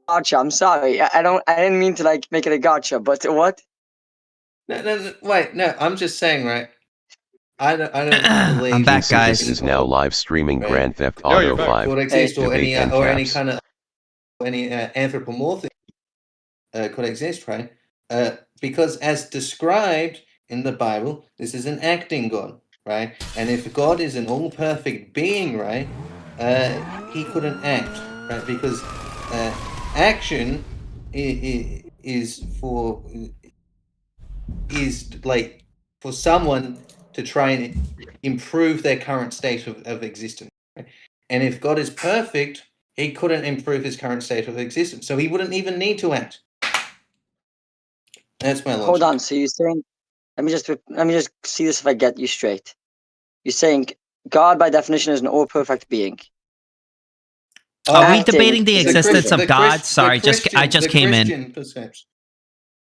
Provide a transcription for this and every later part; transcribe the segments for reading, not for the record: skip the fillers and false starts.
gotcha. I'm sorry. I didn't mean to like make it a gotcha. But what? No, wait, no. I'm just saying, right? I don't believe. I'm back, guys. KingSithis is now live streaming Right. Grand Theft No, Auto you're back. 5. Could exist or Debate any Ancaps. kind of anthropomorphic could exist, right? Because as described in the Bible, this is an acting God, right? And if God is an all-perfect being, right, he couldn't act, right? Because action is like for someone to try and improve their current state of existence. Right? And if God is perfect, he couldn't improve his current state of existence, so he wouldn't even need to act. That's my logic. Hold on. So you're saying? Let me just see this if I get you straight. You're saying God, by definition, is an all-perfect being. Are we Acting debating the is existence of improving. God? Sorry, I just came in. Christian perception.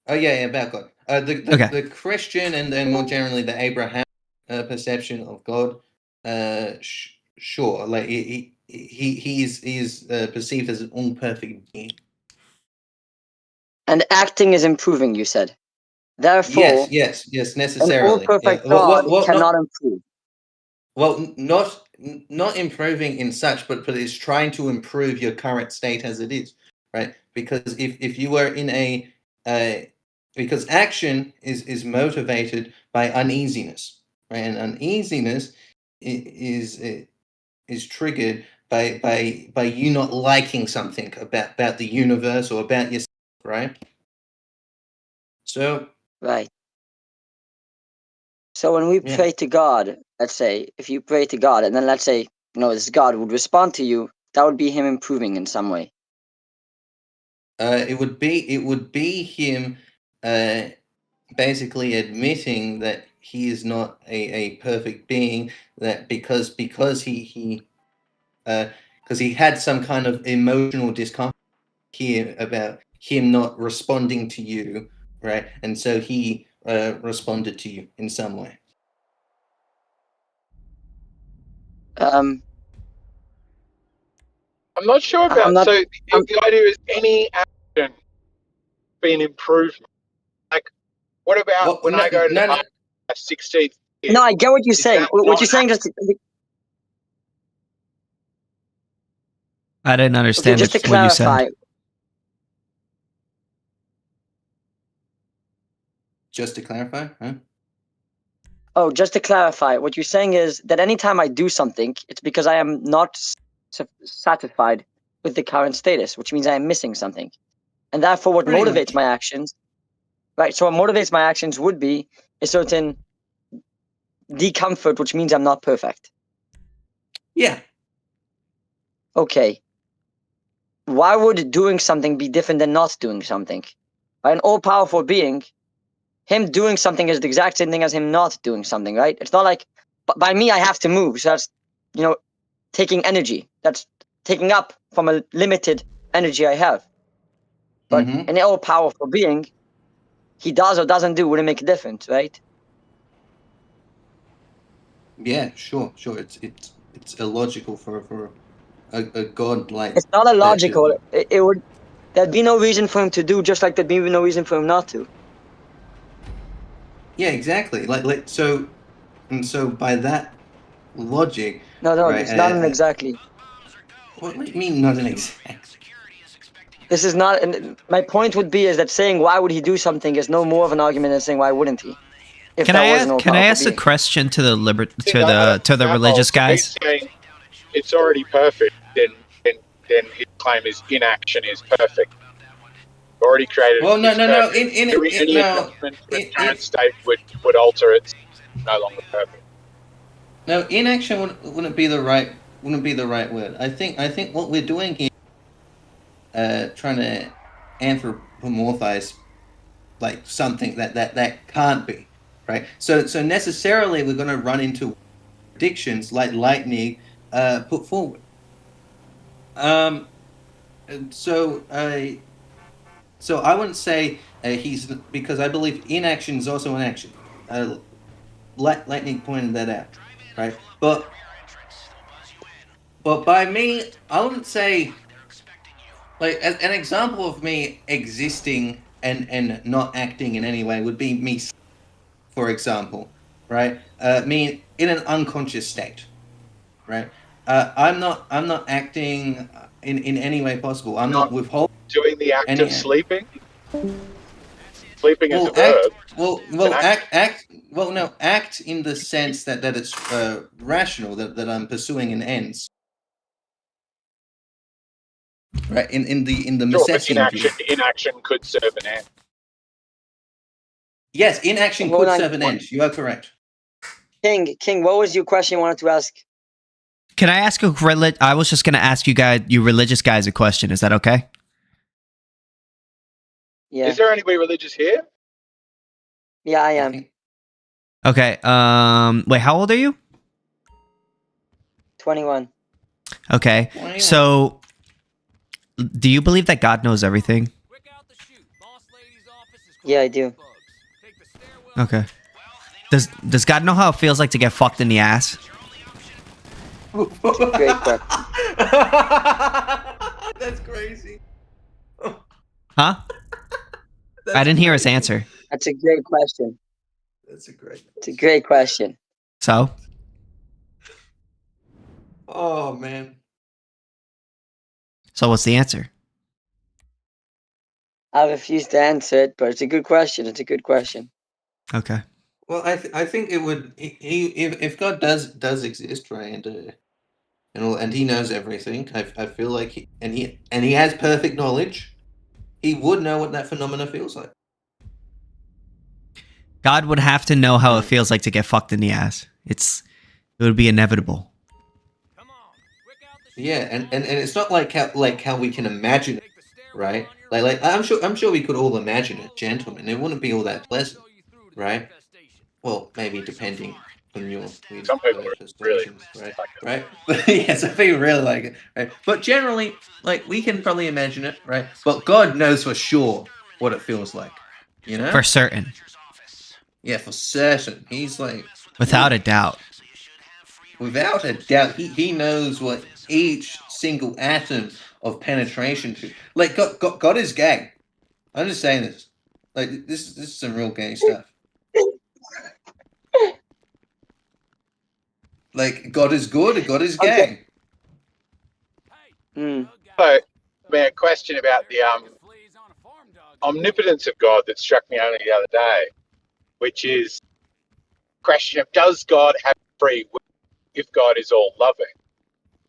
Oh yeah, about God. Okay. The Christian and more generally the Abraham perception of God. Sure, like he is perceived as an all-perfect being. And acting is improving. You said. Therefore, Yes, an necessarily. all-perfect Yeah. God Well, cannot improve. Well, not improving in such, but it's trying to improve your current state as it is, right? Because if you were in a because action is motivated by uneasiness, right? And uneasiness is triggered by you not liking something about the universe or about yourself, right? So Right. So when we pray to God, let's say, if you pray to God, and then let's say, this God would respond to you, that would be him improving in some way. It would be him basically admitting that he is not a perfect being, that because he had some kind of emotional discomfort here about him not responding to you, right? And so he responded to you in some way. Um, I'm not sure about. So the idea is any action being improvement. Like, what about when I go to my 16th year? No, I get what you're saying. What you're saying just. I didn't understand just to what you clarify. said. Just to clarify, huh? Oh, just to clarify, what you're saying is that anytime I do something, it's because I am not satisfied with the current status, which means I am missing something. And therefore, what motivates my actions, right? So what motivates my actions would be a certain discomfort, which means I'm not perfect. Yeah. Okay. Why would doing something be different than not doing something? By an all-powerful being, him doing something is the exact same thing as him not doing something, right? It's not like, by me, I have to move. So that's, taking energy. That's taking up from a limited energy I have. But an all-powerful being, he does or doesn't do wouldn't make a difference, right? Yeah, sure. It's illogical for a god like. It's not illogical. There'd be no reason for him to do, just like there'd be no reason for him not to. Yeah, exactly. Like so, and so by that logic. No, right, it's not an exactly. What do you mean not an exact? This is not. My point would be is that saying why would he do something is no more of an argument than saying why wouldn't he? If Can I ask a question to the religious guys? Saying it's already perfect, then his claim is inaction is perfect. Already created. Well, no. Any adjustment to its current state would alter it. No longer perfect. No, inaction wouldn't be the right word. I think what we're doing here, trying to anthropomorphize like something that can't be, right? So necessarily we're going to run into predictions like lightning put forward. So I wouldn't say he's, because I believe inaction is also an action. Lightning pointed that out, right? But by me, I wouldn't say Like an example of me existing and not acting in any way would be me, for example, right? Me in an unconscious state, right? I'm not acting in any way possible. I'm not withholding Doing the act any. of sleeping. Sleeping is a Well, act. verb. Well, no, act in the sense that it's rational, that I'm pursuing an ends, right? In the Sure, but Misesian view. inaction could serve an end. Yes, inaction could serve an end. You are correct. King, what was your question you wanted to ask? Can I ask I was just going to ask you religious guys a question. Is that okay? Yeah. Is there anybody religious here? Yeah, I am. Okay. Wait, how old are you? 21. Okay. 21. So, do you believe that God knows everything? Yeah, I do. Okay. Does God know how it feels like to get fucked in the ass? Great question. That's crazy. Huh? I didn't hear his answer. That's a great question. That's a great. It's a great question. So? Oh man. So what's the answer? I refuse to answer it, but it's a good question. It's a good question. Okay. Well, I think it would if God does exist, right, and he knows everything. I feel like he has perfect knowledge. He would know what that phenomena feels like. God would have to know how it feels like to get fucked in the ass. It would be inevitable. Yeah, and it's not like how we can imagine it, right? Like I'm sure we could all imagine it, gentlemen. It wouldn't be all that pleasant, right? Well, maybe depending on your Some people really right? Right? But yeah, some people really like it, right? But generally, like we can probably imagine it, right? But God knows for sure what it feels like, you know? For certain. Yeah, for certain. He's like Without a doubt. Without a doubt, he knows what each single atom of penetration to. Like God is gay. I'm just saying this. Like this is some real gay stuff. Like God is good, God is gay. Okay. So, man, question about the omnipotence of God that struck me only the other day, which is question of does God have free will if God is all loving?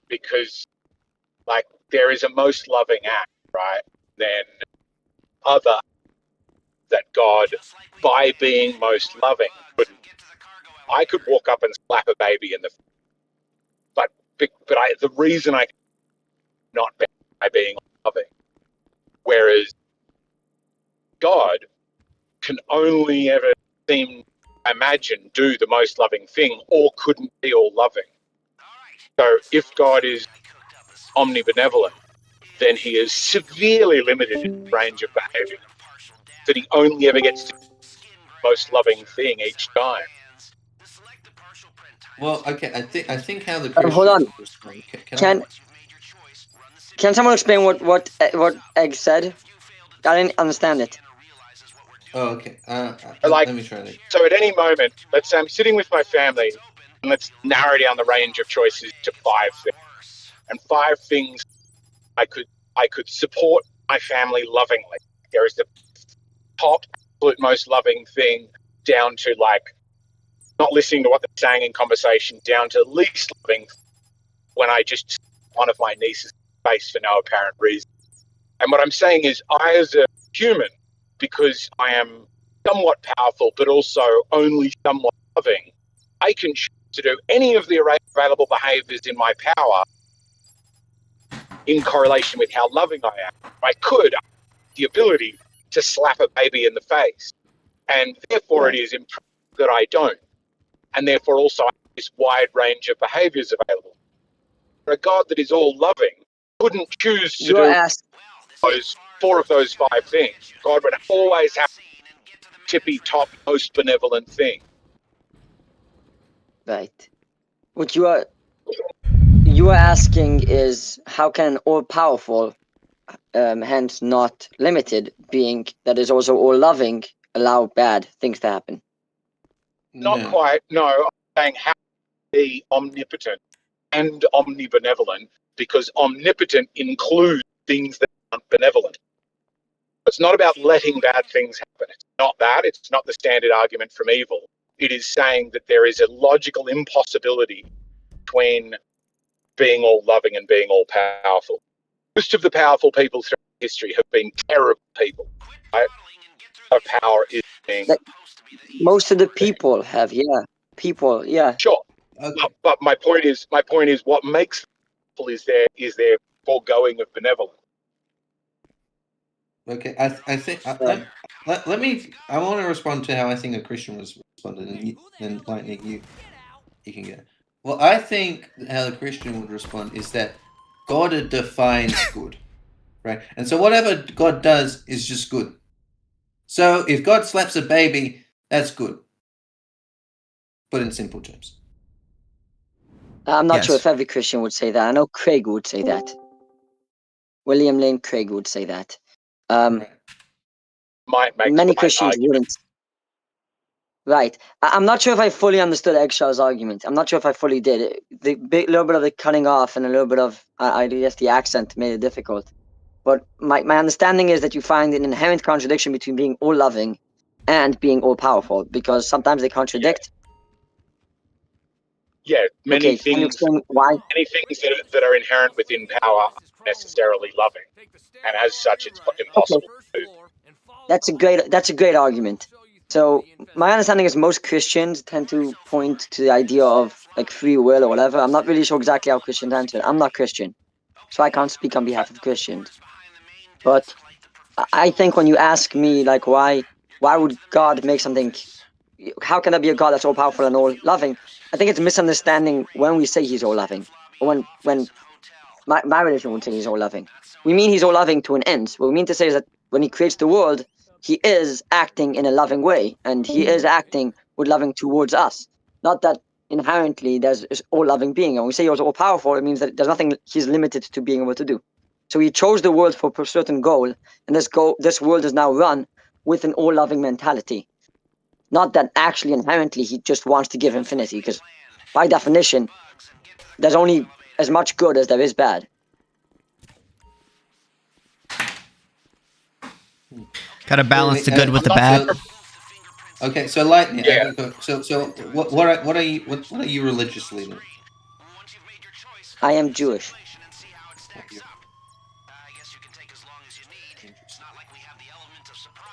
Because like there is a most loving act, right? Then other that God, by being most loving, couldn't. I could walk up and slap a baby in the but the reason I not by being loving, whereas God can only ever imagine do the most loving thing or couldn't be all loving. So if God is omnibenevolent, then he is severely limited in range of behavior. That he only ever gets to do the most loving thing each time. Well, okay, I think how the Christians Hold on. Can someone explain what Egg said? I didn't understand it. Oh, okay. Like, let me try that. So at any moment, let's say I'm sitting with my family, and let's narrow down the range of choices to 5 things. And 5 things I could support my family lovingly. There is the top, absolute most loving thing down to like not listening to what they're saying in conversation, down to least loving when I just one of my nieces' face for no apparent reason. And what I'm saying is I as a human, because I am somewhat powerful but also only somewhat loving, I can choose to do any of the available behaviours in my power in correlation with how loving I am. I could have the ability to slap a baby in the face, and therefore it is important that I don't, and therefore also I have this wide range of behaviours available. For a God that is all loving couldn't choose to do those 4 of those 5 things. God would always have tippy top most benevolent thing. Right. What you are asking is how can all powerful hence not limited, being that is also all loving, allow bad things to happen. Not quite. No, I'm saying how to be omnipotent and omnibenevolent, because omnipotent includes things that aren't benevolent. It's not about letting bad things happen. It's not that. It's not the standard argument from evil. It is saying that there is a logical impossibility between being all loving and being all powerful. Most of the powerful people throughout history have been terrible people. Right? Our power is being Most of the people have, people, sure. Okay. But my point is, what makes people is their foregoing of benevolence. Okay, I think let me. I want to respond to how I think a Christian was responded, and Lightning, you can go. Well, I think how a Christian would respond is that God defines good, right? And so whatever God does is just good. So if God slaps a baby, that's good. Put in simple terms. I'm not Yes. sure if every Christian would say that. I know Craig would say that. William Lane Craig would say that. Right. Might make Many the right Christians argument. wouldn't. Right. I'm not sure if I fully understood Eggshaw's argument. I'm not sure if I fully did. The little bit of the cutting off and a little bit of, I guess, the accent made it difficult. But my understanding is that you find an inherent contradiction between being all loving and being all powerful, because sometimes they contradict. Yeah, many Okay, can you things explain why? that are inherent within power aren't necessarily loving, and as such, it's impossible to do. That's a great argument. So my understanding is most Christians tend to point to the idea of like free will or whatever. I'm not really sure exactly how Christians answer it. I'm not Christian, so I can't speak on behalf of Christians. But I think when you ask me like why would God make something, how can there be a God that's all powerful and all loving? I think it's a misunderstanding when we say he's all loving, or when my religion would say he's all loving. We mean he's all loving to an end. What we mean to say is that when he creates the world, he is acting in a loving way, and he is acting with loving towards us. Not that inherently there's this all loving being. And when we say he's all powerful, it means that there's nothing he's limited to being able to do. So he chose the world for a certain goal, and this world is now run with an all loving mentality. Not that actually inherently he just wants to give infinity, because by definition, there's only as much good as there is bad. Gotta balance the good with the bad. Okay, so Lightning. Yeah. So what are you religiously then? I am Jewish.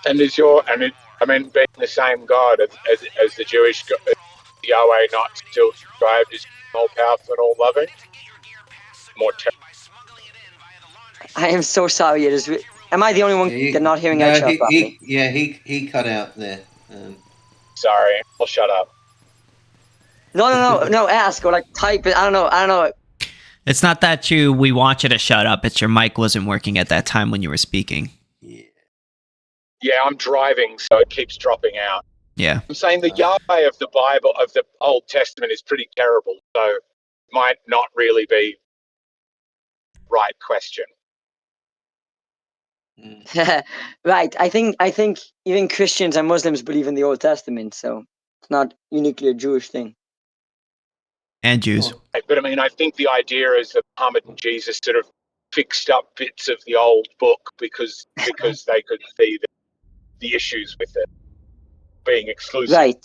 And being the same God as the Jewish God, Yahweh not still described as all powerful and all loving? More terrible. I am so sorry. Am I the only one not hearing Eggshell properly? He cut out there. Sorry, I'll shut up. No. Ask or like type it. I don't know. It's not that we want you to shut up. It's your mic wasn't working at that time when you were speaking. Yeah, I'm driving, so it keeps dropping out. Yeah. I'm saying the Yahweh of the Bible, of the Old Testament, is pretty terrible, so might not really be right question. Right. I think even Christians and Muslims believe in the Old Testament, so it's not uniquely a Jewish thing. And Jews. But I mean, I think the idea is that Muhammad and Jesus sort of fixed up bits of the old book because they could see the issues with it being exclusive. Right.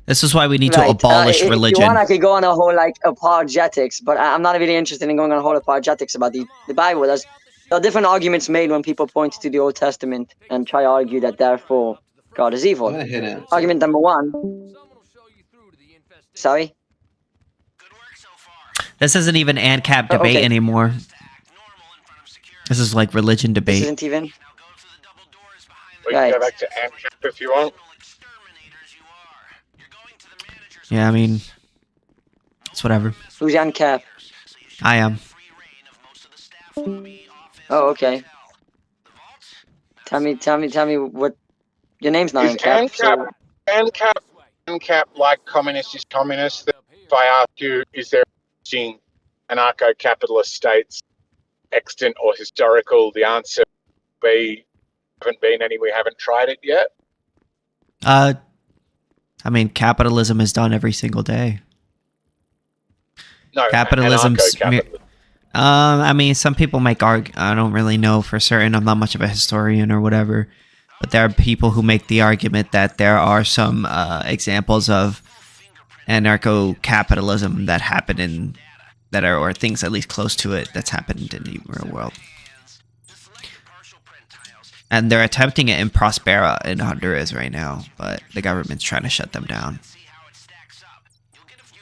This is why we need to abolish religion. If you want, I could go on a whole like apologetics, but I'm not really interested in going on a whole apologetics about the Bible. There are different arguments made when people point to the Old Testament and try to argue that therefore God is evil. Argument number one. Sorry? This isn't even ANCAP debate anymore. This is like religion debate. This isn't even? We can go back to Ancap if you want. Yeah, I mean, it's whatever. Who's Ancap? I am. Oh, okay. Tell me what your name's not Is Ancap like communist is communist? If I ask you, is there a anarcho-capitalist states extant or historical? The answer would be haven't been any. We haven't tried it yet. I mean, capitalism is done every single day. No, Capitalism's anarcho-capitalism. I mean, some people make I don't really know for certain. I'm not much of a historian or whatever, but there are people who make the argument that there are some examples of anarcho-capitalism that happen or things at least close to it that's happened in the real world. And they're attempting it in Prospera in Honduras right now, but the government's trying to shut them down.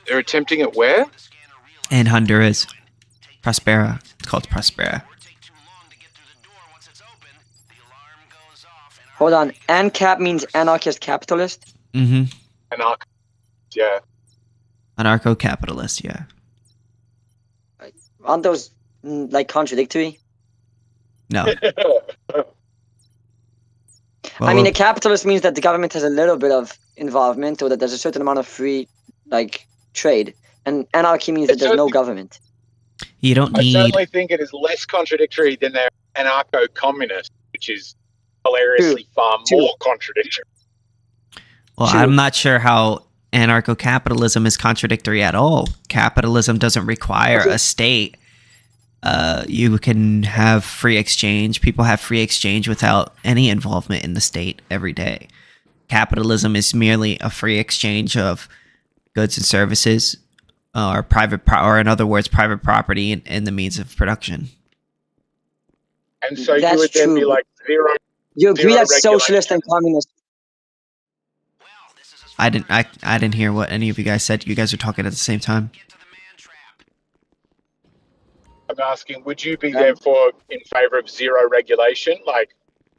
They're attempting it where? In Honduras. Prospera. It's called Prospera. Hold on. ANCAP means anarchist capitalist? Mm-hmm. Yeah. Anarcho-capitalist, yeah. Aren't those, like, contradictory? No. I mean, a capitalist means that the government has a little bit of involvement or that there's a certain amount of free, like, trade. And anarchy means that there's no government. You don't I need... certainly think it is less contradictory than their anarcho-communist, which is hilariously far more contradictory. Well, I'm not sure how anarcho-capitalism is contradictory at all. Capitalism doesn't require a state. You can have free exchange. People have free exchange without any involvement in the state every day. Capitalism is merely a free exchange of goods and services, or or in other words, private property and the means of production. And so That's you would then true. be like zero. You agree Zero that socialist and communist... I didn't hear what any of you guys said. You guys are talking at the same time. I'm asking, would you be therefore in favour of zero regulation? Like,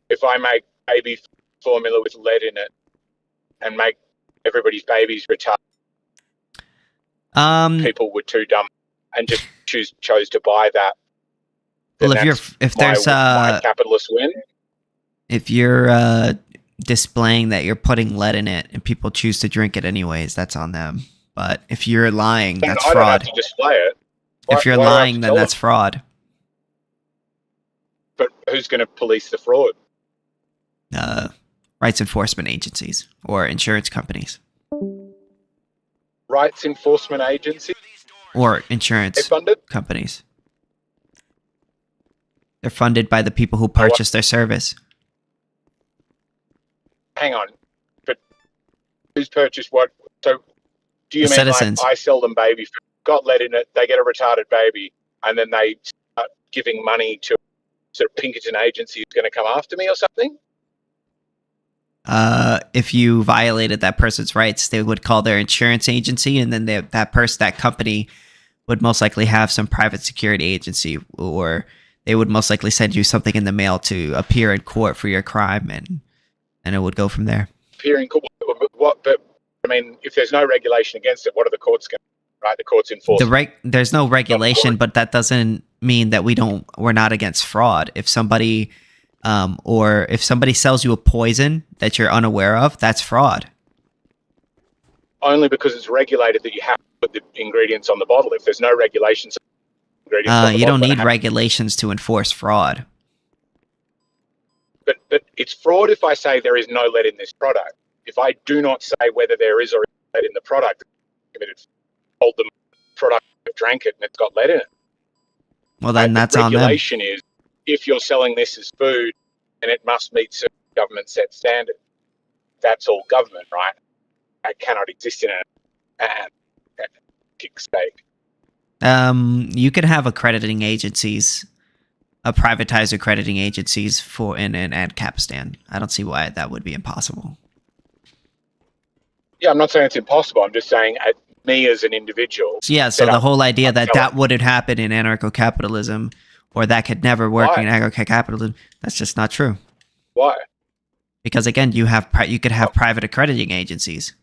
if I make baby formula with lead in it and make everybody's babies retarded, people were too dumb and just chose to buy that. Well, if there's my capitalist win. If you're displaying that you're putting lead in it and people choose to drink it anyways, that's on them. But if you're lying, that's I fraud. don't have to display it. If you're lying, then that's fraud. But who's going to police the fraud? Rights enforcement agencies or insurance companies. Rights enforcement agencies? Or insurance companies. They're funded by the people who purchase their service. Hang on. But who's purchased what? So do you The mean citizens. like I sell them baby food, got lead in it, they get a retarded baby, and then they start giving money to sort of Pinkerton agency who's going to come after me or something? If you violated that person's rights, they would call their insurance agency, and then that company would most likely have some private security agency, or they would most likely send you something in the mail to appear in court for your crime, and it would go from there. Appear in court? But I mean, if there's no regulation against it, what are the courts going to do? Right? The courts enforce There's no regulation, but that doesn't mean that we're not against fraud. If somebody if somebody sells you a poison that you're unaware of, that's fraud. Only because it's regulated that you have to put the ingredients on the bottle. If there's no regulations, you don't need regulations to enforce fraud. But it's fraud if I say there is no lead in this product. If I do not say whether there is or isn't lead in the product, told them the product drank it and it's got lead in it. Well, then that's on them. Regulation is if you're selling this as food, and it must meet certain government set standards. That's all government, right? It cannot exist in a kick stake. You could have accrediting agencies, privatized accrediting agencies for in an ANCAP stand. I don't see why that would be impossible. Yeah, I'm not saying it's impossible. I'm just saying me as an individual. So the whole idea that wouldn't happen in anarcho-capitalism, or that could never work in anarcho-capitalism, that's just not true. Why? Because again, you could have private accrediting agencies.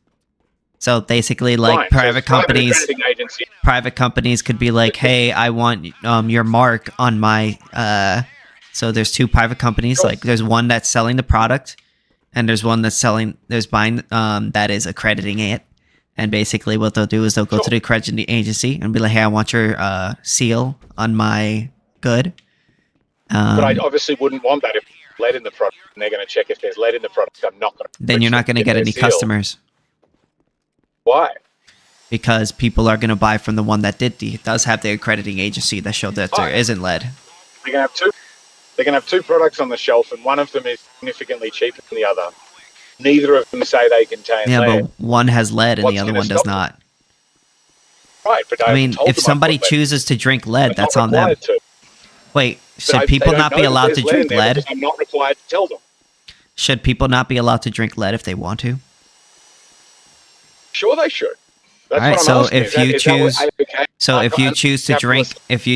So basically, like private companies could be like, "Hey, I want your mark on my." So there's two private companies. Like there's one that's selling the product, and there's one that's buying that is accrediting it, And basically what they'll do is they'll go to the accrediting agency and be like, hey, I want your seal on my good. But I obviously wouldn't want that if there's lead in the product, and they're going to check if there's lead in the product. I'm not going to. Then you're not going to get any customers. Why? Because people are going to buy from the one that does have the accrediting agency that showed that there isn't lead. They're going to have two. They're going to have two products on the shelf, and one of them is significantly cheaper than the other. Neither of them say they contain lead. Yeah, but one has lead and the other one does not. Right, but I mean, if somebody chooses to drink lead, that's on them. Wait, should people not be allowed to drink lead? I'm not required to tell them. Should people not be allowed to drink lead if they want to? Sure, they should. All right, so if you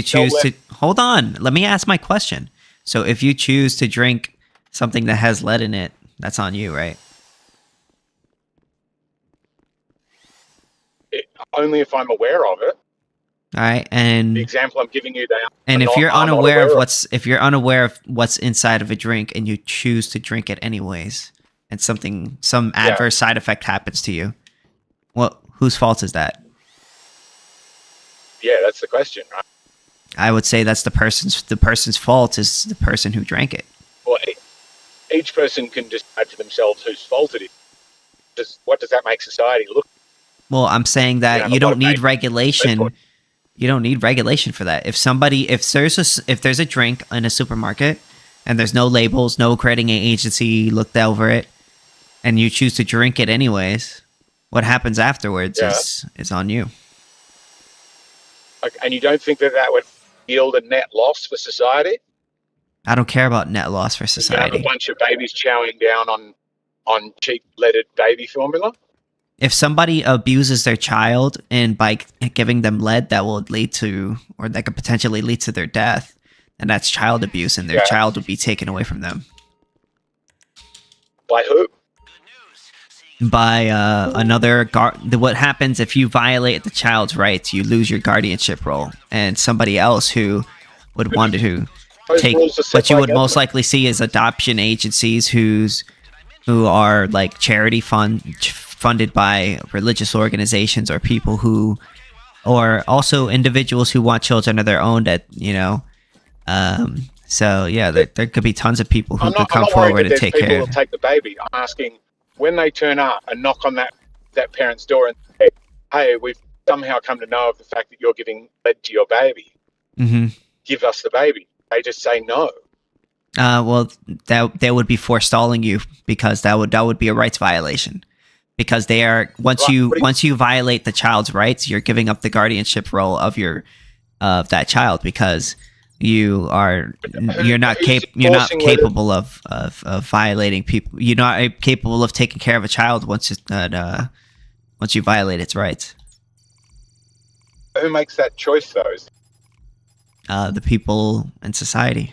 choose, hold on, let me ask my question. So if you choose to drink something that has lead in it, that's on you, right? Only if I'm aware of it. All right, and the example I'm giving you, and if you're unaware of what's inside of a drink and you choose to drink it anyways, and some adverse side effect happens to you, whose fault is that? Yeah, that's the question, right? I would say that's the person's fault is the person who drank it. Well, each person can decide for themselves whose fault it is. What does that make society look? Well, I'm saying that you don't need regulation. You don't need regulation for that. If there's a drink in a supermarket and there's no labels, no accrediting agency looked over it, and you choose to drink it anyways, what happens afterwards is on you. Okay, and you don't think that would yield a net loss for society? I don't care about net loss for society. You have a bunch of babies chowing down on cheap leaded baby formula? If somebody abuses their child and by giving them lead that will lead to, or that could potentially lead to their death, and that's child abuse, and their child would be taken away from them. By who? By another what happens if you violate the child's rights, you lose your guardianship role, and somebody else who would want to take what you would most likely see as adoption agencies who are like charity funded by religious organizations or people who, or also individuals who want children of their own that, so yeah, there could be tons of people who could come forward and take care of it. Take the baby. I'm asking, when they turn up and knock on that parent's door and say, hey, we've somehow come to know of the fact that you're giving lead to your baby. Mm-hmm. Give us the baby. They just say no. Well, they would be forestalling you because that would be a rights violation. Because they are once you violate the child's rights, you're giving up the guardianship role of that child because you're not capable of violating people. You're not capable of taking care of a child once you violate its rights. Who makes that choice, though? The people in society.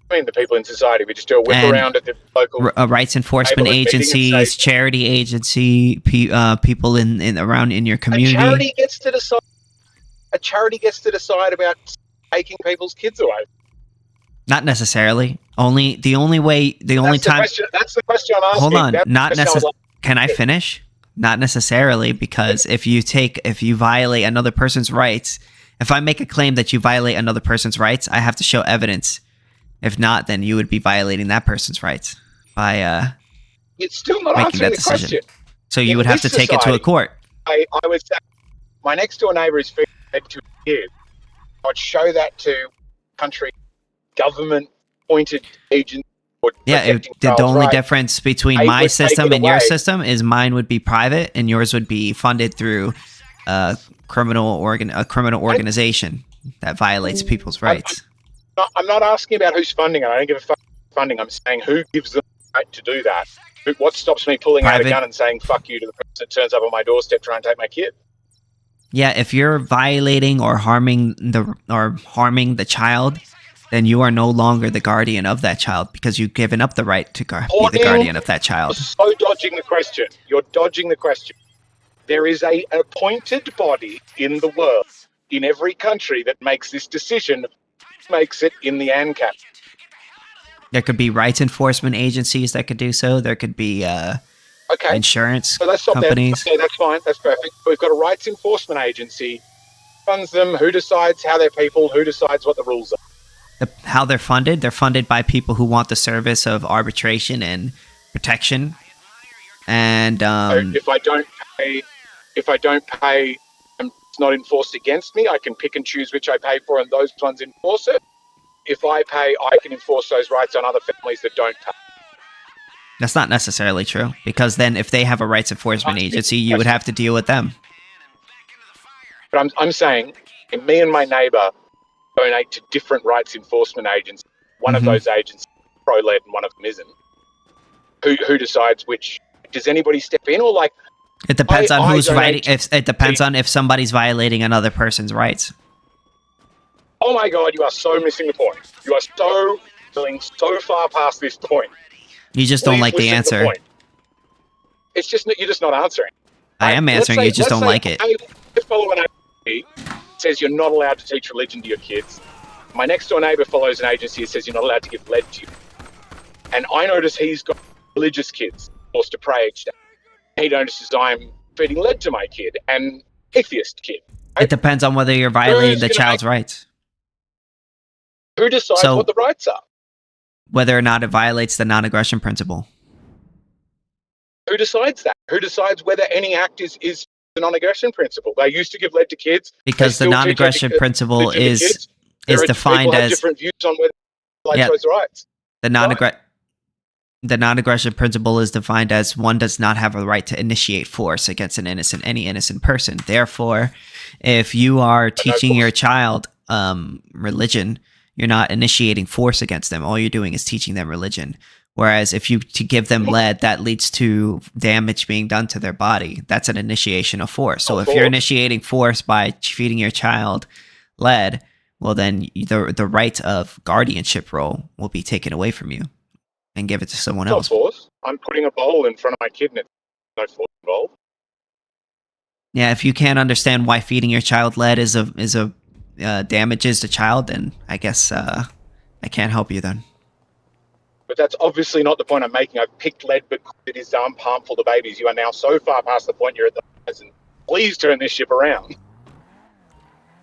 I mean, the people in society. We just do a whip around at the local rights enforcement agencies, charity agency, people around in your community. A charity gets to decide about taking people's kids away. Not necessarily. The only time. That's the question I'm asking. Hold on. Not necessarily. Can I finish? Not necessarily, because if you violate another person's rights, if I make a claim that you violate another person's rights, I have to show evidence. If not, then you would be violating that person's rights by it's still not making that decision. Question. So you would have to take it to a court. I would say my next door neighbour is feeding lead to a kid. I would show that to country government appointed agents. The only difference between my system and your system is mine would be private and yours would be funded through a criminal organization that violates people's rights. I'm not asking about who's funding it. I don't give a fuck funding. I'm saying who gives them the right to do that. What stops me pulling out a gun and saying fuck you to the person that turns up on my doorstep trying to take my kid? Yeah, if you're violating or harming the child, then you are no longer the guardian of that child because you've given up the right to be the guardian of that child. You're so dodging the question. You're dodging the question. There is an appointed body in the world, in every country, that makes this decision. Makes it in the Ancaps. There could be rights enforcement agencies that could do so. There could be Okay. insurance So let's stop companies. there. Okay, that's fine. That's perfect. We've got a rights enforcement agency. Funds them. Who decides how they're people? Who decides what the rules are? How they're funded? They're funded by people who want the service of arbitration and protection. And So if I don't pay, and it's not enforced against me. I can pick and choose which I pay for, and those ones enforce it. If I pay, I can enforce those rights on other families that don't pay. that's not necessarily true, because then if they have a rights enforcement agency, you would have to deal with them. But I'm saying, if me and my neighbour donate to different rights enforcement agencies, one of those agencies is pro-lead and one of them isn't. Who decides which? Does anybody step in, or like? It depends on who's donate writing. It depends on if somebody's violating another person's rights. Oh my God, you are so missing the point. You are going so far past this point. You just don't like the answer. It's just you're just not answering. I am answering. You just don't like it. I follow an agency that says you're not allowed to teach religion to your kids. My next door neighbour follows an agency that says you're not allowed to give lead to you. And I notice he's got religious kids forced to pray each day. He notices I'm feeding lead to my kid and atheist kid. Right? It depends on whether you're violating the child's rights. Who decides what the rights are? Whether or not it violates the non-aggression principle. Who decides that? Who decides whether any act is the non-aggression principle? They used to give lead to kids. Because the non-aggression principle is defined as different views on whether those rights. The non-aggression principle is defined as one does not have a right to initiate force against any innocent person. Therefore, if you are teaching your child religion, you're not initiating force against them. All you're doing is teaching them religion. Whereas if you give them lead, that leads to damage being done to their body. That's an initiation of force. So if you're initiating force by feeding your child lead, well then the right of guardianship role will be taken away from you and give it to someone else. Force. I'm putting a bowl in front of my kid and no force involved. Yeah, if you can't understand why feeding your child lead damages the child, then I guess I can't help you then. But that's obviously not the point I'm making. I've picked lead because it is harmful to babies. You are now so far past the point you're at the horizon. Please turn this ship around.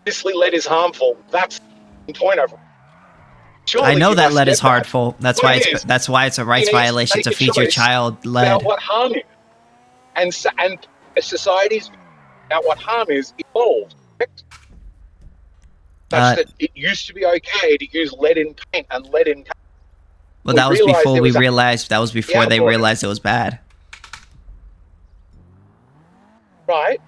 Obviously, lead is harmful. That's the point of it. I know that lead is harmful. That's why it's a rights violation to feed your child lead. About what harm is, and societies about what harm is evolved. Correct? That it used to be okay to use lead in paint and lead in. Well, that was before we realized. That was before they realized it was bad. Right.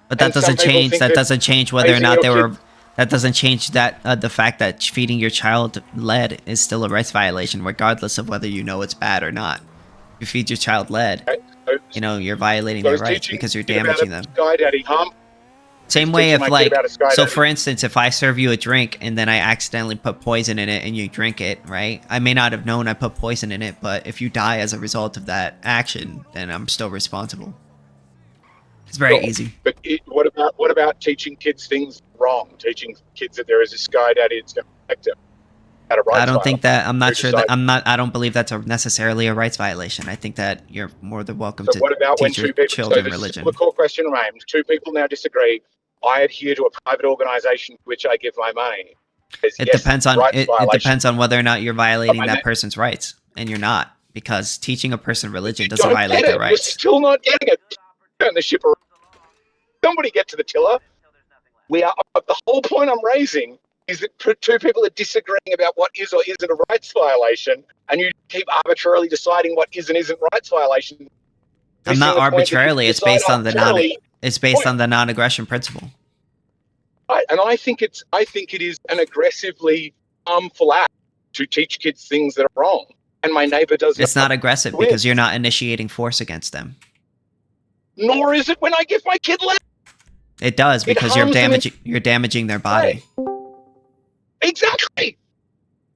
But that doesn't change. That doesn't change whether or not they were. That doesn't change that the fact that feeding your child lead is still a rights violation, regardless of whether you know it's bad or not. If you feed your child lead, you're violating their rights because you're damaging them. Same way if for instance, if I serve you a drink and then I accidentally put poison in it and you drink it, right? I may not have known I put poison in it, but if you die as a result of that action, then I'm still responsible. It's very easy. But what about teaching kids things wrong? Teaching kids that there is a sky daddy that's going to protect them. I don't think that. I'm not sure that. I don't believe that's necessarily a rights violation. I think that you're more than welcome to teach your children religion. The core question remains: two people now disagree. I adhere to a private organisation to which I give my money. It depends on it depends on whether or not you're violating that person's rights, and you're not, because teaching a person religion doesn't violate their rights. You're still not getting it. Turn the ship around. Somebody get to the tiller. The whole point I'm raising is that two people are disagreeing about what is or isn't a rights violation, and you keep arbitrarily deciding what is and isn't rights violation. I'm not arbitrarily. It's based on the non-aggression principle. Right, and I think it is an aggressively harmful act to teach kids things that are wrong. And my neighbor does. It's not aggressive because you're not initiating force against them. Nor is it when I give my kid lead. It does, because you're damaging their body. Exactly.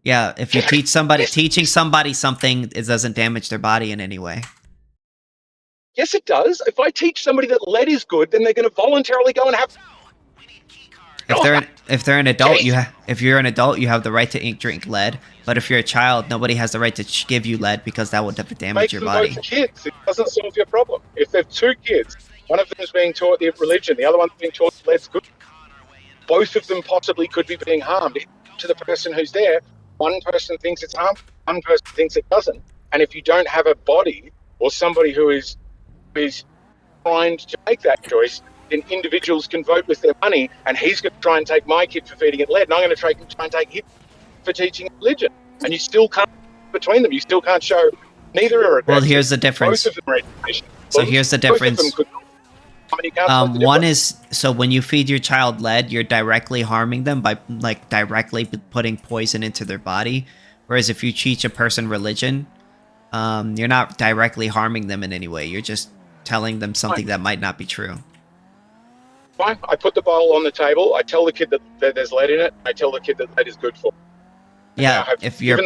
Yeah, if you teaching somebody something, it doesn't damage their body in any way. Yes, it does. If I teach somebody that lead is good, then they're going to voluntarily go and have. if they're an adult, if you're an adult, you have the right to drink lead. But if you're a child, nobody has the right to give you lead because that would damage Make your them body. vote for kids. It doesn't solve your problem. If they've 2 kids, one of them is being taught the religion, the other one's being taught lead's good. Both of them possibly could be being harmed. To the person who's there, one person thinks it's harmful, one person thinks it doesn't. And if you don't have a body or somebody who is trying to make that choice, then individuals can vote with their money, and he's going to try and take my kid for feeding it lead, and I'm going to try and take him for teaching religion. And you still can't between them. You still can't show neither are aggressive. Well, here's the difference. Both of them are education. So here's the difference. One is, so when you feed your child lead, you're directly harming them by directly putting poison into their body. Whereas if you teach a person religion, you're not directly harming them in any way. You're just telling them something that might not be true. Fine. I put the bowl on the table. I tell the kid that there's lead in it. I tell the kid that lead is good for them. Yeah, if you're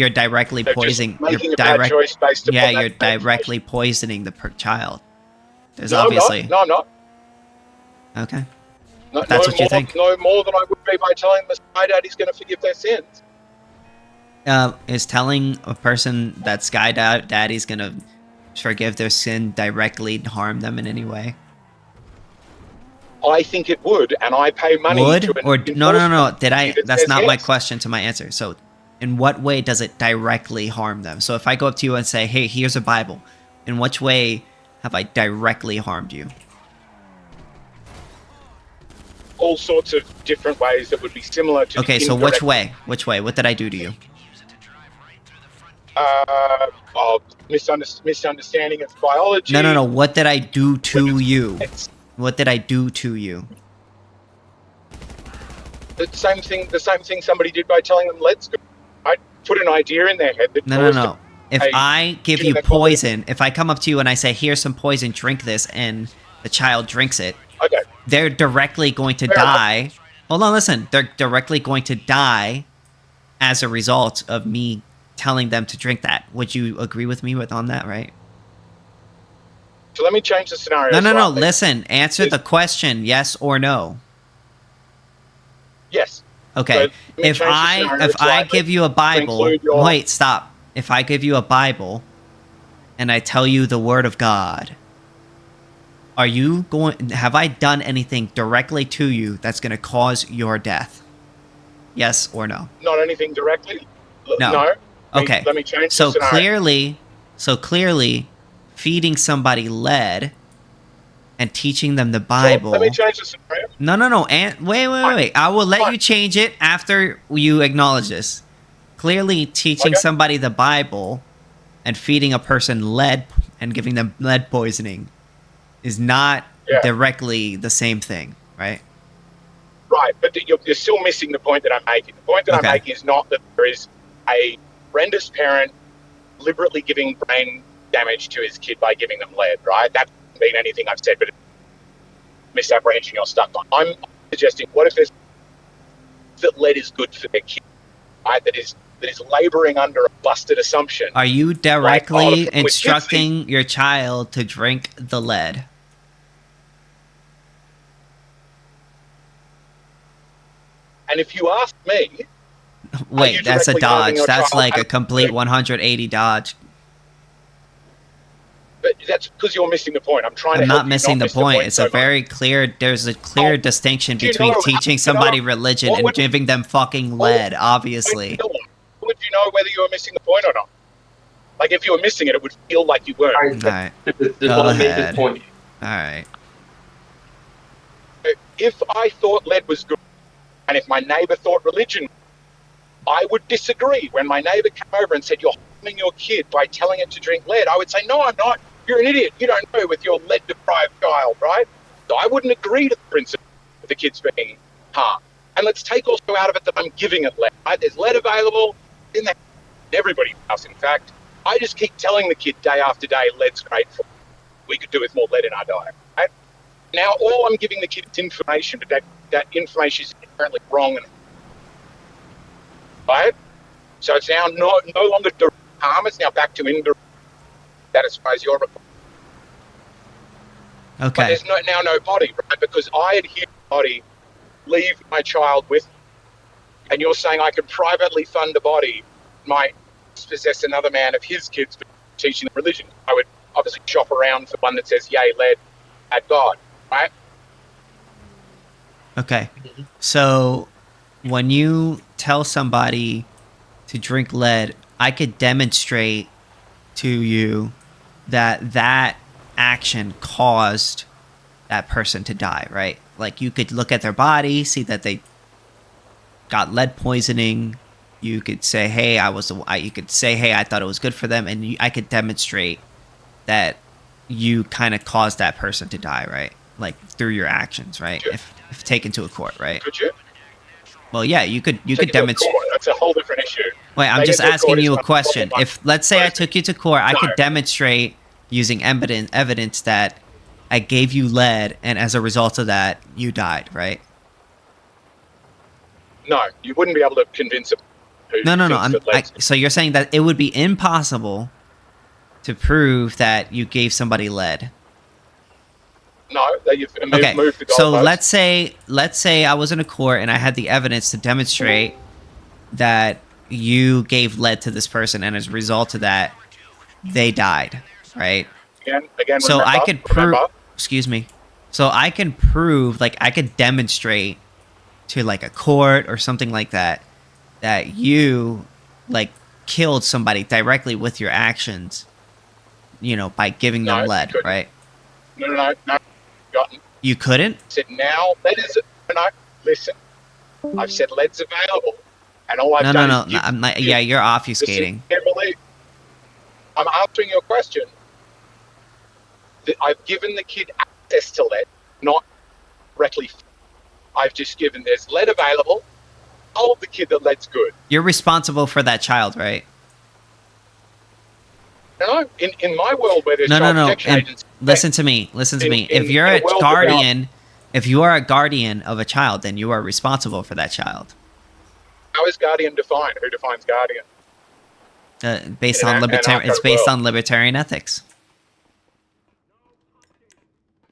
directly poisoning, you're directly poisoning the child. There's obviously no, I'm not. Okay. No, that's what you think. No more than I would be by telling them my daddy's going to forgive their sins. Is telling a person that Sky Daddy's going to forgive their sin directly harm them in any way? I think it would, and I pay money to or no. That's not yes. my question to my answer. So, in what way does it directly harm them? So, if I go up to you and say, "Hey, here's a Bible," in which way have I directly harmed you? All sorts of different ways that would be similar to. Okay, so which way? Which way? What did I do to you? Misunderstanding of biology. No. What did I do to you? What did I do to you? The same thing somebody did by telling them, let's go. I put an idea in their head. That No. If I give you poison, if I come up to you and I say, here's some poison, drink this, and the child drinks it, okay, they're directly going to die. Hold on, listen. They're directly going to die as a result of me telling them to drink that. Would you agree with me on that, right? So let me change the scenario. No. Listen, answer the question, yes or no. Yes. Okay. So if I give you a Bible, wait, stop. If I give you a Bible and I tell you the word of God, have I done anything directly to you that's going to cause your death? Yes or no? Not anything directly? No. Okay. Let me change the scenario. So clearly, feeding somebody lead and teaching them the Bible. Let me change the scenario. No. And wait. I will let you change it after you acknowledge this. Clearly, teaching somebody the Bible and feeding a person lead and giving them lead poisoning is not directly the same thing, right? Right, but you're still missing the point that I'm making. The point that I'm making is not that there is a horrendous parent deliberately giving brain damage to his kid by giving them lead, right? That doesn't mean anything I've said, but it's misapprehension you're stuck on. I'm suggesting, what if there's that lead is good for their kid, right? That is laboring under a busted assumption. Are you directly instructing your child to drink the lead? And if you ask me... Wait, that's a dodge. That's like a complete 180 dodge. But that's because you're missing the point. I'm not missing the point. It's a very clear... There's a clear distinction between teaching somebody religion and giving them fucking lead, obviously. Would you know whether you were missing the point or not? Like, if you were missing it, it would feel like you weren't. All right. Go ahead. All right. If I thought lead was good, and if my neighbor thought religion, I would disagree. When my neighbor came over and said, you're harming your kid by telling it to drink lead, I would say, no, I'm not. You're an idiot. You don't know with your lead-deprived child, right? So I wouldn't agree to the principle of the kids being harmed. And let's take also out of it that I'm giving it lead, right? There's lead available in everybody's house, in fact. I just keep telling the kid day after day, lead's great for you. We could do with more lead in our diet, right? Now, all I'm giving the kid is information, but that information is apparently wrong. Right? So it's now no longer direct harm, it's now back to indirect. That is, suppose your report. Okay. But there's now no body, right? Because I adhere to the body leave my child with, and you're saying I could privately fund a body, might possess another man of his kids teaching religion. I would obviously shop around for one that says yay, lead, at God, right? Okay. So when you tell somebody to drink lead, I could demonstrate to you that that action caused that person to die, right? Like you could look at their body, see that they got lead poisoning. You could say, "Hey, you could say, "Hey, I thought it was good for them," and I could demonstrate that you kind of caused that person to die, right? Like through your actions, right? Sure. If taken to a court, right? Could you? Well, yeah, you could Take demonstrate. That's a whole different issue. Wait, I'm Take just it to asking court you is a question. not If let's say I took you to court, I No. could demonstrate using evidence that I gave you lead, and as a result of that, you died, right? No, you wouldn't be able to convince him. No. So you're saying that it would be impossible to prove that you gave somebody lead. No, that you've Okay, moved the goalpost. so let's say I was in a court and I had the evidence to demonstrate that you gave lead to this person, and as a result of that, they died, right? Again, So I could prove. remember, Excuse me. So I can prove, like, I could demonstrate to like a court or something like that that you like killed somebody directly with your actions, by giving No, them you lead, couldn't. right? No. Gotten. You couldn't? Said now lead is. No, listen. I've said lead's available, and all I've No. done is give I'm not, you yeah, you're the obfuscating. sincere belief. I'm answering your question. I've given the kid access to lead, not directly. I've just given there's lead available. Told the kid that lead's good. You're responsible for that child, right? No, in my world where there's No. child protection agencies, Listen to me. If you're in a a world guardian, if you are a guardian of a child, then you are responsible for that child. how is guardian defined? Who defines guardian? Based In on an libertarian, it's anarcho based world. on libertarian ethics.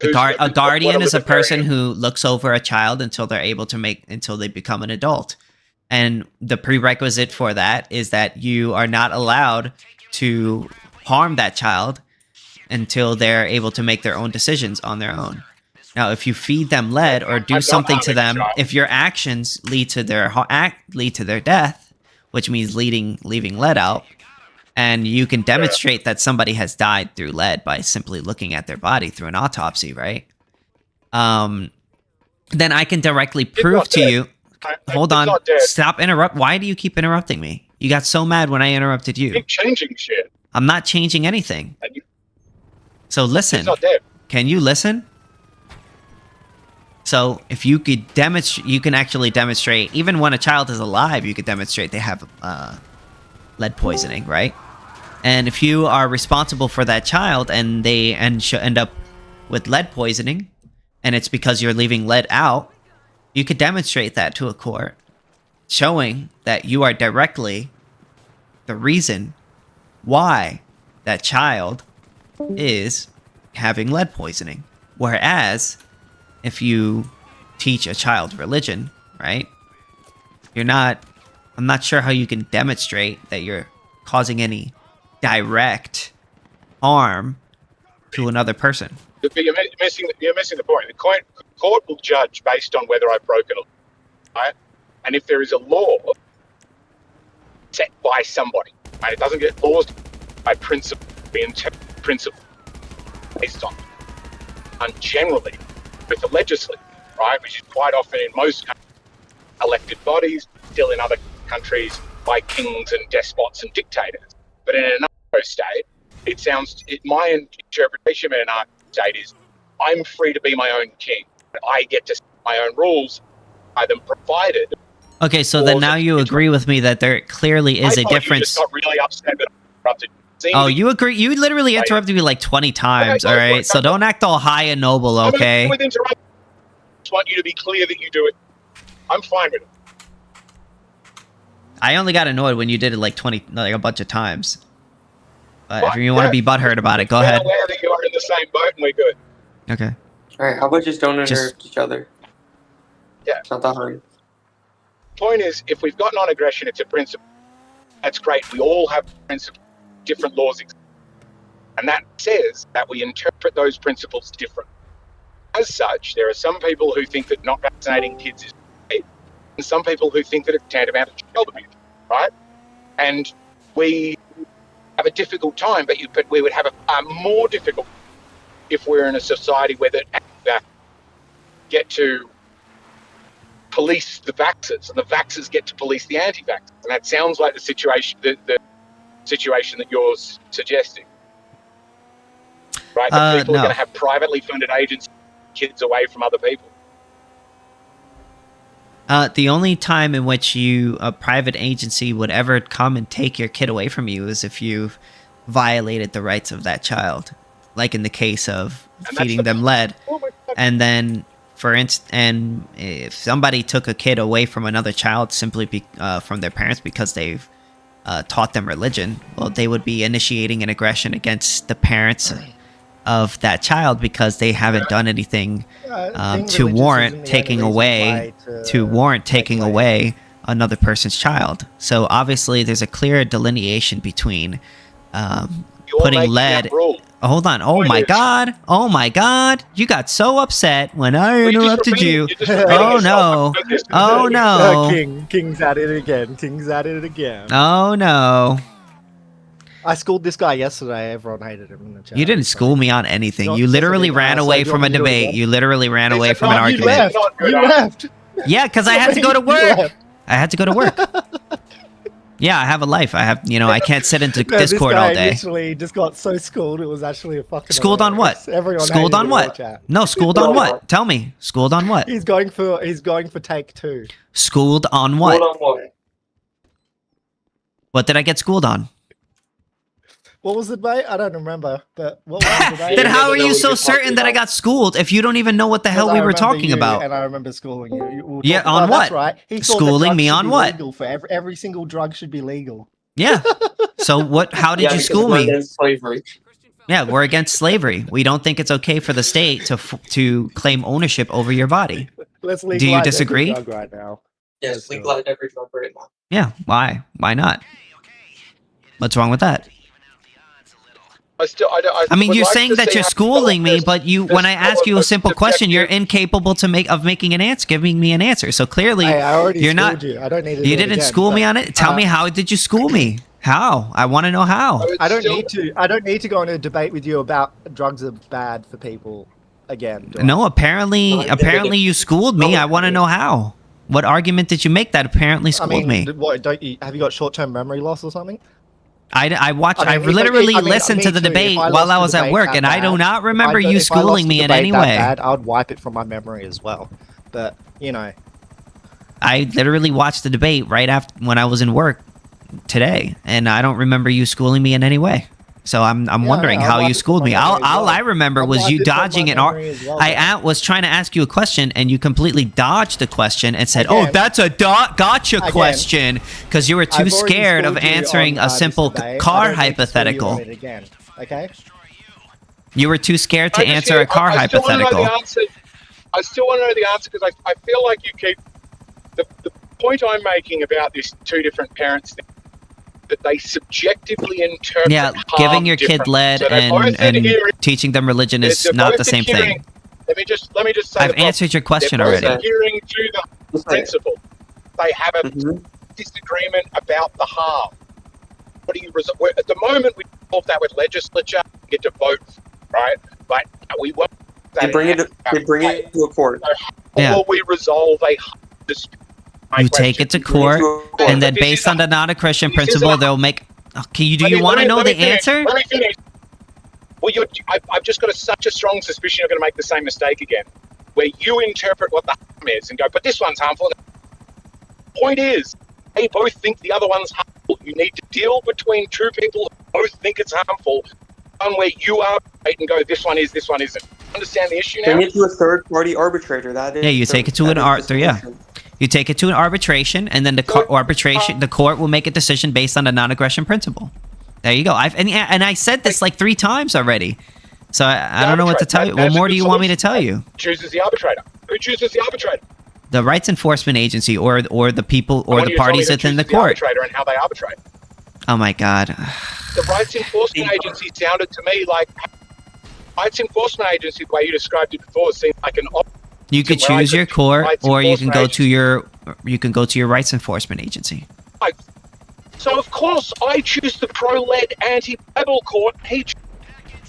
A What guardian is a person libertarian? who looks over a child until they become an adult. And the prerequisite for that is that you are not allowed to harm that child until they're able to make their own decisions on their own. Now, if you feed them lead or do I'm not something to harming the them, child. if your actions lead to their death, which means leaving lead out, and you can demonstrate that somebody has died through lead by simply looking at their body through an autopsy, right? Then I can directly prove not to dead. you. Hold It's on. not dead. Stop interrupt. Why do you keep interrupting me? You got so mad when I interrupted you. Keep changing shit. I'm not changing anything. And So listen. it's not dead. Can you listen? So if you could demonstrate, you can actually demonstrate, even when a child is alive, you could demonstrate they have lead poisoning, right? And if you are responsible for that child and they end up with lead poisoning, and it's because you're leaving lead out, you could demonstrate that to a court, showing that you are directly the reason why that child is having lead poisoning. Whereas, if you teach a child religion, right, I'm not sure how you can demonstrate that you're causing any direct harm to another person. But you're missing the point. The court will judge based on whether I've broken a law, right? And if there is a law set by somebody, right, it doesn't get laws by principle, principle based on. And generally, with the legislature, right, which is quite often in most countries, elected bodies, still in other countries by kings and despots and dictators. But in another state, my interpretation of an anarcho state is I'm free to be my own king. I get to set my own rules, by them provided. Okay, so then now you agree with me that there clearly is I a thought you difference. just got really upset that I interrupted. Oh, you agree? You literally interrupted me like 20 times, all right? So don't act all high and noble, okay? With interruption, I just want you to be clear that you do it. I'm fine with it. I only got annoyed when you did it like a bunch of times. But What? if you want to be butthurt about it, go ahead. I'm aware that you are in the same boat and we're good. Okay. Alright, how about just don't Just- interrupt each other? Yeah. It's not that hard. Point is, if we've got non-aggression, it's a principle. That's great. We all have principles, different laws exist. And that says that we interpret those principles differently. As such, there are some people who think that not vaccinating kids is right, and some people who think that it's tantamount to child abuse, right? And we have a difficult time, but we would have a more difficult if we're in a society where the get to police the vaxxers and the vaxxers get to police the anti-vaxxers. And that sounds like the situation that you're suggesting. Right? That people no. are going to have privately funded agents kids away from other people. The only time in which a private agency would ever come and take your kid away from you is if you've violated the rights of that child, like in the case of feeding them lead. Oh my God. And then, and if somebody took a kid away from another child simply from their parents because they've taught them religion, well, they would be initiating an aggression against the parents of that child because they haven't done anything to warrant taking away another person's child. So obviously there's a clear delineation between putting lead. Hold on. Oh my God. You got so upset when I interrupted you. Oh no. Oh no. King's at it again. Oh no. I schooled this guy yesterday. Everyone hated him in the chat. You didn't school me on anything. You literally ran away from a debate. You literally ran away from an argument. You left. Yeah, because I had to go to work. I had to go to work. Yeah, I have a life. I can't sit into Discord all day. Literally just got so schooled. It was actually a fucking. Schooled on what? Everyone schooled on what? No, schooled on what? Tell me. Schooled on what? He's going for take 2. Schooled on what? What did I get schooled on? What was the debate? I don't remember. But what was the debate? Then how are you so certain that I got schooled if you don't even know what the hell we were talking about? And I remember schooling you. Yeah, on what? That's right. He thought schooling me on what? Legal for every single drug should be legal. Yeah. So what? How did you school me? Slavery. Yeah, we're against slavery. We don't think it's okay for the state to claim ownership over your body. Let's legalize. Do you disagree? Every drug right now. Yes, legalize every drug right now. Yeah. Why? Why not? What's wrong with that? I mean, you're saying that you're schooling me, but when I ask you a simple question, you're incapable of making an answer, giving me an answer. So clearly, I already you're not. You. I don't need to. You didn't school me on it. Tell me, how did you school me? How? I want to know how. I don't need to. I don't need to go into a debate with you about drugs are bad for people. Again. No, apparently you schooled me. I want to know how. What argument did you make that apparently schooled me? What? Have you got short-term memory loss or something? I literally listened to the debate while I was at work, and I do not remember you schooling me in any way. I would wipe it from my memory as well. But, I literally watched the debate right after when I was in work today, and I don't remember you schooling me in any way. So I'm wondering how you schooled me. All I remember was you dodging it. I was trying to ask you a question, and you completely dodged the question and said, "Oh, that's a gotcha question," because you were too scared of answering a simple car hypothetical. Okay. You were too scared to answer a car hypothetical. I still want to know the answer because I feel like you keep the point I'm making about this two different parents thing. That they subjectively interpret giving your kid lead and teaching them religion is not the same thing. Let me just say I've answered your question already. They're adhering to the principle. They have a disagreement about the harm. What do you at the moment, we solve that with legislature, get to vote, right? But we won't. They bring it to a court. Or we resolve a dispute. You take it to court, and then based on the non-Christian principle, they'll make. Do you want to know the answer? Let me finish. Well, I've just got such a strong suspicion you're going to make the same mistake again, where you interpret what the harm is and go, but this one's harmful. Point is, they both think the other one's harmful. You need to deal between two people who both think it's harmful. One where you arbitrate and go, this one is, this one isn't. Understand the issue now? Bring it to a third-party arbitrator. That is. Yeah, you take it to an arbiter. Yeah. You take it to an arbitration, and then the court will make a decision based on the non-aggression principle. There you go. And I said this like 3 times already, so I don't know what to tell you. What more do you want me to tell you? Chooses the arbitrator. Who chooses the arbitrator? The rights enforcement agency or the people I or want the you to tell me parties who within the chooses court. arbitrator and how they arbitrate. Oh my god. The rights enforcement agency sounded to me like rights enforcement agency. The way you described it before seemed like an option. You could where I choose could your choose court, rights or you can enforcement go to your rights enforcement agency. So of course I choose the pro-lead anti-Bible court. He chooses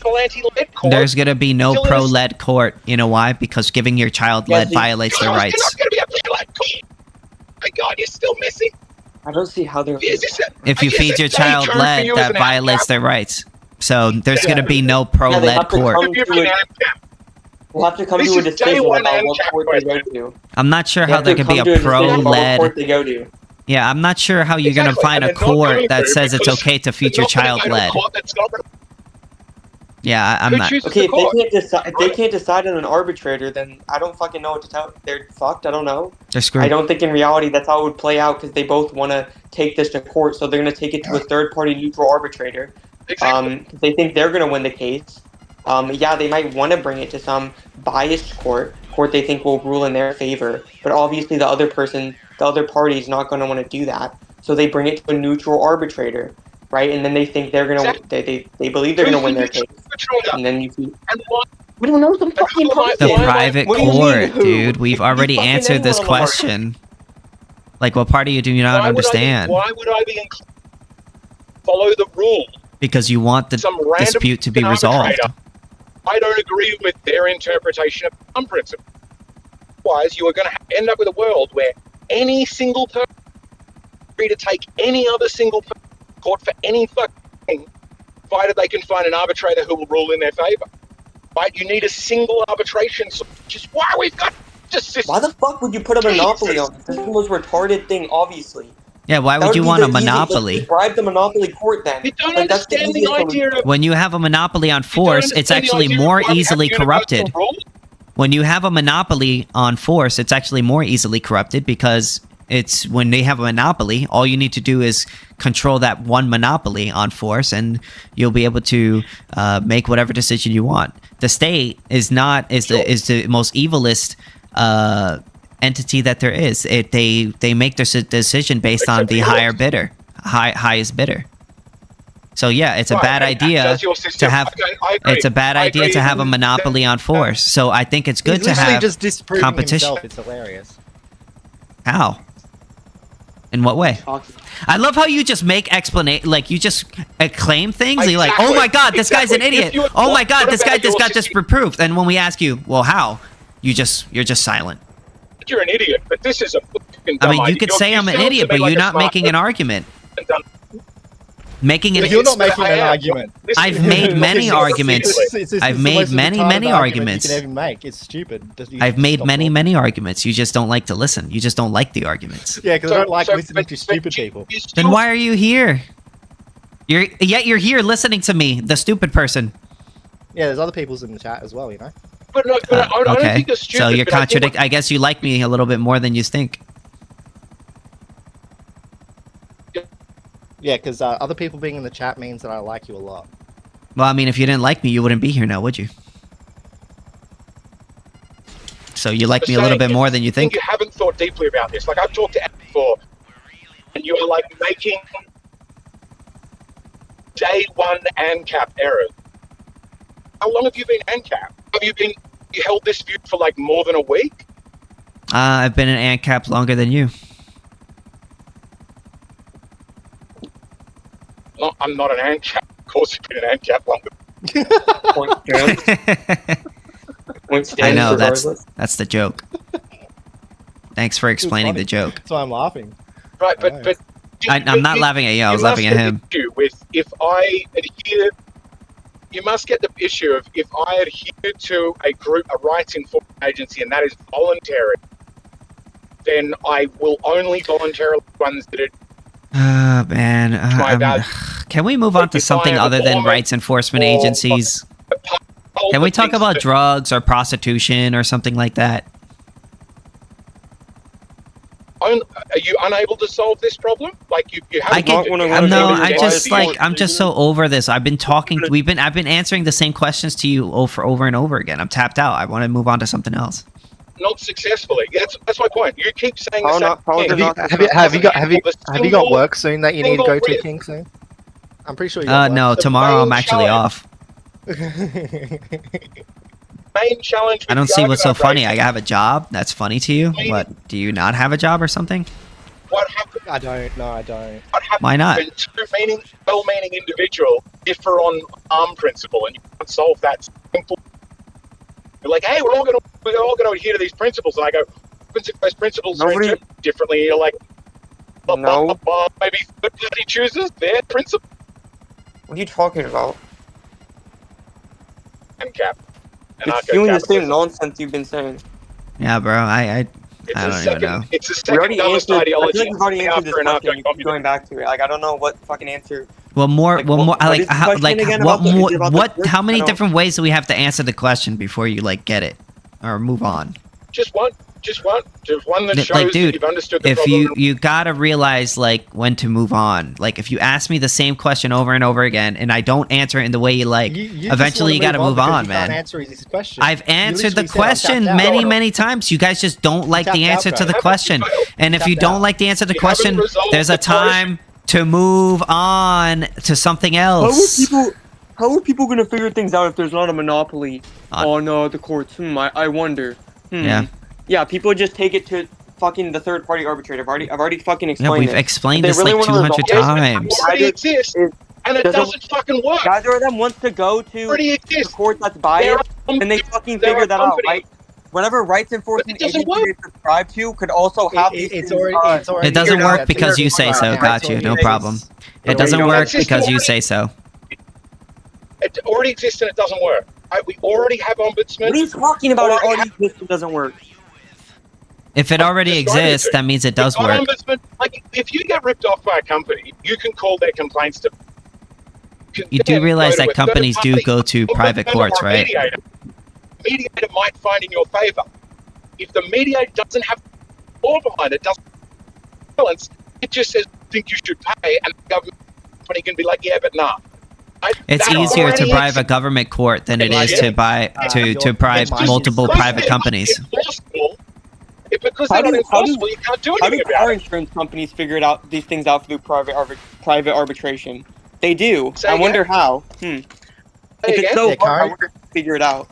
the anti-lead court. There's gonna be no Still is- pro-lead court. You know why? Because giving your child lead violates their You're rights. not going to be a pro-lead court. My God, you're still missing. I don't see how they're. Is this If you is feed this your day child term for lead, you as that an violates ANCAP? their rights. So there's Yeah. gonna be no Yeah, they pro-lead have to court. come You're to an it. ANCAP. We'll have to come This to a is day decision one about what ANCAP court they go to. I'm not sure They how have there to could be come a to decision about what pro-lead. court they go to. Yeah, I'm not sure how you're gonna Exactly, find and a they're not court going that to says it's because okay to feed they're your not gonna child go to a lead. court that's not gonna- Yeah, I'm Who not. chooses Okay, the if they court? can't decide, if they can't decide on an arbitrator, then I don't fucking know what to tell. They're fucked. I don't know. They're I screwed. don't think in reality that's how it would play out because they both want to take this to court, so they're going to take it to a third-party neutral arbitrator. Exactly. 'Cause they think they're going to win the case. Yeah, they might want to bring it to some biased court they think will rule in their favor, but obviously the other party is not going to want to do that, so they bring it to a neutral arbitrator, right? And then they think they're going to, they believe they're going to win their case, and then you see. And why? We don't know some fucking person. The Why am I- private what do you mean, court, who? dude. We've already fucking answered this anyone on the market. question. Like, what part of you do you not understand? Why would I be follow the rule? Because you want the Some random dispute to be resolved. arbitrator. I don't agree with their interpretation of some principle. Otherwise, you are going to end up with a world where any single person is free to take any other single person to court for any fucking thing, provided they can find an arbitrator who will rule in their favor. Right? You need a single arbitration, which is why we've got just system. Why the fuck would you put a monopoly on this? This is the most retarded thing, obviously. Yeah, why That would you be want a the easiest- monopoly? Bribe the monopoly court then. You don't Like, that's the understand the easiest idea of When you have a monopoly on force, it's actually more easily corrupted. When you have a monopoly on force, it's actually more easily corrupted because it's when they have a monopoly, all you need to do is control that one monopoly on force and you'll be able to make whatever decision you want. The state is the most evilest entity that there is. They make their decision based on the higher bidder, highest bidder. So yeah, it's a bad idea to have. It's a bad idea to have a monopoly on force. So I think it's good He's to literally have just disproving competition. himself. It's hilarious. How? In what way? I love how you just make like you just acclaim things. You're like, oh my god, this guy's an idiot. Oh my god, this guy just got disproved. And when we ask you, well, how? You're just silent. You're an idiot, but this is a fucking dumb I mean, you idea. could You're- say you I'm an sound to idiot, me but like you're a not smart making an argument. person. Making an You're not It's- making I an am. argument. Listen, I've made many listen, arguments. listen. I've the made most many, retarded many argument arguments. You can even make. It's stupid. You I've just made stop many, talking. many arguments. You just don't like to listen. You just don't like the arguments. Yeah, because I don't like listening to but stupid you- people. you still- Then why are you here? You're here listening to me, the stupid person. Yeah, there's other people's in the chat as well, you know. But no, but I don't Okay, think you're stupid. so you're but I think contradict. I guess you like me a little bit more than you think. Yeah, because other people being in the chat means that I like you a lot. Well, I mean, if you didn't like me, you wouldn't be here now, would you? So you like me a little bit more than you I think think. you haven't thought deeply about this. Like I've talked to Ed before, and you are like making day one ANCAP errors. How long have you been ANCAP? You held this view for like more than a week? I've been in Ancap longer than you. No, I'm not an ANCAP. Of course you've been an ANCAP longer. Point stands. Point stands I know regardless. that's the joke. Thanks for explaining funny. the joke. That's why I'm laughing. Right, Nice. but I'm not laughing at you. I was laughing at him. With if I adhere, you must get the issue of if I adhere to a rights enforcement agency, and that is voluntary, then I will only voluntarily ones that are Man. My bad. Can we move on to something Define other than performance rights enforcement or- agencies? Can we talk about drugs or prostitution or something like that? Are you unable to solve this problem? Like you I haven't. can, wanna run no, over I your just bias like I'm just so over this. I've been talking. I've been answering the same questions to you over and over again. I'm tapped out. I want to move on to something else. not successfully. That's my point. You keep saying the How same not- how thing. they're not Have you got Single- work soon that you need to go to, single King, soon? I'm pretty sure you got No, The tomorrow I'm main actually challenge- off. Main challenge. I with don't the see what's so argument funny. raising, I have a job. That's funny to you. Maybe- What? Do you not have a job or something? What happens? I don't. No, I don't. What happens Why not? when two well-meaning individuals differ on arm principle, and you can't solve that simple? You're like, hey, we're all going to adhere to these principles, and I go, those principles are Nobody- interpreted differently. And you're like, No. maybe third party chooses their principle. What are you talking about? Ancap. It's doing the same nonsense you've been saying. Yeah, bro. I It's don't a even second, know. It's the We second already dumbest answered. I ideology feel like we've already answered this after question. You keep anarcho-communism. going back to it. Like I don't know what fucking answer. Well, more, Like, well, what- more, what like, is the how, question like, again what about the- more, is it about the what, courts? how I many don't- different ways do we have to answer the question before you, like, get it? Or move on? Just one that shows Like, that dude, you've understood the if problem. you gotta realize, like, when to move on. Like, if you ask me the same question over and over again, and I don't answer it in the way you like, You eventually you gotta move on, You man. can't answer his question. I've answered the literally said, "I'm question tapped out." many, No. many times. You guys just don't like the tapped out, answer to bro. the question. And if you Tapped don't out. like the answer to the You haven't question, resolved there's a the question. time to move on to something else. How are people gonna figure things out if there's not a monopoly On- on the courts? I wonder. Yeah. Yeah, people just take it to fucking the third party arbitrator. I've already fucking Yeah, explained we've it. explained If this they really like wanna 200 resolve- times. It already Neither- exists, it and it doesn't- doesn't fucking work. Neither of them wants to go It to already the exists. court that's There biased, are and they fucking there figure are that out, companies- right? Whatever rights enforcement doesn't agency work. they subscribe to could also have these It's things, already. It doesn't figured work out. because you say so. Right, Got you. No it's- problem. It already doesn't got work that because you system. say so. It already exists and it doesn't work. We already have ombudsmen. What are you talking about? It Already already exists and doesn't work. If it already Just started exists, to. that means it does We've got work. ombudsmen. Like, if you get ripped off by a company, you can call their complaints to. You do realize go to that a companies do third-party go to private ombudsman courts, or a right? Mediator. Mediator might find in your favor. If the mediator doesn't have law behind it, doesn't balance, it just says, I think you should pay, and the government company can be like, yeah, but nah. It's That easier to already bribe a exists. government court than it is Yeah. to buy to bribe It's just multiple so private it's companies. enforceable. Because How they're not do- how do- enforceable, you can't do How do anything car about it. insurance companies figure it out these things out through private arbitration? They do. Say I again? wonder how. If it's again? so Yeah, hard, car- I wonder how to figure it out.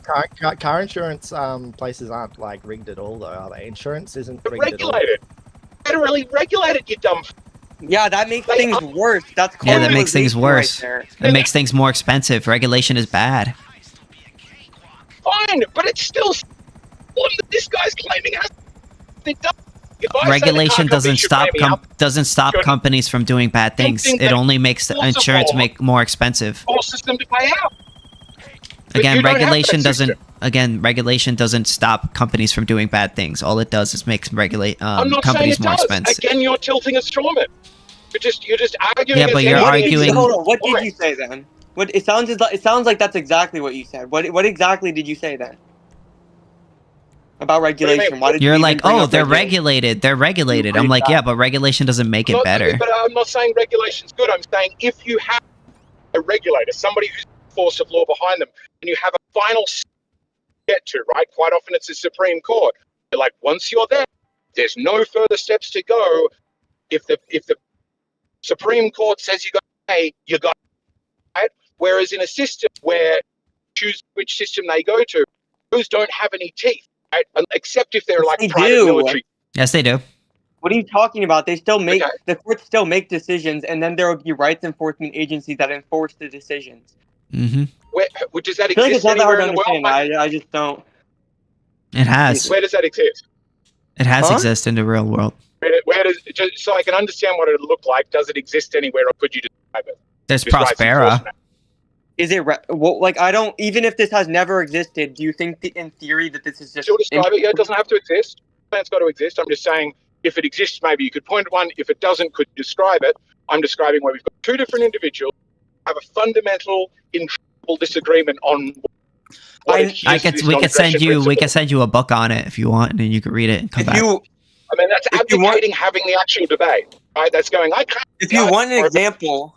Car insurance places aren't like rigged at all, though, are they? Insurance isn't They're rigged at all. regulated. Federally regulated, you dumb. Yeah, that makes They things are- worse. That's Yeah, that makes things criminalization worse. Right It makes things more expensive. Regulation is bad. Fine, but it's still what this guy's claiming has it done. If I say the Regulation car company doesn't should stop pay me up, doesn't stop Shouldn't. companies from doing bad things. Something It that only makes the forces insurance law. make more expensive. forces them to pay out. But Again, you don't have that regulation doesn't. system. Again, regulation doesn't stop companies from doing bad things. All it does is makes I'm not saying companies it more does. expensive. Again, you're tilting a straw man. You're just arguing. Yeah, but as you're anyone arguing- is. Hold on. What Fine. did you say then? What it sounds like that's exactly what you said. What exactly did you say then? About regulation. Why did You're you like, even bring oh, up they're regulation? regulated. They're regulated. I'm like, yeah, but regulation doesn't make it better. But I'm not saying regulation's good. I'm saying if you have a regulator, somebody who's force of law behind them, and you have a final step to get to, right? Quite often it's the Supreme Court. You're like, once you're there, there's no further steps to go. If the Supreme Court says you got to pay, you got to, right? Whereas in a system where choose which system they go to, those don't have any teeth, right? Except if they're Yes, like they private do. military. Yes, they do. What are you talking about? They still make Okay. the courts still make decisions, and then there will be rights enforcement agencies that enforce the decisions. Mm-hmm. Where does that I feel like it's exist not that hard anywhere to in the world? understand. I just don't. It has. Where does that exist? It has Huh? exist in the real world. Where does just so I can understand what it would look like? Does it exist anywhere, or could you describe it? There's Just rights Prospera. enforcement. Is it well, like I don't? Even if this has never existed, do you think in theory that this is just? Still describe it. Yeah, it doesn't have to exist. It's got to exist. I'm just saying, if it exists, maybe you could point at one. If it doesn't, could you describe it? I'm describing where we've got two different individuals have a fundamental, intractable disagreement on. What I- adheres I to could. this We could send non-aggression you. We principle. could send you a book on it if you want, and then you can read it and come If back. you I mean, that's if you want- abdicating having the actual debate. Right? That's going. I can't. if you want an example,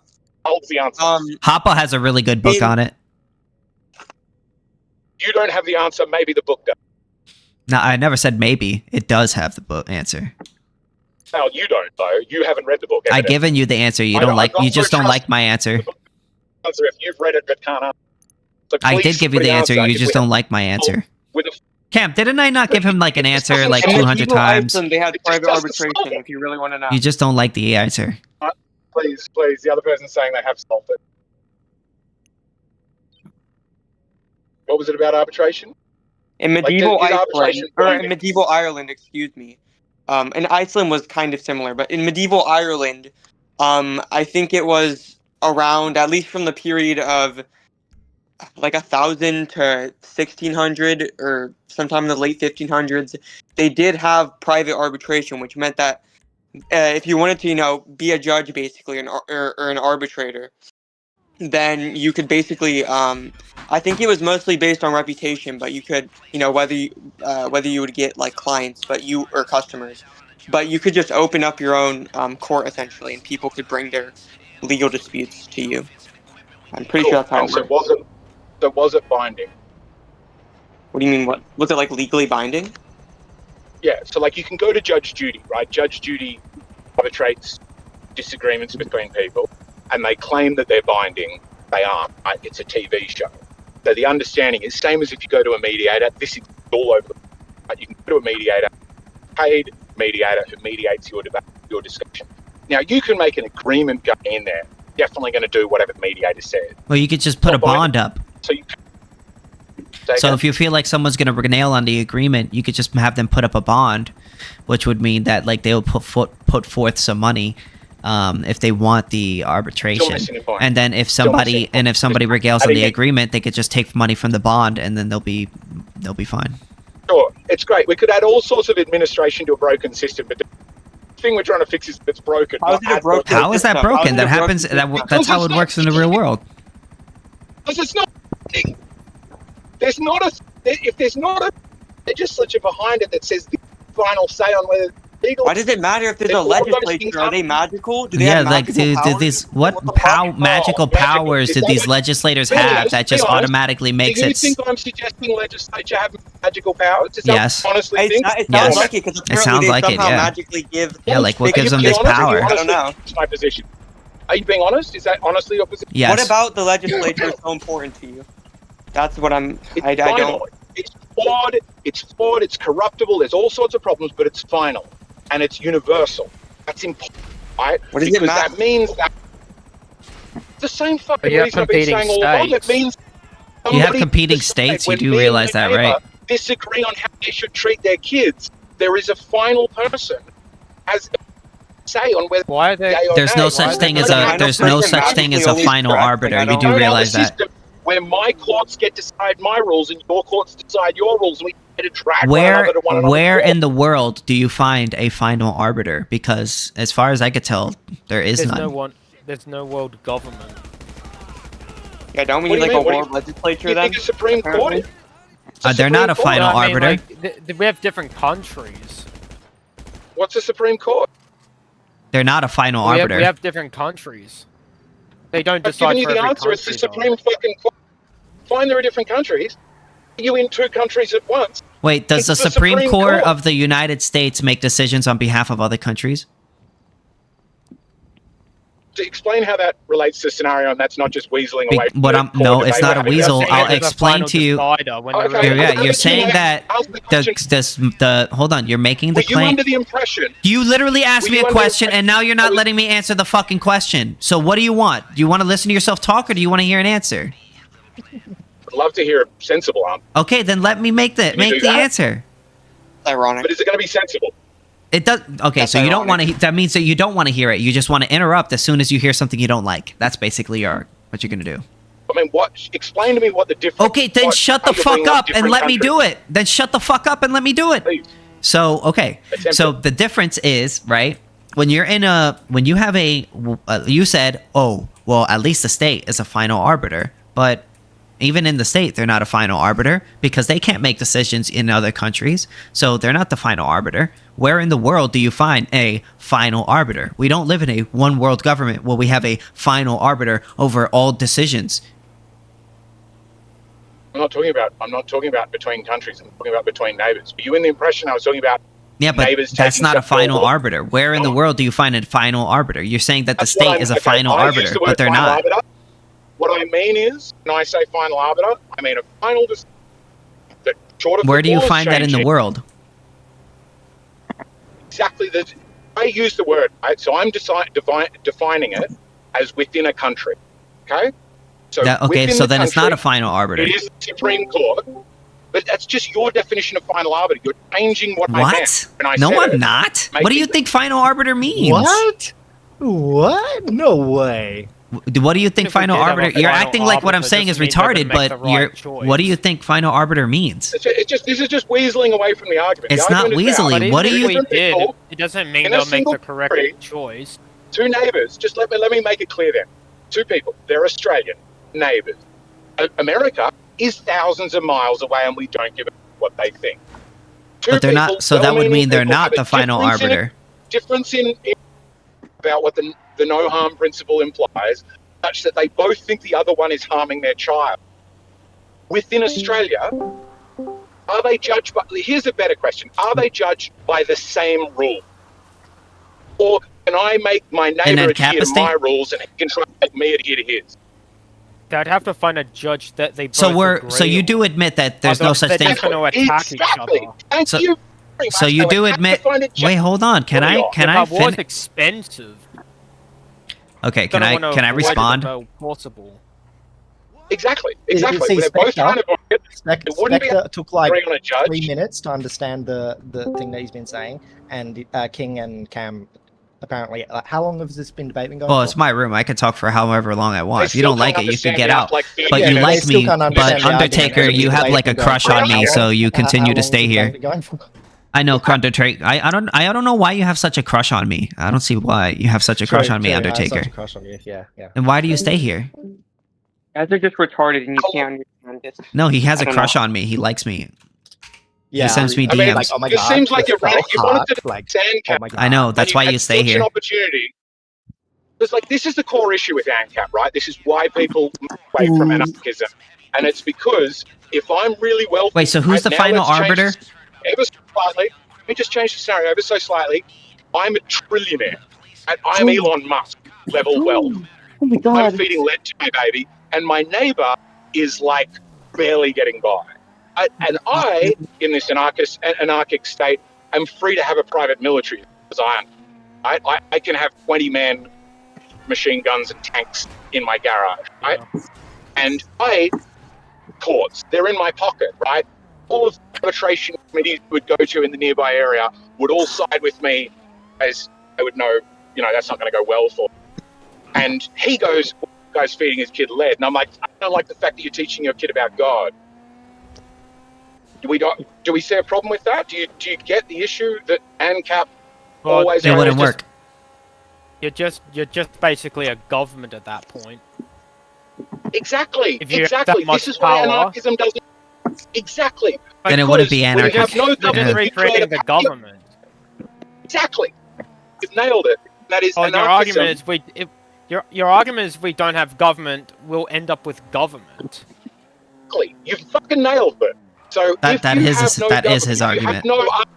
Holds the answer. Hoppa has a really good book in- on it. You don't have the answer. Maybe the book does. No, I never said maybe. It does have the book answer. Now you don't though. You haven't read the book. I've given you the answer. You don't like. You just don't like my answer. Answer if you've read it but can't answer. So I did please give you the answer. You just don't like my answer. Cam, didn't I not give him like an answer like 200 times? Iceland, they had private arbitration. If you really want to know, You just don't like the answer. Please. The other person's saying they have solved it. What was it about arbitration? in medieval did Iceland, arbitration or binding? in medieval Ireland, excuse me. And Iceland was kind of similar, but in medieval Ireland, I think it was around, at least from the period of like 1000 to 1600, or sometime in the late 1500s, they did have private arbitration, which meant that if you wanted to, be a judge basically, or an arbitrator, then you could basically, I think it was mostly based on reputation, but you could, whether you would get like clients, or customers, but you could just open up your own court essentially, and people could bring their legal disputes to you. I'm pretty sure that's how it works. So was it binding? What do you mean? What was it, like legally binding? Yeah. So like you can go to Judge Judy, right? Judge Judy arbitrates disagreements between people, and they claim that they're binding. They aren't. Right? It's a TV show. So the understanding is same as if you go to a mediator. This is all over. Right? You can go to a mediator, paid mediator who mediates your debate, your discussion. Now you can make an agreement going in there. Definitely going to do whatever the mediator says. Well, you could just put a bond up. So if you feel like someone's going to renege on the agreement, you could just have them put up a bond, which would mean that like they'll put forth some money if they want the arbitration. And then if somebody regales on the agreement, they could just take money from the bond, and then they'll be fine. Sure, it's great. We could add all sorts of administration to a broken system, but the thing we're trying to fix is that it's broken. How is it broken? How is that broken? That happens. That's how it works in the real world. Because it's not. If there's not a legislature behind it that says the final say on whether legal. Why does it matter if there's a legislature? Are they magical? Do they Yeah, have like magical powers do these legislators have that just automatically makes it? Do you think I'm suggesting legislature have magical powers? Yes. Honestly, think it sounds like it, because apparently they somehow magically give. Yeah, like what gives them this power? I don't know. It's my position. Are you being honest? Is that honestly your position? Yes. What about the legislature is so important to you? That's what I'm. I don't. It's flawed. It's flawed. It's corruptible. There's all sorts of problems, but it's final and it's universal. That's important, right? What does it matter? That means that the same fucking you have reason I've been saying all along. It means you have competing states. You do realize that, right? Disagree on how they should treat their kids. There is a final person as say on whether. Why are they? There's no such thing as a final arbiter. You do realize that. Where my courts get to decide my rules and your courts decide your rules, and we get to drag one another to one another. Where in the world do you find a final arbiter? Because as far as I could tell, there's none. There's no world government. Yeah, don't we need like a world legislature then? You think a Supreme Court? They're not a final arbiter. We have different countries. What's a Supreme Court? They're not a final arbiter. We have different countries. They don't I've decide given you for the every answer. country. It's the Supreme fucking Court. Fine, there are different countries. You in two countries at once. Wait, does the Supreme Court of the United States make decisions on behalf of other countries? To explain how that relates to the scenario, and that's not just weaseling away. No, it's not a weasel. I'll explain to you. Okay. You're saying that hold on. You're making the claim. Were you under the impression? You literally asked me a question, and now you're not letting me answer the fucking question. So what do you want? Do you want to listen to yourself talk, or do you want to hear an answer? I'd love to hear a sensible answer. Okay, then let me make the answer. Ironic. But is it going to be sensible? It does. Okay, so you don't want to. That means that you don't want to hear it. You just want to interrupt as soon as you hear something you don't like. That's basically what you're gonna do. I mean, explain to me what the difference. Okay, then shut the fuck up and let me do it. Then shut the fuck up and let me do it. Please. So so the difference is, right, when you have you said, oh well, at least the state is a final arbiter, but even in the state, they're not a final arbiter because they can't make decisions in other countries. So they're not the final arbiter. Where in the world do you find a final arbiter? We don't live in a one world government where we have a final arbiter over all decisions. I'm not talking about between countries. I'm talking about between neighbors. Were you in the impression I was talking about? Yeah, but Neighbors that's taking not a stuff to a final war? arbiter. Where in the world do you find a final arbiter? You're saying that the That's what state I'm- is a okay, final I use arbiter, the word but they're final not. arbiter. What I mean is, when I say final arbiter, I mean a final decision that short of Where the do you laws find that in the changing, world? exactly the. I use the word, right? So I'm defining it as within a country. Okay. So Okay, within so the then it's not a country, final arbiter. it is the Supreme Court, but that's just your definition of final arbiter. You're changing what I meant What? when I No, said I'm it. not. What do you think final arbiter means? What? What? No way. What do you think If we final did have a arbiter? You're final acting like what I'm arbiter, saying is doesn't mean they're retarded, gonna make but the right what do you choice. think final arbiter means? This is just weaseling away from the argument. It's The not argument is weaseling. valid. But What even do if you- we did, People it doesn't mean in a they'll make single the correct country- choice. Two neighbours, just let me make it clear then. Two people, they're Australian neighbours. America is thousands of miles away and we don't give a what they think. Two But they're people, not. So that would well-meaning mean they're people, not have a the final difference arbiter. Difference in about what the no harm principle implies, such that they both think the other one is harming their child. Within Australia, are they judged by, here's a better question, are they judged by the same rule? Or can I make my neighbour adhere to my rules and he can try to make me adhere to his? They'd have to find a judge that they both So you agree do admit that there's no Otherwise, such they're thing. just gonna attack each Exactly. other. Thank So- you very So much. you They do would have to admit. find a judge. Wait, hold on. Can I If that was finish? expensive. Okay, Gonna can wanna I avoid it respond? if possible. Exactly. See, They're both trying to avoid it. It wouldn't be Spectre took like agree on a judge. 3 minutes to understand the thing that he's been saying, and King and Cam apparently. How long has this debate going Well, for? it's my room. I can talk for however long I want. They If you still don't like can't it, you can understand get the out. like 30 But you minutes. like they still me. can't But understand the argument Undertaker, as you the have debate's like a been crush going on for. me, so you continue How to long stay has the here. debate been going for? I know, Undertaker. I don't know why you have such a crush on me. I don't see why you have such a crush True, on me, true, I have Undertaker. such a crush on you. Yeah. And why do you stay here? Guys are just retarded and you can't understand it. No, he has I a don't crush know. on me. He likes me. Yeah. sends me I mean, DMs. Like, oh my it god. seems like you're you so wanted hot, to like, stand oh my god. I know. That's and why had you stay such here. An opportunity. Because like this is the core issue with ANCAP, right? This is why people move away from anarchism, and it's because if I'm really wealthy, Wait, so who's the now final let's change arbiter? this ever so slightly. Let me just change the scenario ever so slightly. I'm a trillionaire, and I'm Elon Musk level wealth. Oh my I'm feeding lead to my baby, and my neighbor is like barely getting by. And I, in this anarchic state, am free to have a private military as I can have 20-man machine guns and tanks in my garage, right? Yeah. And courts, they're in my pocket, right? All of the arbitration committees would go to in the nearby area would all side with me, as they would know, that's not going to go well for me. And he goes feeding his kid lead, and I'm like, I don't like the fact that you're teaching your kid about God. Do we see a problem with that? Do you get the issue that ANCAP Well, always It goes wouldn't to- work. You're just basically a government at that point. Exactly. If you have Exactly. that much This is why power- anarchism doesn't. Exactly. Then it wouldn't be Because when you have anarchic. no You're government, just you create recreating the a- government. Exactly. You've nailed it. That is Oh, your anarchism. argument is your argument is we don't have government, we'll end up with government. Exactly. You fucking nailed it. So if That you is have his- no that is his government, you argument. have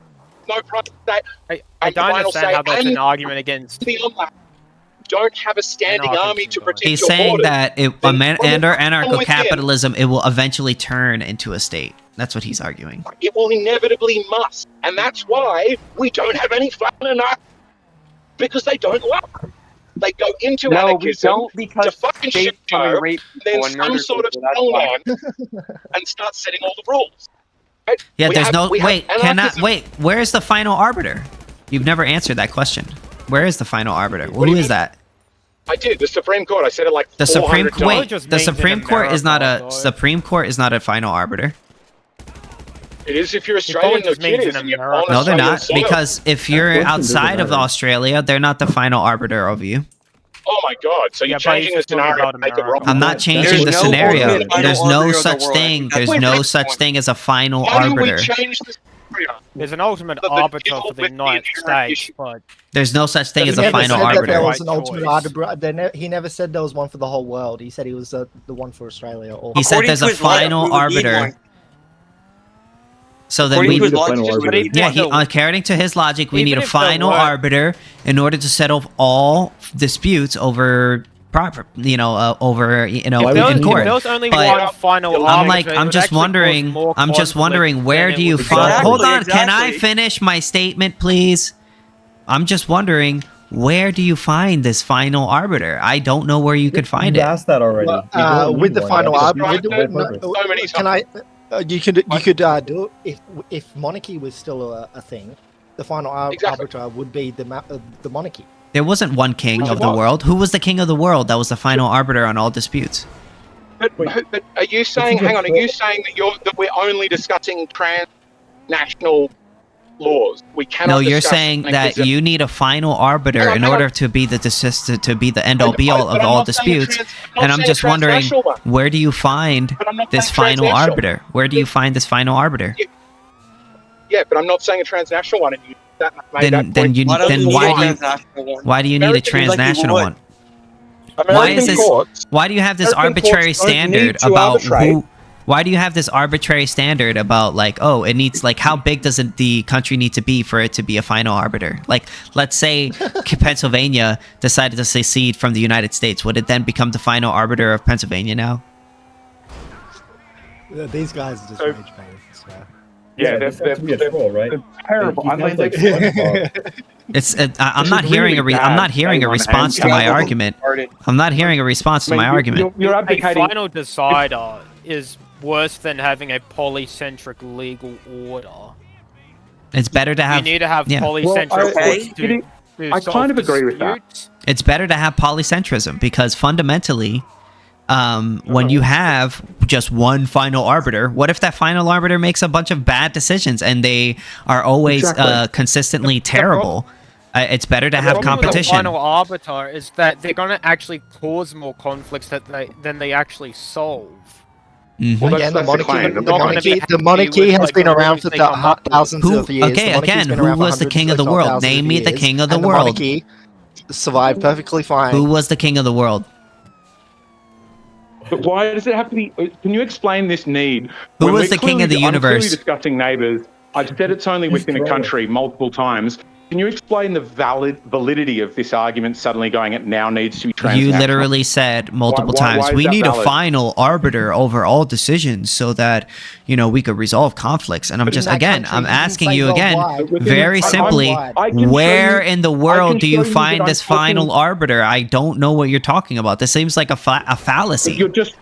no private state. I And don't final understand say, how that's and an argument against. beyond that, you don't have a standing Anarchism, army to guys. protect He's your saying borders. that Then under from anarcho-capitalism, it will eventually turn into a state. That's what he's arguing. It will inevitably must, and that's why we don't have any fucking anarchists, because they don't work. They go into No, we anarchism don't, to because fucking states shit come and show, rape then people and some murder sort of people. That's why. strongman and start setting all the rules. Right? Yeah, We there's have- no we have anarchism. where is the final arbiter? You've never answered that question. Where is the final arbiter? What do Who you is mean? that? I did. The Supreme Court. I said it like The Supreme 400 times. Wait, just the means in Supreme Court is not America, a though. Supreme Court is not a final arbiter. It is if you're probably Australian. just It means is, in and you're America. on No, they're Australian not, soil. because if you're outside of Australia, they're not the final arbiter of you. Oh my God! So Yeah, you're but changing the he's talking scenario about to make it America. wrong. I'm not changing There's the no scenario. ultimate final There's arbiter no of the such world. thing. That's There's the no point. such thing as a final Why do we arbiter. change this? There's an ultimate The arbiter deal for the with the United inherent States, issue. but There's no such thing He as He a never final said that arbiter. there Right was an ultimate choice. arbiter. He never said there was one for the whole world. He said he was the one for Australia. Or He said According there's to a his logic, final we would need arbiter. one. So then According we to his need a logic, final just arbiter. But even yeah, if he there- according to his logic, we Even need a if there final were- arbiter in order to settle all disputes over proper, over Why if would there, you was, in need if court. there was only But one final I'm arbiter, it I'm would just actually wondering. cause more I'm just wondering, conflict where than do it you would find? Exactly, Hold on, can I exactly. finish my statement, please? I'm just wondering, where do you find this final arbiter? I don't know where you could find You've it. asked that already. Well, You don't with need the one. final That's arbiter, just Right, the purpose. so many can I? You could do it if monarchy was still a thing. The final Exactly. arbiter would be the monarchy. There wasn't one king Which of the was. world. Who was the king of the world that was the final arbiter on all disputes? But are you saying? This is Hang on. Are a- you saying that we're only discussing transnational laws? We cannot. No, you're discuss saying something that that's a- you need a final arbiter Hang on, in hang order on. to be the end all be all But of I'm all not saying a disputes. I'm And not I'm saying a just wondering, transnational one. where do you find But I'm not this saying final transnational. arbiter? Where do you find this final arbiter? Yeah, but I'm not saying a transnational one. And you made that Then point. you Why don't then we need why a do you transnational one? why do you need a American- like you transnational would. one? Why is this? courts, Why do you have this American arbitrary courts don't standard need to about arbitrate. who? Why do you have this arbitrary standard about like, oh, it needs like how big does the country need to be for it to be a final arbiter? Like, let's say Pennsylvania decided to secede from the United States, would it then become the final arbiter of Pennsylvania now? These guys are just So- rage baiters. I swear. yeah, this has to be a troll, right? they're terrible. He I mean, sounds like they- SpongeBob. It's I'm This not is hearing really I'm not bad, hearing a Damon, response and to my Gavin argument. started- I'm not hearing a response to I mean, my argument. You're a abdicating. final decider is worse than having a polycentric legal order. It's better to You have need to have yeah. polycentric Well, courts Okay. to I solve kind of agree with that. disputes. It's better to have polycentrism because fundamentally, when you have just one final arbiter, what if that final arbiter makes a bunch of bad decisions and they are always Exactly. consistently terrible? It's better to The have problem with competition. The final arbiter is that they're going to actually cause more conflicts than they actually solve. Mhm. Well, Again, that's the claim. the Not gonna be monarchy happy has with, been like, the around rules for they come up with. thousands Who? of years. Okay, The monarchy's again, been who around for was the hundreds, king of if the not world? thousands Name me the years, king of the and world. The monarchy survived perfectly fine. Who was the king of the world? But why does it have to be? Can you explain this need? Who When was we're the king of the clearly- I'm clearly universe? discussing neighbours. I've said it's only within a trolling. country multiple times. Can you explain the validity of this argument suddenly going it now needs to be transnational? You literally said multiple Why times, is we that need valid? a final arbiter over all decisions so that, we could resolve conflicts. And I'm But in just, that again, country, I'm you can asking say you again, worldwide. Within very the- simply, I can show where you- in the I world can do you show you find that I'm this final talking- arbiter? I don't know what you're talking about. This seems like a fallacy. You're just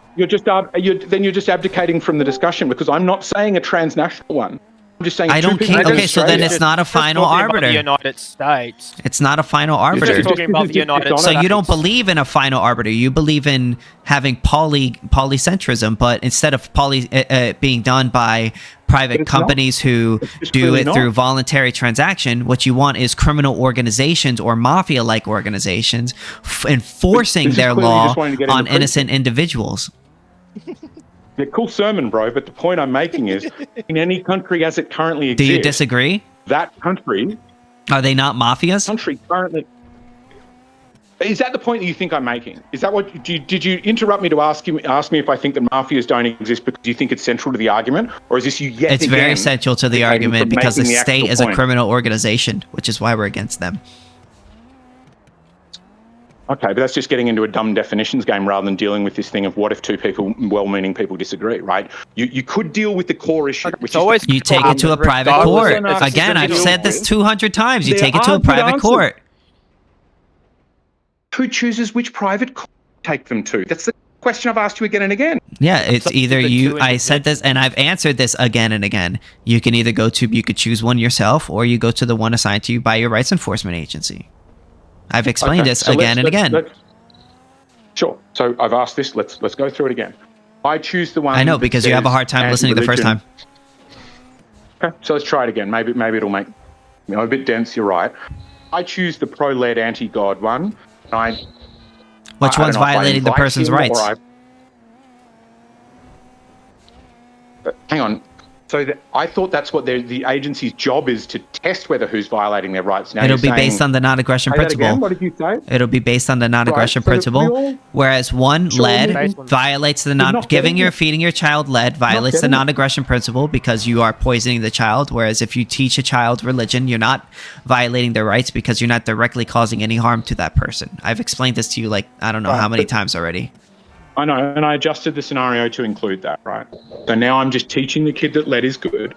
abdicating from the discussion because I'm not saying a transnational one. I'm just saying. I don't care. care. Okay, so then it's not a Just final talking about arbiter. The United States. It's not a final Just arbiter. talking about the United So States. you don't believe in a final arbiter. You believe in having polycentrism, but instead of being done by private it's not. companies who It's do clearly it not. through voluntary transaction, what you want is criminal organizations or mafia-like organizations enforcing This is their clearly law just wanting to get on into innocent individuals. Yeah, cool sermon, bro. But the point I'm making is, in any country as it currently Do exists, you disagree? that country Are they not mafias? currently. Is that the point that you think I'm making? Is that what? Did you interrupt me to ask me if I think that mafias don't exist because you think it's central to the argument, or is this you yet It's again very essential to the advocating argument for because the making state actual is a point? criminal organization, which is why we're against them. Okay, but that's just getting into a dumb definitions game rather than dealing with this thing of what if two people, well-meaning people, disagree, right? You could deal with the core issue, which It's is always You take it to a private regardless court. of the Again, I've specific said this rules. 200 times. You There take it to are a good private answers. court. who chooses which private court to take them to. That's the question I've asked you again and again. Yeah, it's up to either the you. two I said this, and I've answered this again and again. You can either you could choose one yourself, or you go to the one assigned to you by your rights enforcement agency. I've explained Okay, this so again and again. Sure. So I've asked this. Let's go through it again. I choose the one. I know that because you have a says hard time listening the first time. anti-religion. Okay, so let's try it again. Maybe it'll make a bit dense. You're right. I choose the pro-led anti-God one. And Which I one's don't know if I violating the invite person's him or rights? But hang on. So I thought that's what the agency's job is, to test whether who's violating their rights. Now It'll you're be based saying- on the non-aggression Say that principle. again? What did you say? It'll be based on the non-aggression Right, so principle. we all- Whereas one, Sure, lead we- violates the We're not giving getting your it. feeding your child lead violates the getting it. non-aggression principle because you are poisoning the child. Whereas if you teach a child religion, you're not violating their rights because you're not directly causing any harm to that person. I've explained this to you like I don't know Right, how many but- times already. I know, and I adjusted the scenario to include that, right? So now I'm just teaching the kid that lead is good,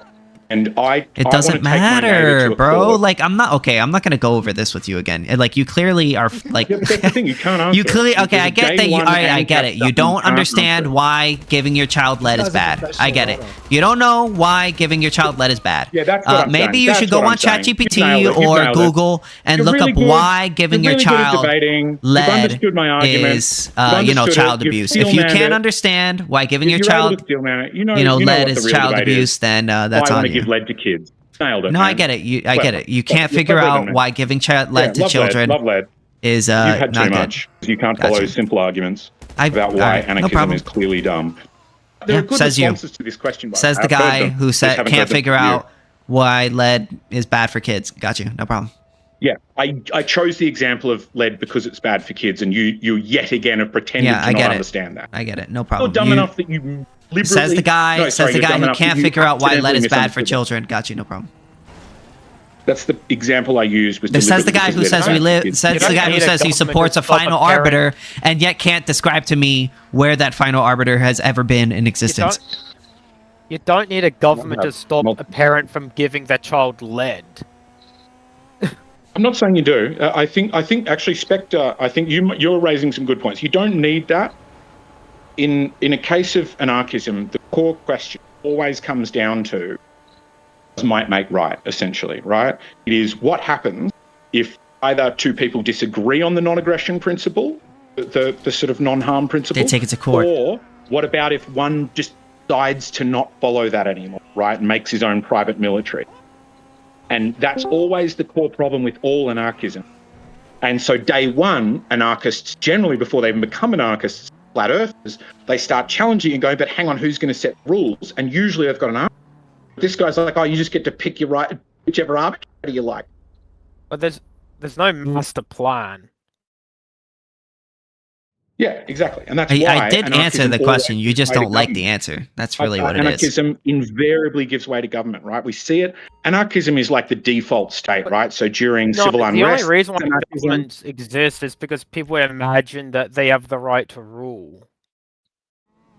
and It I doesn't wanna take my neighbor matter, to a bro. court. Like I'm not gonna go over this with you again. Like you clearly are like Yeah, but that's the thing, you can't answer you clearly it. okay. There's I a get day that. one I get Ancap it. stuff You don't can't understand answer. why giving your child lead is That's a bad. professional I get it. order. You don't know why giving your child lead is bad. Yeah, that's what I'm maybe saying. you That's should go what on I'm saying. You've ChatGPT nailed it. You've or nailed it. Google and You're look really up good. why giving You're your really good at child debating. You've lead understood my argument. is You've child understood it. abuse. You've If you steel-manned can't it. understand why giving If your you're able child to steel-man it, you know lead what is the real child debate abuse, is. then that's I on want to you. give lead to kids. Nailed it. No, man. I get it. I get Clever. it. You can't You're figure clever out than me. why giving lead to love children Love lead. is You've had not too good. much. You can't follow Gotcha. simple arguments I- about why alright, no anarchism problem. is clearly dumb. There Yeah, are good says you. responses to this question. by Says way. the I've heard guy them. who Just said haven't can't heard them figure from you. out why lead is bad for kids. Got you. No problem. Yeah, I chose the example of lead because it's bad for kids, and you yet again have pretended Yeah, to I not get it. understand that. I get it. No You're problem. dumb You- enough that you liberally... says the guy. No, says sorry, the you're guy dumb who enough that can't you figure out why lead accidentally is bad for misunderstood. children. Got you. No problem. That's the example I used. Was This says the deliberately guy who because says lead we is bad live. for kids. Says You the don't guy who need a says he government supports to a stop final a parent. arbiter, and yet can't describe to me where that final arbiter has ever been in existence. You don't need a government to stop Well- a parent from giving their child lead. I'm not saying you do. I think actually, Spectre. I think you're raising some good points. You don't need that. In a case of anarchism, the core question always comes down to does might make right, essentially, right? It is what happens if either two people disagree on the non-aggression principle, the sort of non-harm principle. They take it to court. Or what about if one just decides to not follow that anymore, right, and makes his own private military? And that's always the core problem with all anarchism. And so day one, anarchists, generally before they even become anarchists, flat earthers, they start challenging and going, but hang on, who's going to set rules? And usually they've got an argument. This guy's like, oh, you just get to pick your right, whichever arbitrator you like. But there's no master plan. Yeah, exactly. And that's why I did answer anarchism the question. always You just gives way don't to like the government. answer. That's really what it is. Anarchism invariably gives way to government, right? We see it. Anarchism is like the default state, right? So during No, civil the unrest, only reason why anarchism- governments exist is because people imagine that they have the right to rule.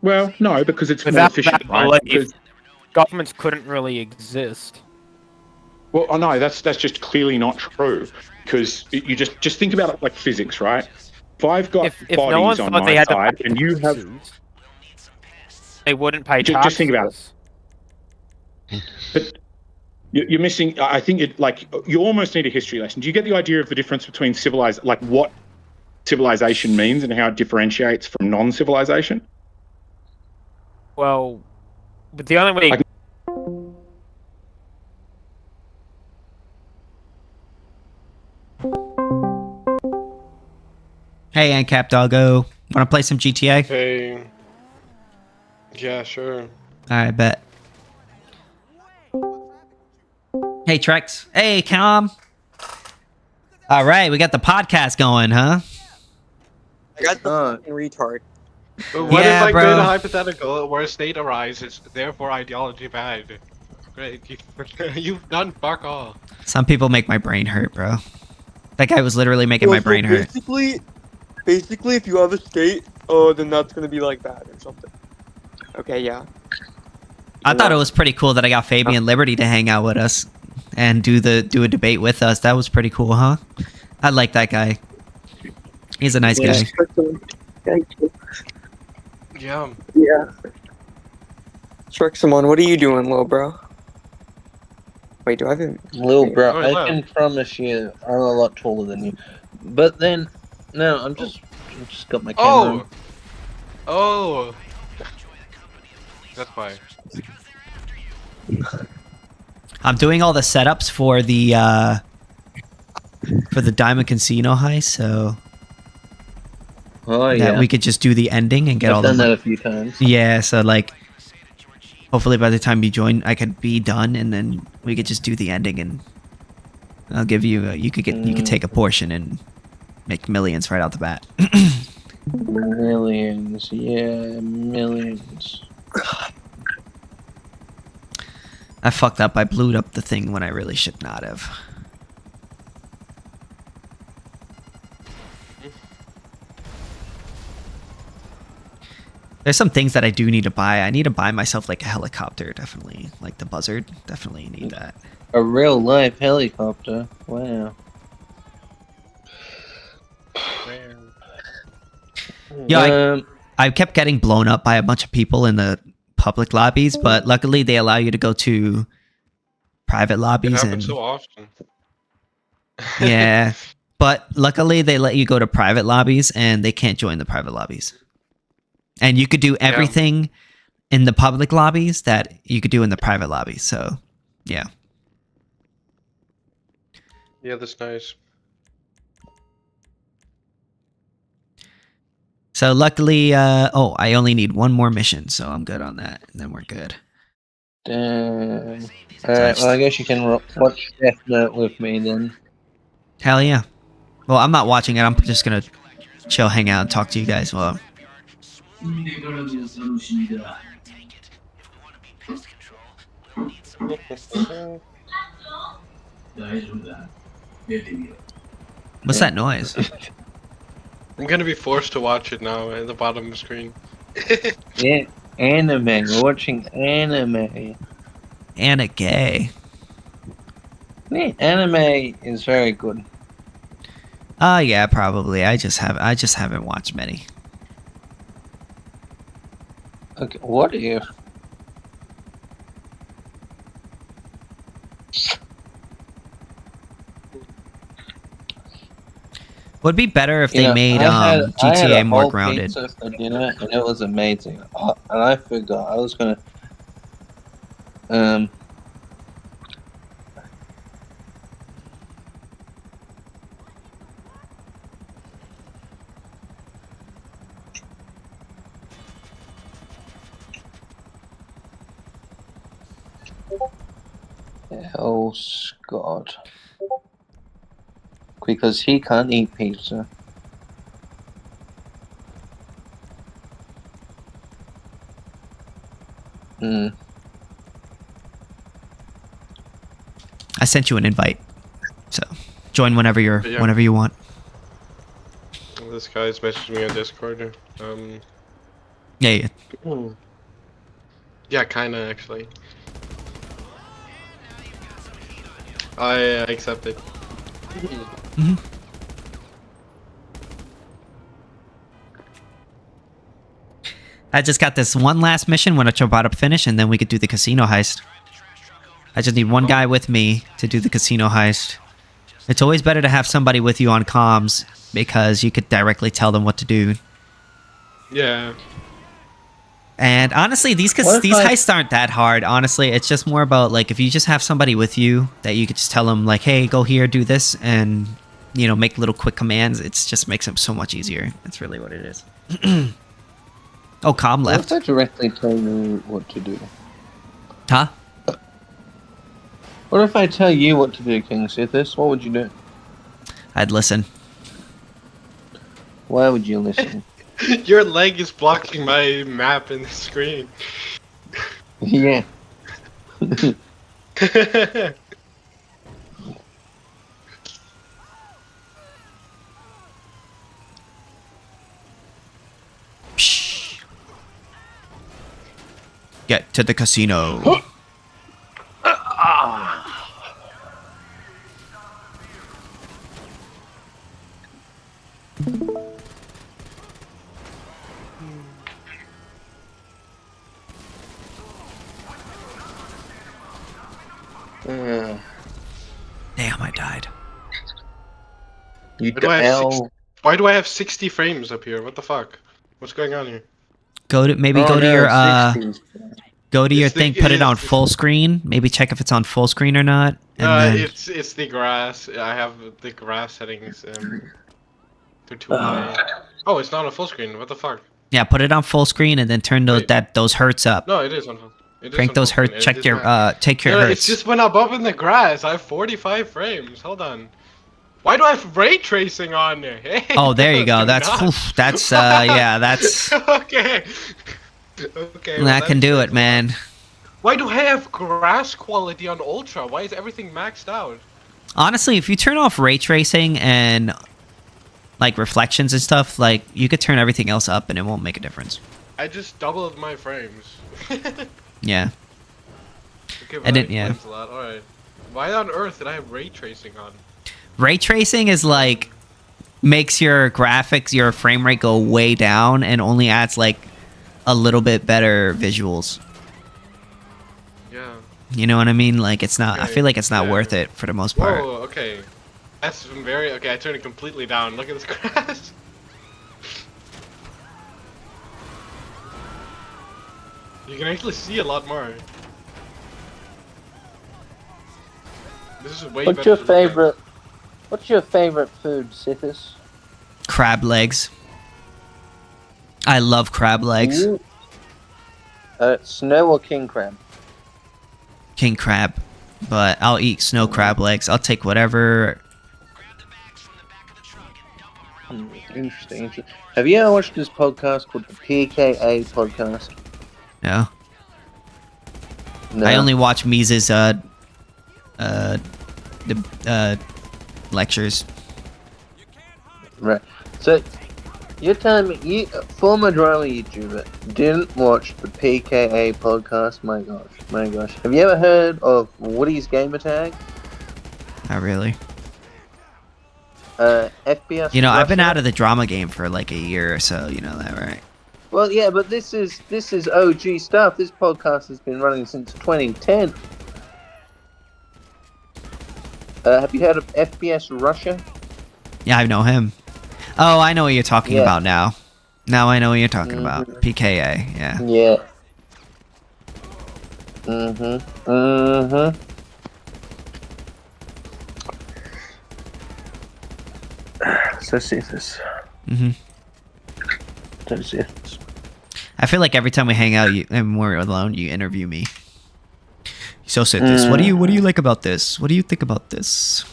well, no, because it's more Without efficient, that right? belief, Because, governments couldn't really exist. well, oh no, that's just clearly not true. Because you just think about it like physics, right? If I've got If no one bodies on thought they my had to side, pay and you have, taxes, they wouldn't pay Just taxes. think about it. but you're missing. I think it like you almost need a history lesson. Do you get the idea of the difference between like what civilization means and how it differentiates from non-civilization? Well, but the only way. Like- Hey, Ancap Doggo. Want to play some GTA? Hey. Yeah, sure. All right, bet. Hey, Trex. Hey, Cam. All right, we got the podcast going, huh? I got the fucking retard. But what Yeah, if I bro. create a hypothetical where a state arises, therefore ideology bad? Great, you've done fuck all. Some people make my brain hurt, bro. That guy was literally making my brain hurt. Basically, if you have a state, then that's gonna be like bad or something. Okay, yeah. I thought it was pretty cool that I got Fabian Liberty to hang out with us and do a debate with us. That was pretty cool, huh? I like that guy. He's a nice guy. Thank you. Yeah. Yeah. Simon, what are you doing, little bro? Wait, do I have him? Lil bro, Oh, I wow. can promise you I'm a lot taller than you. But then, no, I'm just got my camera. Oh! That's why. I'm doing all the setups for the Diamond Casino heist, so Oh that yeah, we could just do the ending and get I've all done the that a few times. yeah. So like, hopefully by the time you join, I could be done, and then we could just do the ending, and I'll give you. You could take a portion and make millions right out the bat. Millions, yeah, millions. I fucked up. I blew up the thing when I really should not have. There's some things that I do need to buy. I need to buy myself like a helicopter, definitely. Like the Buzzard, definitely need that. A real life helicopter. Wow. Yeah, I kept getting blown up by a bunch of people in the public lobbies, but luckily they allow you to go to private It lobbies. happens And so often. yeah, but luckily they let you go to private lobbies, and they can't join the private lobbies. And you could do everything in the public lobbies that you could do in the private lobbies. So, yeah. Yeah, that's nice. So luckily, oh, I only need one more mission, so I'm good on that, and then we're good. Damn. Alright, well, I guess you can watch Death Note with me then. Hell yeah. Well, I'm not watching it. I'm just gonna chill, hang out, and talk to you guys. Well, what's that noise? I'm gonna be forced to watch it now at the bottom of the screen. Yeah, anime. We're watching anime. Anna gay. Yeah, anime is very good. Yeah, probably. I just haven't watched many. Okay, what if? Would be better if You they know, made I had a GTA more whole grounded. pizza for dinner, and it was amazing. And I forgot I was gonna. Oh, Scott. Because he can't eat pizza. I sent you an invite, so join whenever whenever you want. This guy's messaged me on Discord. Yeah. Yeah, kinda actually. I accept it. Mm-hmm. I just got this one last mission when I'm about to finish, and then we could do the casino heist. I just need one guy with me to do the casino heist. It's always better to have somebody with you on comms, because you could directly tell them what to do. Yeah. And honestly, these heists aren't that hard. Honestly, it's just more about, like, if you just have somebody with you that you could just tell them, like, hey, go here, do this, and, you know, make little quick commands. It just makes them so much easier. That's really what it is. Oh, Comm left. What if I directly tell you what to do? Huh? What if I tell you what to do, KingSithis? What would you do? I'd listen. Why would you listen? Your leg is blocking my map in the screen. Yeah. Get to the casino. Damn, I died. Why do I have 60 frames up here? What the fuck? What's going on here? Go to your thing, put it on full screen. Maybe check if it's on full screen or not. And then... it's the grass. I have the grass settings. They're too high. Oh, it's not on full screen. What the fuck? Yeah, put it on full screen and then turn those hertz up. No, it is on full. It is Crank those unbroken. hurt. Check It your is take your not- hurts. It's just when I'm up in the grass. I have 45 frames. Hold on. Why do I have ray tracing on there? Hey, Oh, there you go. do That's not. yeah, that's Okay. Okay. well, that can that's do nice. it, man. Why do I have grass quality on ultra? Why is everything maxed out? Honestly, if you turn off ray tracing and like reflections and stuff, like you could turn everything else up and it won't make a difference. I just doubled my frames. Yeah. Okay, well, And that it, yeah. explains a lot. Alright. Why on earth did I have ray tracing on? Ray tracing is like makes your graphics, your frame rate go way down and only adds like a little bit better visuals. Yeah. You know what I mean? Like it's not. I Okay, feel like it's not yeah. worth it for the most part. Whoa, okay. That's some very... Okay, I turned it completely down. Look at this grass. You can actually see a lot more. This is way What's better your to look at. favorite? What's your favorite food, Sithis? Crab legs. I love crab legs. You, snow or king crab? King crab, but I'll eat snow crab legs. I'll take whatever. Interesting. Have you ever watched this podcast called the PKA podcast? No, No. I only watch Mises lectures. Right. So, you're telling me you, former drama YouTuber, didn't watch the PKA podcast? My gosh, my gosh. Have you ever heard of Woody's Gamertag? Not really. FPS. You know, I've been Russia? out of the drama game for like a year or so. You know that, right? Well, yeah, but this is OG stuff. This podcast has been running since 2010. Have you heard of FPS Russia? Yeah, I know him. Oh, I know what you're talking Yeah. about now. Now I know what you're talking Mhm. about. PKA, yeah. Yeah. Mm-hmm. So Sithis. hmm So Sithis. I feel like every time we hang out and we're alone, you interview me. So Sithis, what do you like about this? What do you think about this?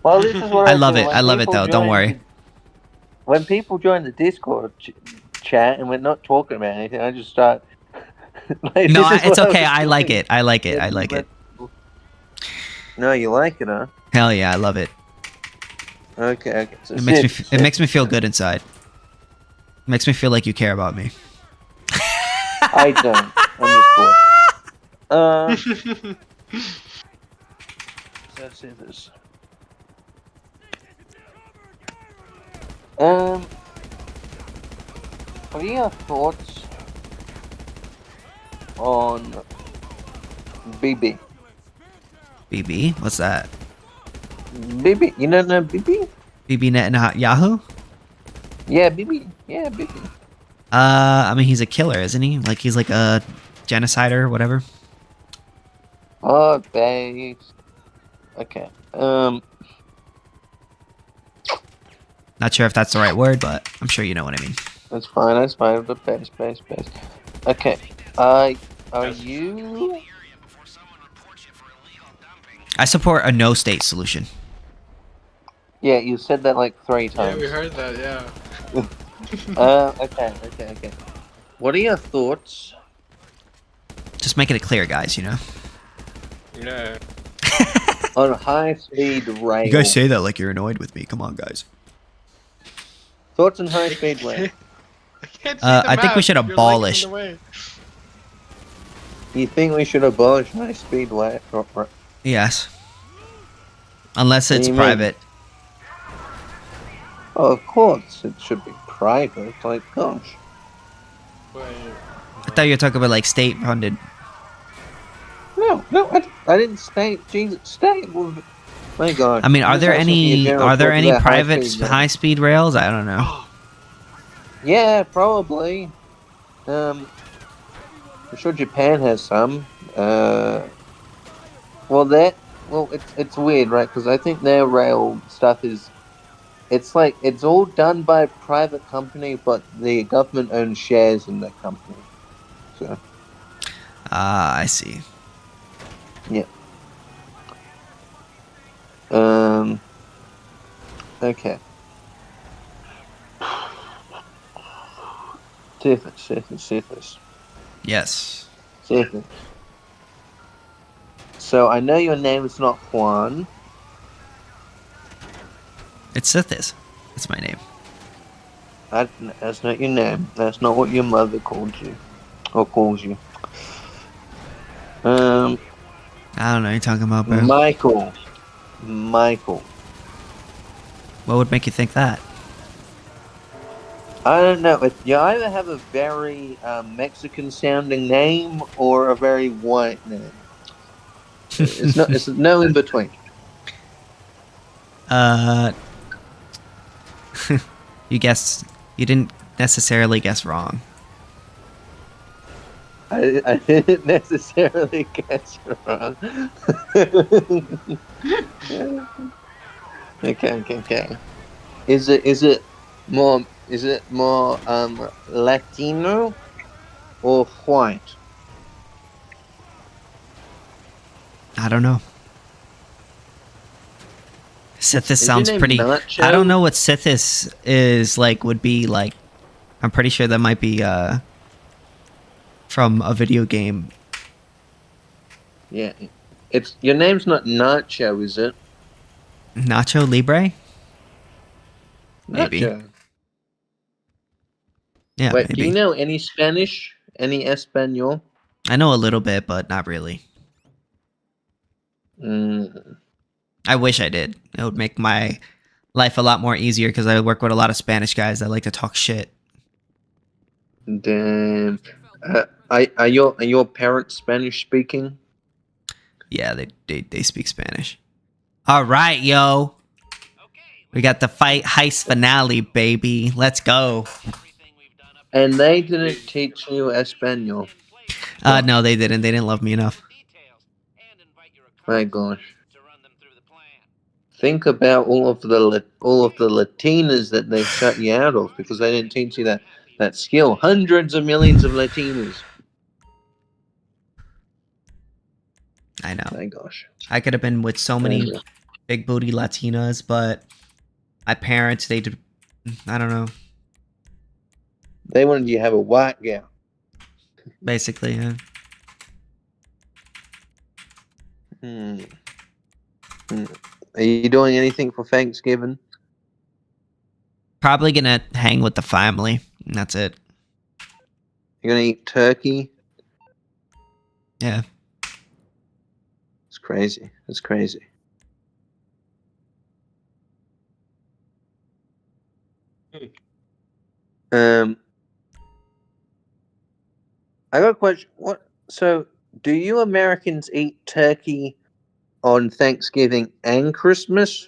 Well, this is what I love do it. when I love it people though. Don't join worry. the- When people join the Discord chat and we're not talking about anything, I just start. like, No, this is it's what okay. was I like doing. it. I like it. I like it. No, you like it, huh? Hell yeah, I love it. Okay. So It makes me. Sid, It makes me feel good inside. It makes me feel like you care about me. I don't. I'm just bored. So Sithis. What are your thoughts on BB? BB, what's that? BB, you don't know BB? BB Net and Yahoo? Yeah, BB. Yeah, BB. I mean, he's a killer, isn't he? Like he's like a genocider or whatever. Oh, base. Okay. Not sure if that's the right word, but I'm sure you know what I mean. That's fine. That's fine. But base. Okay. Are you? I support a no-state solution. Yeah, you said that like 3 Yeah, times. we heard that, yeah. Okay. What are your thoughts? Just making it clear, guys. You know. Yeah. On high-speed rail. You guys say that like you're annoyed with me. Come on, guys. Thoughts on high-speed rail. I think we should abolish. You think we should abolish high-speed rail? Yes. Unless What do it's you mean? private. Oh, of course, it should be private. Like, gosh. I thought you were talking about like state-funded. No, I didn't state. Jesus, state. My God. I mean, are This there has to be a any general talk about private high-speed rail. high-speed rails? I don't know. Yeah, probably. I'm sure Japan has some. It's weird, right? Because I think their rail stuff is, it's like it's all done by a private company, but the government owns shares in the company. So Ah, I see. Yeah. Okay. Sithis. Yes. Sithis. So I know your name is not Juan. It's Sithis. That's my name. That's not your name. That's not what your mother called you. Or calls you. I don't know what you're talking about, bro. Michael. What would make you think that? I don't know. You either have a very Mexican-sounding name or a very white name. It's not. It's no in between. You guessed. You didn't necessarily guess wrong. I didn't necessarily guess wrong. Okay. Is it more Latino or white? I don't know. Sithis Is your sounds name pretty. Nacho? I don't know what Sithis is like. Would be like. I'm pretty sure that might be from a video game. Yeah, it's your name's not Nacho, is it? Nacho Libre. Maybe. Nacho. Yeah, Wait, maybe. do you know any Spanish? Any Espanol? I know a little bit, but not really. I wish I did. It would make my life a lot more easier because I work with a lot of Spanish guys that like to talk shit. Damn. Are your parents Spanish speaking? Yeah, they speak Spanish. All right, yo. We got the fight heist finale, baby. Let's go. And they didn't teach you Espanol. No, they didn't. They didn't love me enough. My gosh. Think about all of the Latinas that they shut you out of because they didn't teach you that skill. Hundreds of millions of Latinas. I know. My gosh. I could have been with so many big booty Latinas, but my parents, they did. I don't know. They wanted you to have a white gal. Basically, yeah. Are you doing anything for Thanksgiving? Probably gonna hang with the family. And that's it. You're gonna eat turkey? Yeah. It's crazy. It's crazy. I got a question. So, do you Americans eat turkey on Thanksgiving and Christmas,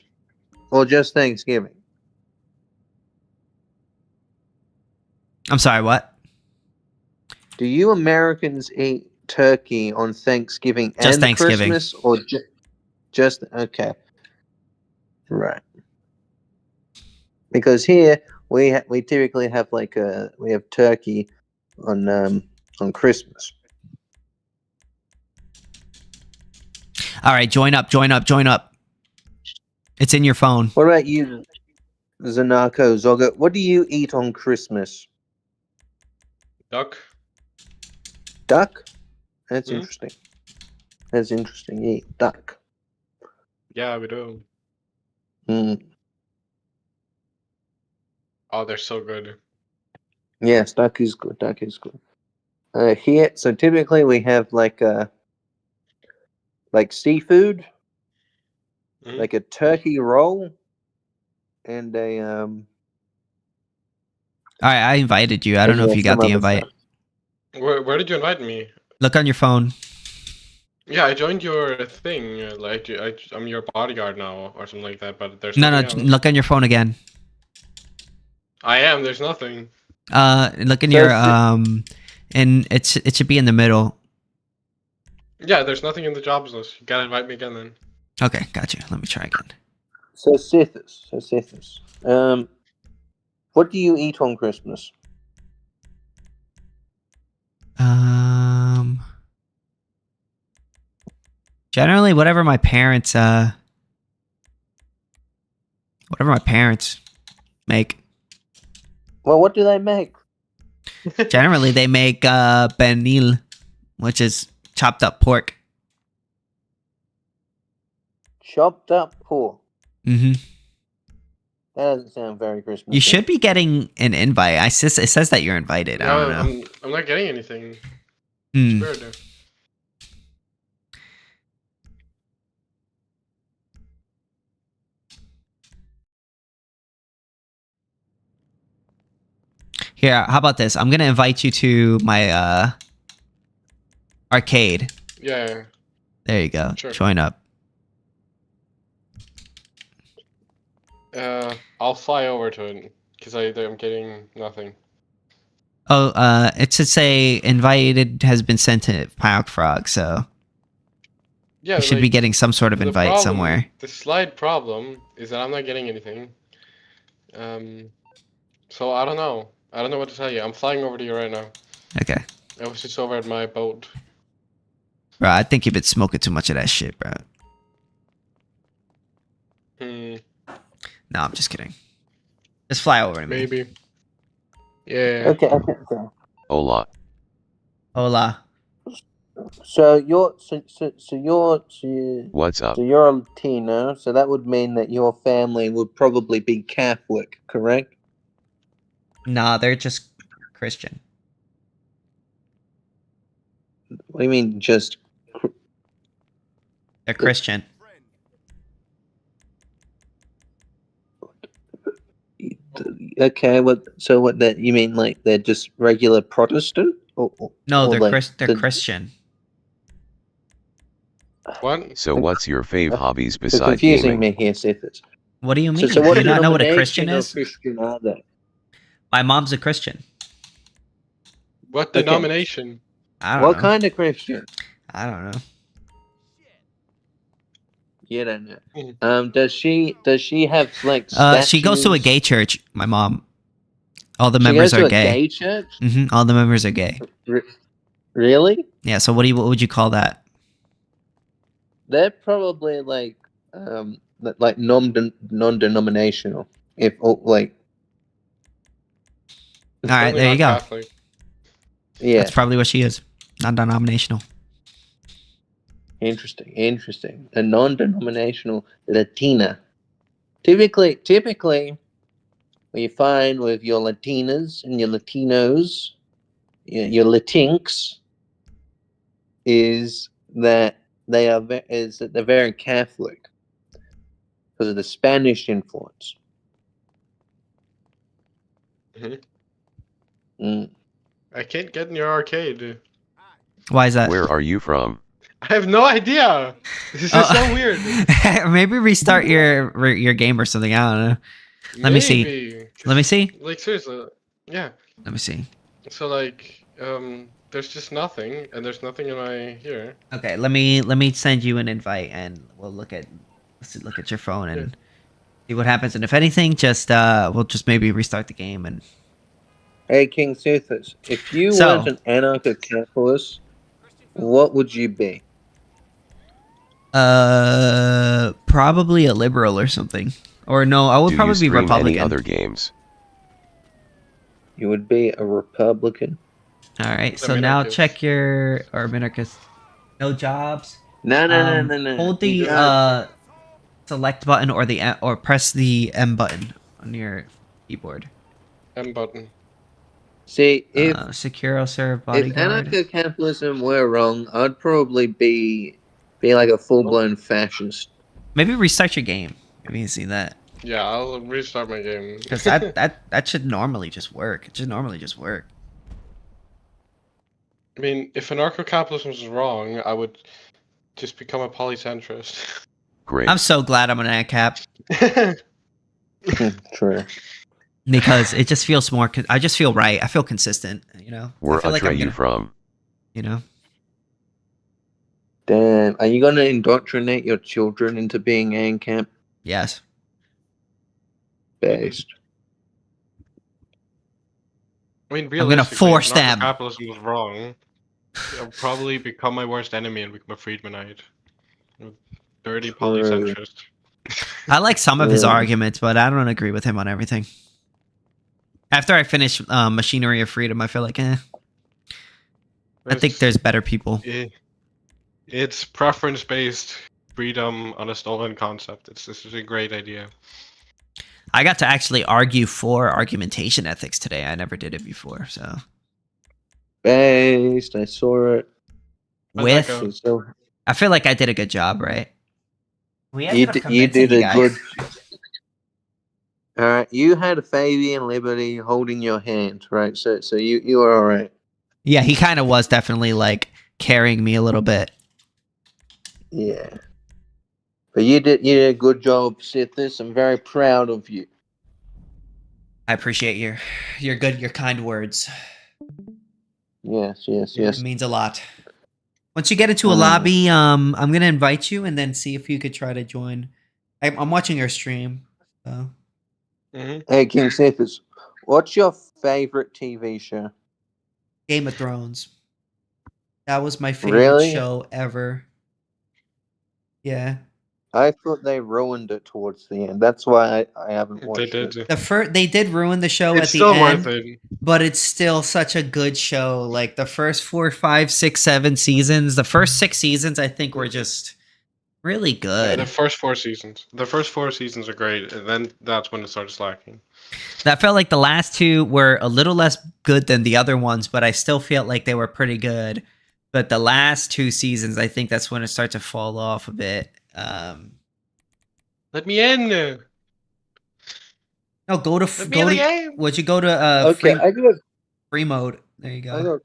or just Thanksgiving? I'm sorry, what? Do you Americans eat turkey on Thanksgiving Just and Thanksgiving. Christmas, or just okay? Right. Because here we typically have we have turkey on Christmas. All right, join up. It's in your phone. What about you, Zanako Zoga? What do you eat on Christmas? Duck. Duck? That's interesting. That's interesting. You eat duck. Yeah, we do. Oh, they're so good. Yes, duck is good. Here, so typically we have like seafood, like a turkey roll, and a All right, I invited you. I don't know if you got the invite. Where did you invite me? Look on your phone. Yeah, I joined your thing. I'm your bodyguard now, or something like that. But there's No, nothing else. look on your phone again. I am. There's nothing. Look in your and it should be in the middle. Yeah, there's nothing in the jobs list. You gotta invite me again then. Okay, got you. Let me try again. So Sithis. What do you eat on Christmas? Generally, whatever my parents make. Well, what do they make? Generally, they make pernil, which is chopped up pork. Chopped up pork. Mm-hmm. That doesn't sound very Christmas. You should be getting an invite. It says that you're invited. I No, don't know. I'm not getting anything. Hmm. It's weird. Here, how about this? I'm gonna invite you to my arcade. Yeah. There you go. Sure. Join up. I'll fly over to it because I'm getting nothing. Oh, it should say invited has been sent to Pile Frog, so Yeah, you should be getting some sort of the invite problem- somewhere. The slight problem is that I'm not getting anything. So I don't know. I don't know what to tell you. I'm flying over to you right now. Okay. I was just over at my boat. Bro, I think you've been smoking too much of that shit, bro. Hmm. No, I'm just kidding. Just fly over to me. Maybe. Yeah. Okay. Hola. Hola. So you're What's up? So you're a Latino, so that would mean that your family would probably be Catholic, correct? Nah, they're just Christian. What do you mean, just? They're Christian. Okay, what that you mean? Like they're just regular Protestant? No, or they're like they're Christian. What? So what's your fave hobbies You're beside confusing gaming? me here, Sithis. What do you mean? So what Do you not know what a denomination Christian of is? Christian are they? My mom's a Christian. What Okay. denomination? I don't What know. kind of Christian? I don't know. You don't know. Mhm. Does she have like? She goes to a statues? gay church. My mom. All the She members goes to are a gay. gay church. All the members are gay. Really? Yeah. So what would you call that? They're probably like non-denominational. If like All right, Certainly there you not go. Catholic. yeah, That's probably what she is. Non-denominational. interesting. A non-denominational Latina. Typically, what you find with your Latinas and your Latinos, your Latinx, is that they're very Catholic because of the Spanish influence. I can't get in your arcade. Why is that? Where are you from? I have no idea. This is so weird. Maybe restart your game or something. I don't know. Let me see. Maybe. Let me see. Like seriously, yeah. Let me see. So like, there's just nothing, and there's nothing in my here. Okay, let me send you an invite, and we'll look at your phone and see what happens. And if anything, just we'll just maybe restart the game. And Hey, KingSithis, if you So- weren't an anarcho-capitalist, what would you be? probably a liberal or something. Or no, I would Do you probably be stream Republican. any other games? You would be a Republican. All right, so Or now minarchist. check your or minarchist. No jobs. No. Hold You the don't- select button or or press the M button on your keyboard. M button. See, if Secure serve if bodyguard. anarcho-capitalism were wrong, I'd probably be like a full-blown fascist. Maybe restart your game. Maybe you see that. Yeah, I'll restart my game. Because that should normally just work. It should normally just work. I mean, if anarcho-capitalism was wrong, I would just become a polycentrist. Great. I'm so glad I'm an Ancap True. because it just feels more. I just feel right. I feel consistent. You know. Where I feel like are I'm you gonna, from? You know. Damn, are you gonna indoctrinate your children into being ANCAP Yes. based? I mean, gonna realistically, force if them. Capitalism was wrong, I'll probably become my worst enemy and become a Friedmanite. Dirty polycentrist. I like some of his Yeah. arguments, but I don't agree with him on everything. After I finish Machinery of Freedom, I feel like, I think there's better people. It's preference-based freedom on a stolen concept. This is a great idea. I got to actually argue for argumentation ethics today. I never did it before, so. Based, I saw it. With, So I feel like I did a good job, right? We you did a good. All right, you had Fabian Liberty holding your hand, right? So you were all right. Yeah, he kind of was definitely like carrying me a little bit. Yeah, but you did a good job, Sithis. I'm very proud of you. I appreciate your kind words. Yes. It means a lot. Once you get into a lobby, I'm gonna invite you and then see if you could try to join. I'm watching your stream. So. Hey, KingSithis, what's your favorite TV show? Game of Thrones. That was my favorite show ever. Yeah. I thought they ruined it towards the end. That's why I haven't watched it. They did ruin the show at the end, but it's still such a good show. Like the first 4, 5, 6, 7 seasons. The first 6 seasons, I think, were just really good. Yeah, the first 4 seasons. The first 4 seasons are great, and then that's when it started slacking. I felt like the last 2 were a little less good than the other ones, but I still felt like they were pretty good. But the last 2 seasons, I think that's when it started to fall off a bit. Let me in. No, go to would you go to okay, free mode? There you go.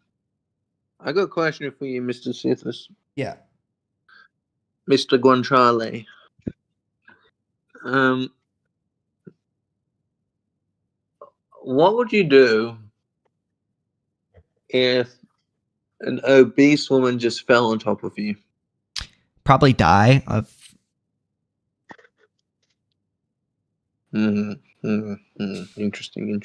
I got a question for you, Mr. Sithis. Yeah. Mr. Guantrale. What would you do if an obese woman just fell on top of you? Probably die of. Interesting.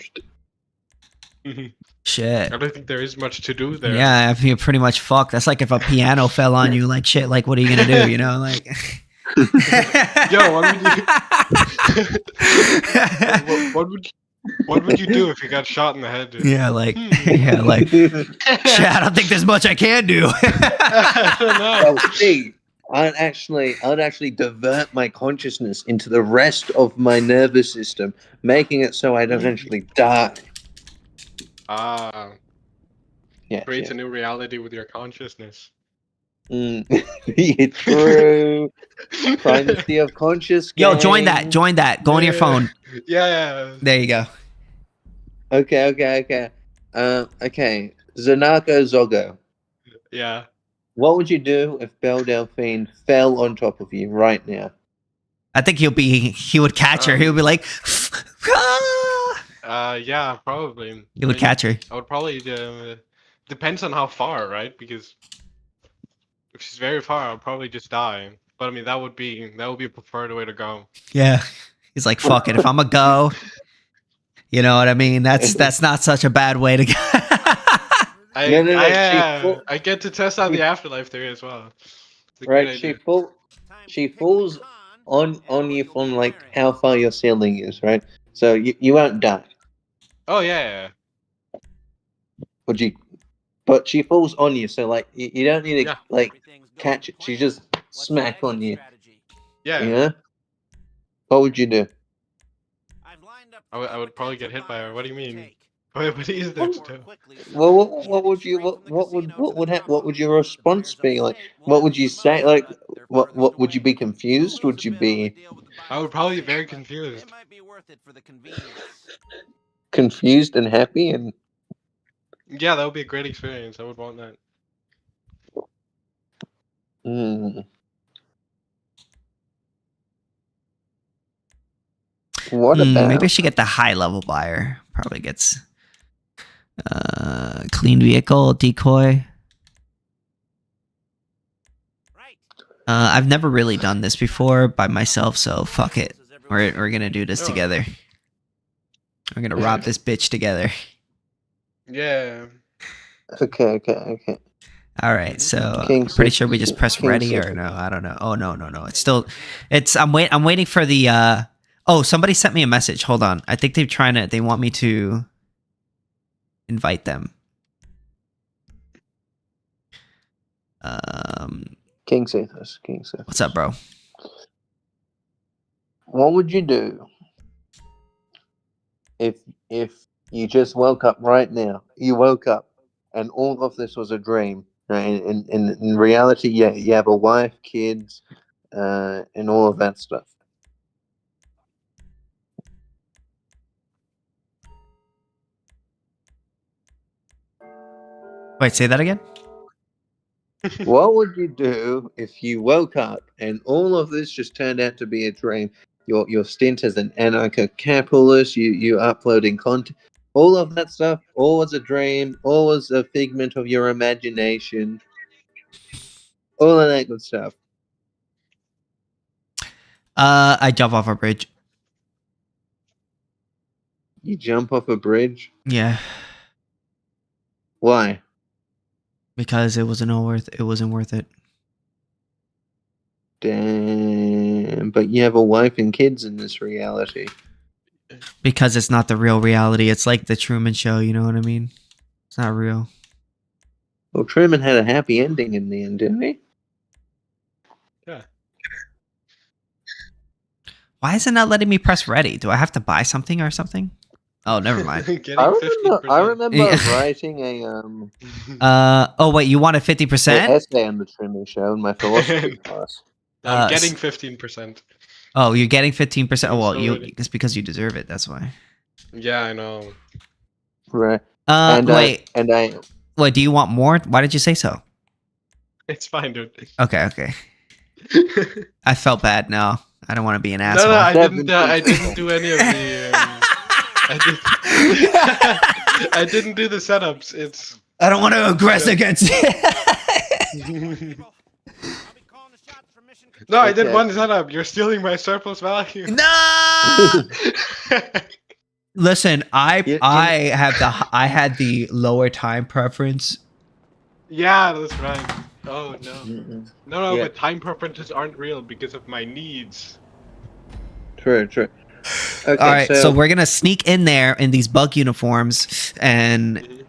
Shit. I don't think there is much to do there. Yeah, I feel pretty much fucked. That's like if a piano fell on you, like shit. Like, what are you gonna do? You know, like. Yo, what would you do if you got shot in the head? Yeah, like, shit, I don't think there's much I can do. I don't know. Oh, see, I'd actually divert my consciousness into the rest of my nervous system, making it so I don't actually die. Creates a new reality with your consciousness. It's true. Primacy of conscious. Yo, join that. Go on your phone. Yeah. There you go. Okay. Okay. Zanako Zogo. Yeah. What would you do if Belle Delphine fell on top of you right now? I think he would catch her. He would be like, yeah, probably. He would catch her. I would probably depends on how far, right? Because if she's very far, I'll probably just die. But I mean, that would be a preferred way to go. Yeah, he's like, fuck it. If I'm a go, you know what I mean. That's not such a bad way to go. I get to test out the afterlife theory as well. Right, she falls on you from like how far your ceiling is, right? So you won't die. Oh yeah. But she falls on you, so like you don't need to like catch it. She just smack on you. Yeah. You know? What would you do? I would probably get hit by her. What do you mean? What is there to do? Well, what would your response be? Like, what would you say? Like, what would you be confused? Would you be? I would probably be very confused. Confused and happy and. Yeah, that would be a great experience. I would want that. What about? Maybe I should get the high level buyer. Probably gets clean vehicle, decoy. I've never really done this before by myself, so fuck it. We're gonna do this together. We're gonna rob this bitch together. Yeah. Okay. All right, so King I'm pretty Sith- sure we just press King ready Sith. or no, I don't know. Oh no. It's still I'm waiting for the oh, somebody sent me a message. Hold on. I think they want me to invite them. KingSithis. What's up, bro? What would you do if you just woke up right now? You woke up and all of this was a dream. Right? In reality, you have a wife, kids, and all of that stuff. Wait, say that again? What would you do if you woke up and all of this just turned out to be a dream? Your stint as an anarcho-capitalist, you uploading content, all of that stuff, all was a dream, all was a figment of your imagination, all of that good stuff. I jump off a bridge. You jump off a bridge? Yeah, Why? because it wasn't worth it. Damn, but you have a wife and kids in this reality. Because it's not the real reality. It's like the Truman Show, you know what I mean? It's not real. Well, Truman had a happy ending in the end, didn't he? Yeah. Why is it not letting me press ready? Do I have to buy something or something? Oh, never mind. Getting I 50%. remember Yeah. writing a Oh wait, you wanted an 50%? essay on the Truman Show in my philosophy class. I'm getting 15%. Oh, you're getting 15%. Oh, well, Already. it's because you deserve it. That's why. Yeah, I know. Right. Wait. I Wait, do you want more? Why did you say so? It's fine, dude. Okay. I felt bad. No, I don't want to be an No, asshole. I didn't do any of the. I didn't do the setups. It's. I don't want to aggress against it. No, I did Okay. one setup. You're stealing my surplus value. No. Listen, I had the lower time preference. Yeah, that's right. Oh no. No, Yeah. but time preferences aren't real because of my needs. True. Okay, All right, so we're gonna sneak in there in these bug uniforms, and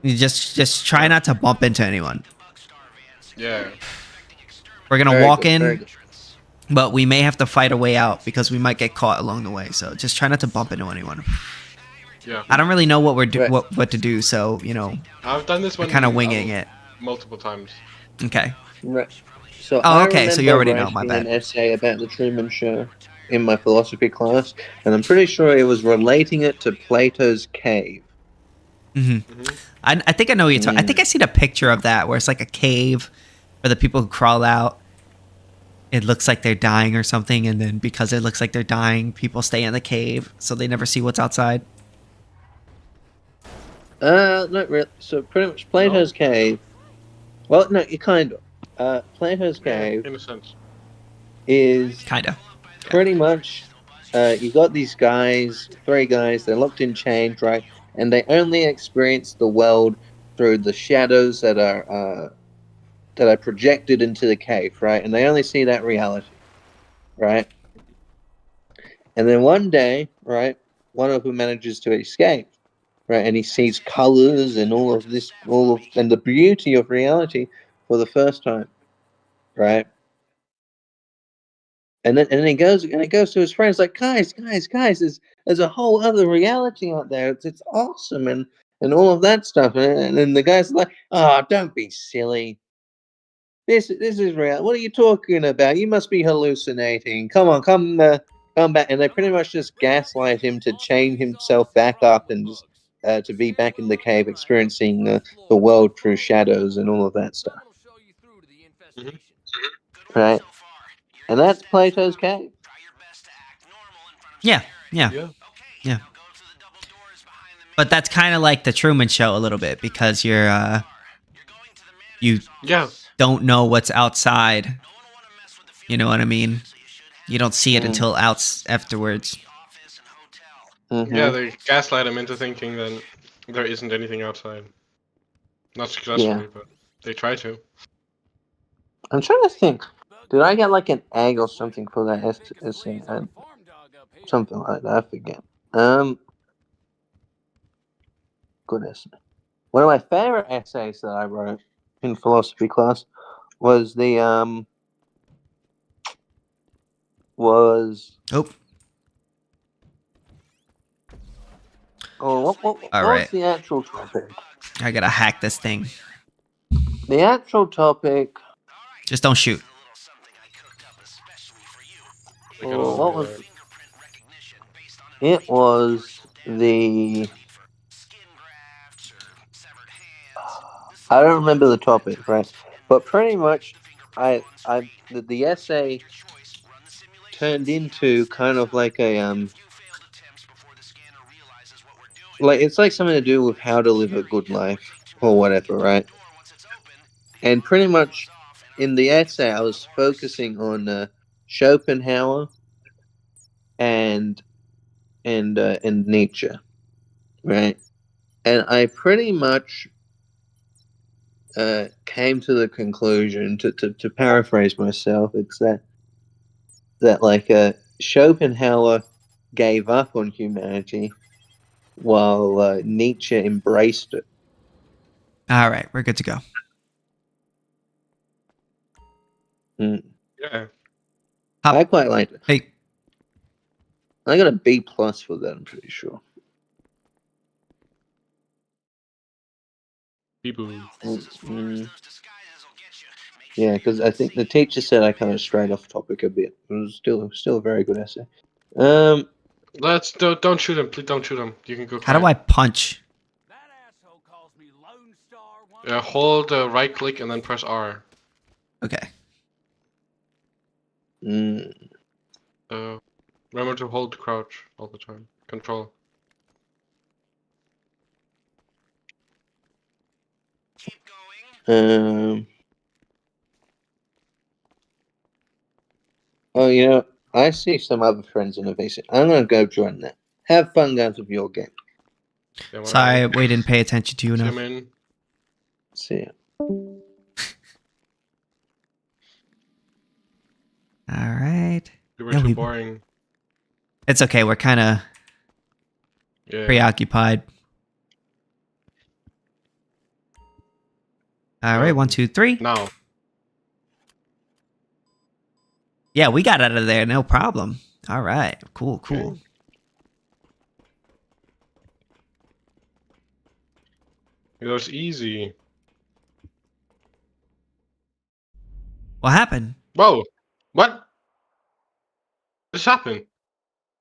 you just try not to bump into anyone. Yeah. We're gonna Very walk good, very in, good. but we may have to fight a way out because we might get caught along the way. So just try not to bump into anyone. Yeah. I don't really know what Right. what to do, so I've done this we're one. kind of winging it. Multiple times. Okay. Right. So Oh, I okay, so you remember already know, my writing bad. an essay about the Truman Show in my philosophy class, and I'm pretty sure it was relating it to Plato's cave. I think I know what you're talking. I think I seen a picture of that where it's like a cave for the people who crawl out. It looks like they're dying or something, and then because it looks like they're dying, people stay in the cave so they never see what's outside. Not really. So pretty much Plato's cave. Well, no, you kind of. Plato's cave In a sense. is Kinda. pretty much. You got these guys, 3 guys. They're locked in chains, right? And they only experience the world through the shadows that are projected into the cave, right? And they only see that reality, right? And then one day, right, one of them manages to escape, right? And he sees colors and all of and the beauty of reality for the first time, right? And then he goes to his friends like, guys, there's a whole other reality out there. It's awesome and all of that stuff. And then the guy's like, oh, don't be silly. This is real. What are you talking about? You must be hallucinating. Come back. And they pretty much just gaslight him to chain himself back up and just to be back in the cave, experiencing the world through shadows and all of that stuff. Right? And that's Plato's cave. Yeah. But that's kind of like the Truman Show a little bit because you don't know what's outside. You know what I mean? You don't see it until afterwards. Mm-hmm. Yeah, they gaslight him into thinking that there isn't anything outside. Not successfully, but. They try to. I'm trying to think. Did I get like an egg or something for that essay? Something like that. I forget. Good essay. One of my favorite essays that I wrote in philosophy class was the Oh, what all was right. the actual topic? I gotta hack this thing. The actual topic. Just don't shoot. Look at all What the, was it? Was the I don't remember the topic, right? But pretty much, the essay turned into kind of like a like it's like something to do with how to live a good life or whatever, right? And pretty much in the essay, I was focusing on Schopenhauer and and Nietzsche, right? And I pretty much came to the conclusion to paraphrase myself. It's that like Schopenhauer gave up on humanity while Nietzsche embraced it. All right, we're good to go. yeah. I quite liked it. Hey, I got a B+ for that. I'm pretty sure. People. Yeah, because I think the teacher said I kind of strayed off topic a bit. It was still a very good essay. Let's don't shoot him. Please don't shoot him. You can go. how do I punch? Hold right click and then press R. Okay. Remember to hold crouch all the time. Control. Oh, I see some other friends in the VC. I'm gonna go join that. Have fun, guys, with your game. Yeah, Sorry, we didn't pay attention to you enough. Zoom in. See ya. All right. You were too boring. It's okay. We're kind of preoccupied. All right, 1, 2, 3. Now. Yeah, we got out of there, no problem. All right, cool. Okay. It was easy. What happened? Whoa! What just happened?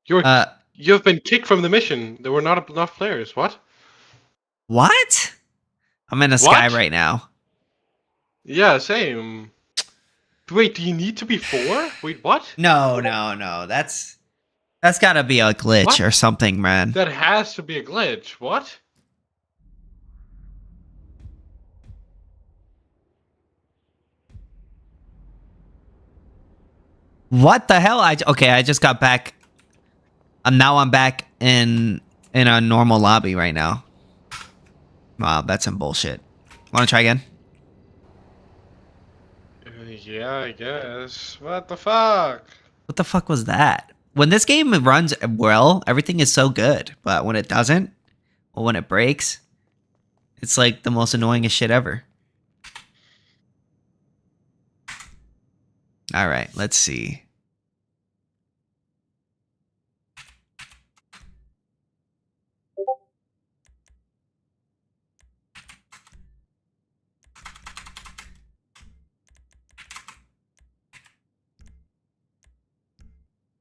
You've been kicked from the mission. There were not enough players. What? What? I'm in the sky right now. Yeah, same. Wait, do you need to be 4? Wait, what? No. That's got to be a glitch or something, man. That has to be a glitch. What? What the hell? I just got back. Now I'm back in a normal lobby right now. Wow, that's some bullshit. Want to try again? Yeah, I guess. What the fuck? What the fuck was that? When this game runs well, everything is so good. But when it doesn't, or when it breaks, it's like the most annoyingest shit ever. All right, let's see.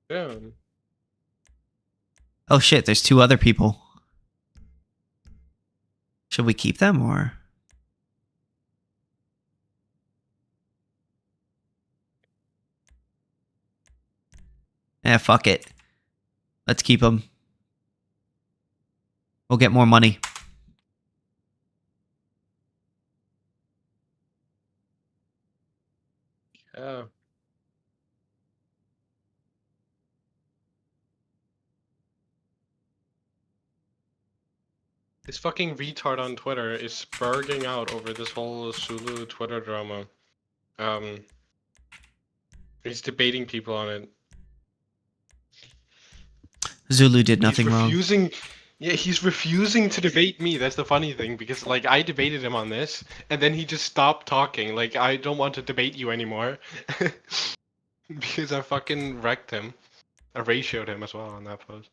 Yeah. Oh shit, there's 2 other people. Should we keep them or? Eh, fuck it. Let's keep them. We'll get more money. Yeah. This fucking retard on Twitter is spurging out over this whole Zulu Twitter drama. He's debating people on it. Zulu did nothing wrong. Yeah, he's refusing to debate me. That's the funny thing, because like I debated him on this, and then he just stopped talking. Like, I don't want to debate you anymore. Because I fucking wrecked him. I ratioed him as well on that post.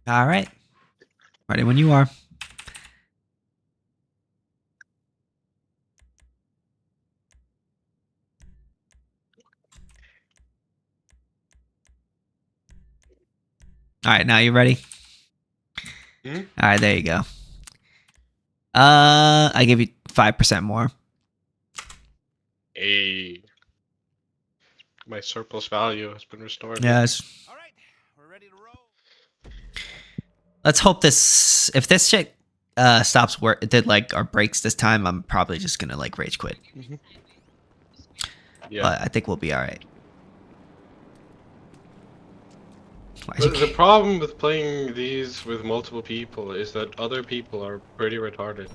All right. Ready when you are. All right, now you ready? Hmm? All right, there you go. I give you 5% more. Hey. My surplus value has been restored. Yes. All right, we're ready to roll. Let's hope this. If this shit stops work, did like or breaks this time, I'm probably just gonna like rage quit. Yeah. But I think we'll be all right. Why'd you The problem with playing these with multiple people is that other people are pretty retarded.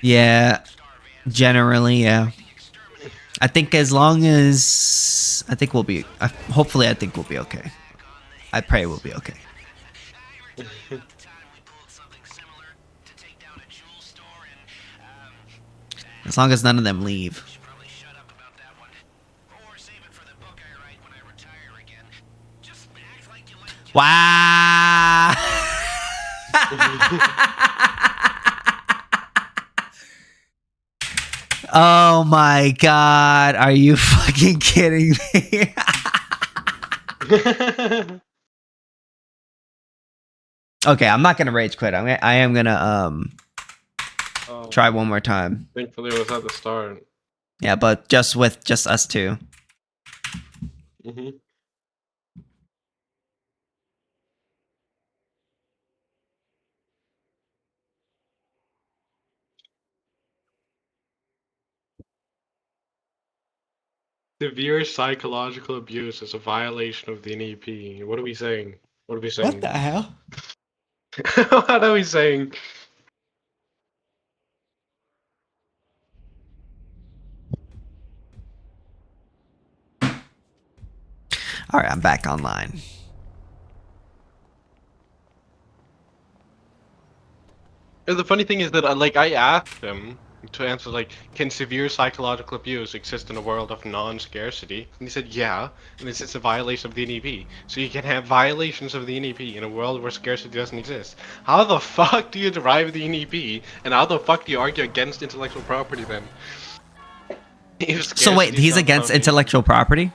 Yeah, generally, yeah. I think as long as I think we'll be. Hopefully, I think we'll be okay. I pray we'll be okay. As long as none of them leave. Wow! Oh my god, are you fucking kidding me? Okay, I'm not gonna rage quit. I am gonna try one more time. Thankfully, it was at the start. Yeah, but just with just us two. Mm-hmm. Severe psychological abuse is a violation of the NEP. What are we saying? What are we saying? What the hell? What are we saying? All right, I'm back online. And the funny thing is that, like, I asked him to answer, like, can severe psychological abuse exist in a world of non-scarcity? And he said, yeah, and this is a violation of the NEP. So you can have violations of the NEP in a world where scarcity doesn't exist. How the fuck do you derive the NEP, and how the fuck do you argue against intellectual property then? So wait, he's against intellectual property?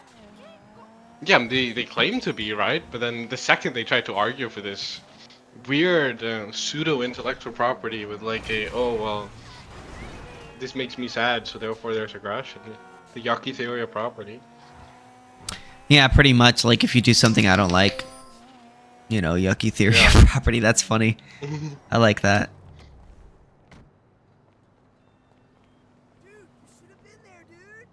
Yeah, they claim to be, right? But then the second they try to argue for this weird pseudo-intellectual property with like a, oh, well, this makes me sad, so therefore there's aggression. The yucky theory of property. Yeah, pretty much. Like if you do something I don't like, you know, yucky theory of property. That's funny. I like that. Dude, you should have been there, dude.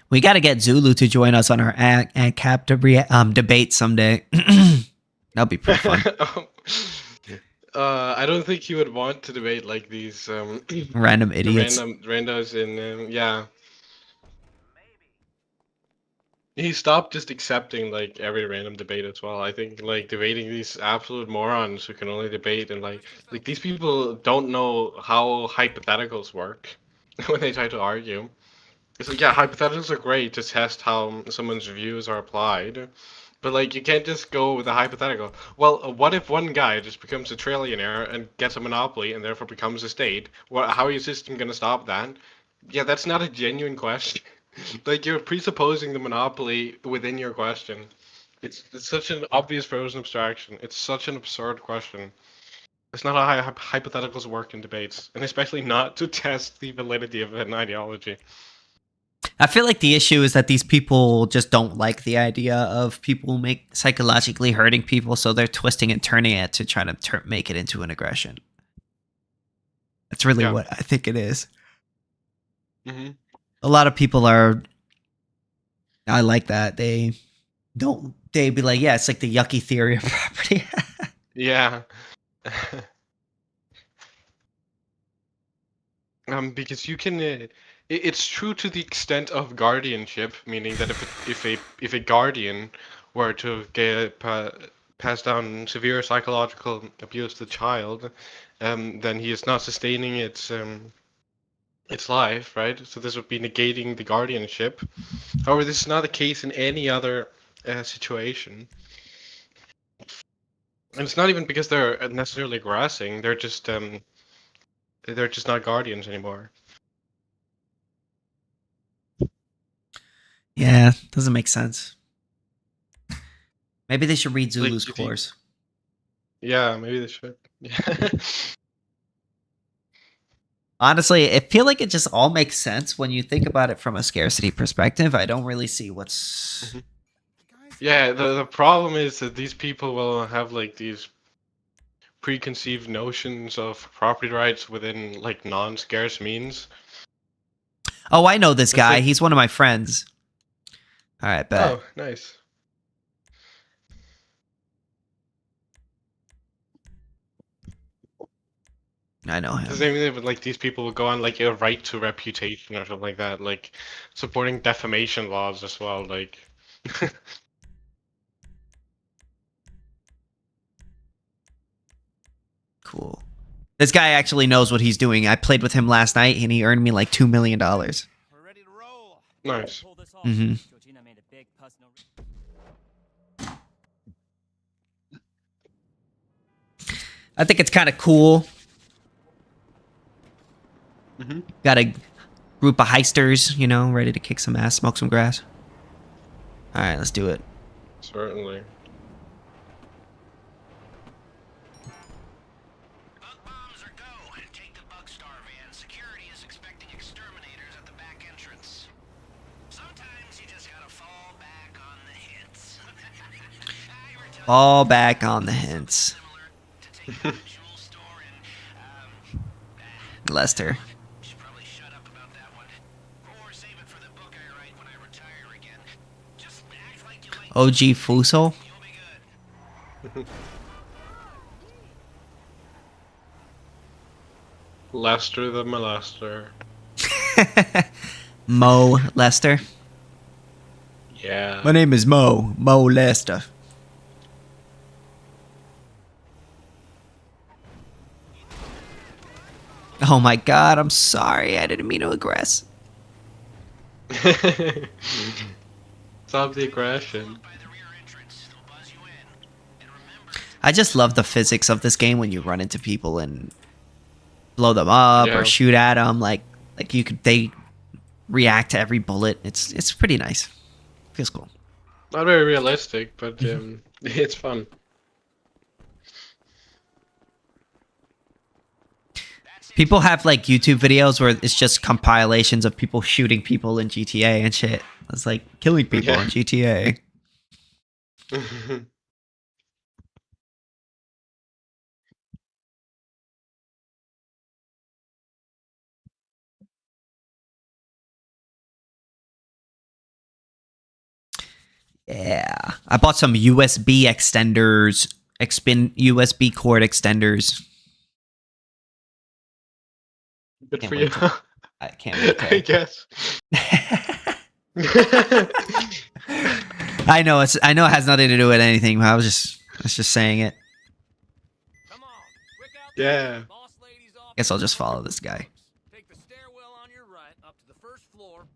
We got to get Zulu to join us on our Ancap debate someday. That'll be pretty fun. I don't think he would want to debate like these Random idiots. Randos in yeah. He stopped just accepting like every random debate as well. I think like debating these absolute morons who can only debate and like these people don't know how hypotheticals work when they try to argue. It's like, yeah, hypotheticals are great to test how someone's views are applied, but like you can't just go with a hypothetical. Well, what if one guy just becomes a trillionaire and gets a monopoly and therefore becomes a state? How are your system gonna stop that? Yeah, that's not a genuine question. Like you're presupposing the monopoly within your question. It's such an obvious frozen abstraction. It's such an absurd question. It's not how hypotheticals work in debates, and especially not to test the validity of an ideology. I feel like the issue is that these people just don't like the idea of people psychologically hurting people, so they're twisting and turning it to try to make it into an aggression. That's really Yeah. what I think it is. Hmm. A lot of people are. I like that. They don't. They be like, yeah, it's like the yucky theory of property. Yeah. Because you can. It's true to the extent of guardianship, meaning that if a guardian were to pass down severe psychological abuse to the child, then he is not sustaining its life, right? So this would be negating the guardianship. However, this is not the case in any other situation. And it's not even because they're necessarily aggressing. They're just not guardians anymore. Yeah, doesn't make sense. Maybe they should read Like, Zulu's course. Yeah, maybe they should. Yeah. Honestly, I feel like it just all makes sense when you think about it from a scarcity perspective. I don't really see what's. Yeah, the problem is that these people will have like these preconceived notions of property rights within like non-scarce means. Oh, I know this It's guy. like- He's one of my friends. All right, bet. Oh, nice. I know The him. same thing with like these people will go on like a right to reputation or something like that, like supporting defamation laws as well. Like, Cool. This guy actually knows what he's doing. I played with him last night, and he earned me like $2 million. We're ready to roll. nice. Pull this off. Mhm. Georgina made a big personal. I think it's kind of cool. Mm-hmm. Got a group of heisters, you know, ready to kick some ass, smoke some grass. All right, let's do it. Certainly. Bug bombs are go. Take the bug star van. Security is expecting exterminators at the back entrance. Sometimes you just gotta fall back on the hits. Fall back on the hints. Lester. Should probably shut up about that one. Or save it for the book I write when I retire again. Just act like you like OG Fuso. you'll be good. Lester the molester. Mo Lester. Yeah. My name is Mo. Mo Lester. Oh my god, I'm sorry. I didn't mean to aggress. Stop the aggression. I just love the physics of this game when you run into people and blow them up Yeah. or shoot at them. Like they react to every bullet. It's pretty nice. Feels cool. Not very realistic, but it's fun. People have like YouTube videos where it's just compilations of people shooting people in GTA and shit. It's like killing people Yeah. in GTA. Yeah. I bought some USB extenders, USB cord extenders. Good Can't for wait you. to- I can't wait I to. guess. I know it has nothing to do with anything. But I was just saying it. Come on, quick out Yeah. there. Boss lady's off. Guess I'll just follow this guy. Take the stairwell on your right up to the first floor.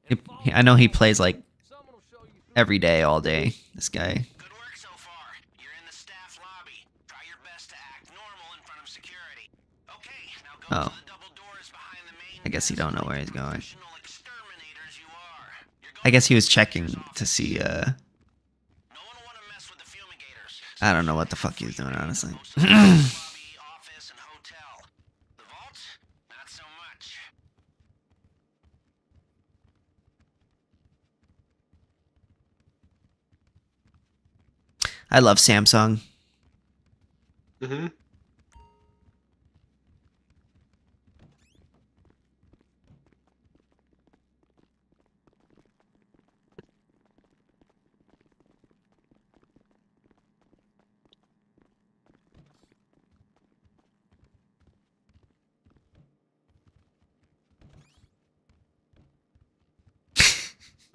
I know he plays like Someone will show you through. every day, all day. This guy. Good work so far. You're in the staff lobby. Try your best to act normal in front of security. Okay, now go Oh. to the double doors behind the main I guess you don't know where he's going. professional exterminators you are. You're I guess he was checking to see. no one will want to mess with the fumigators. I don't know what the fuck he was doing, honestly. Lobby, office, and hotel. The vault? Not so much. I love Samsung. Mm-hmm.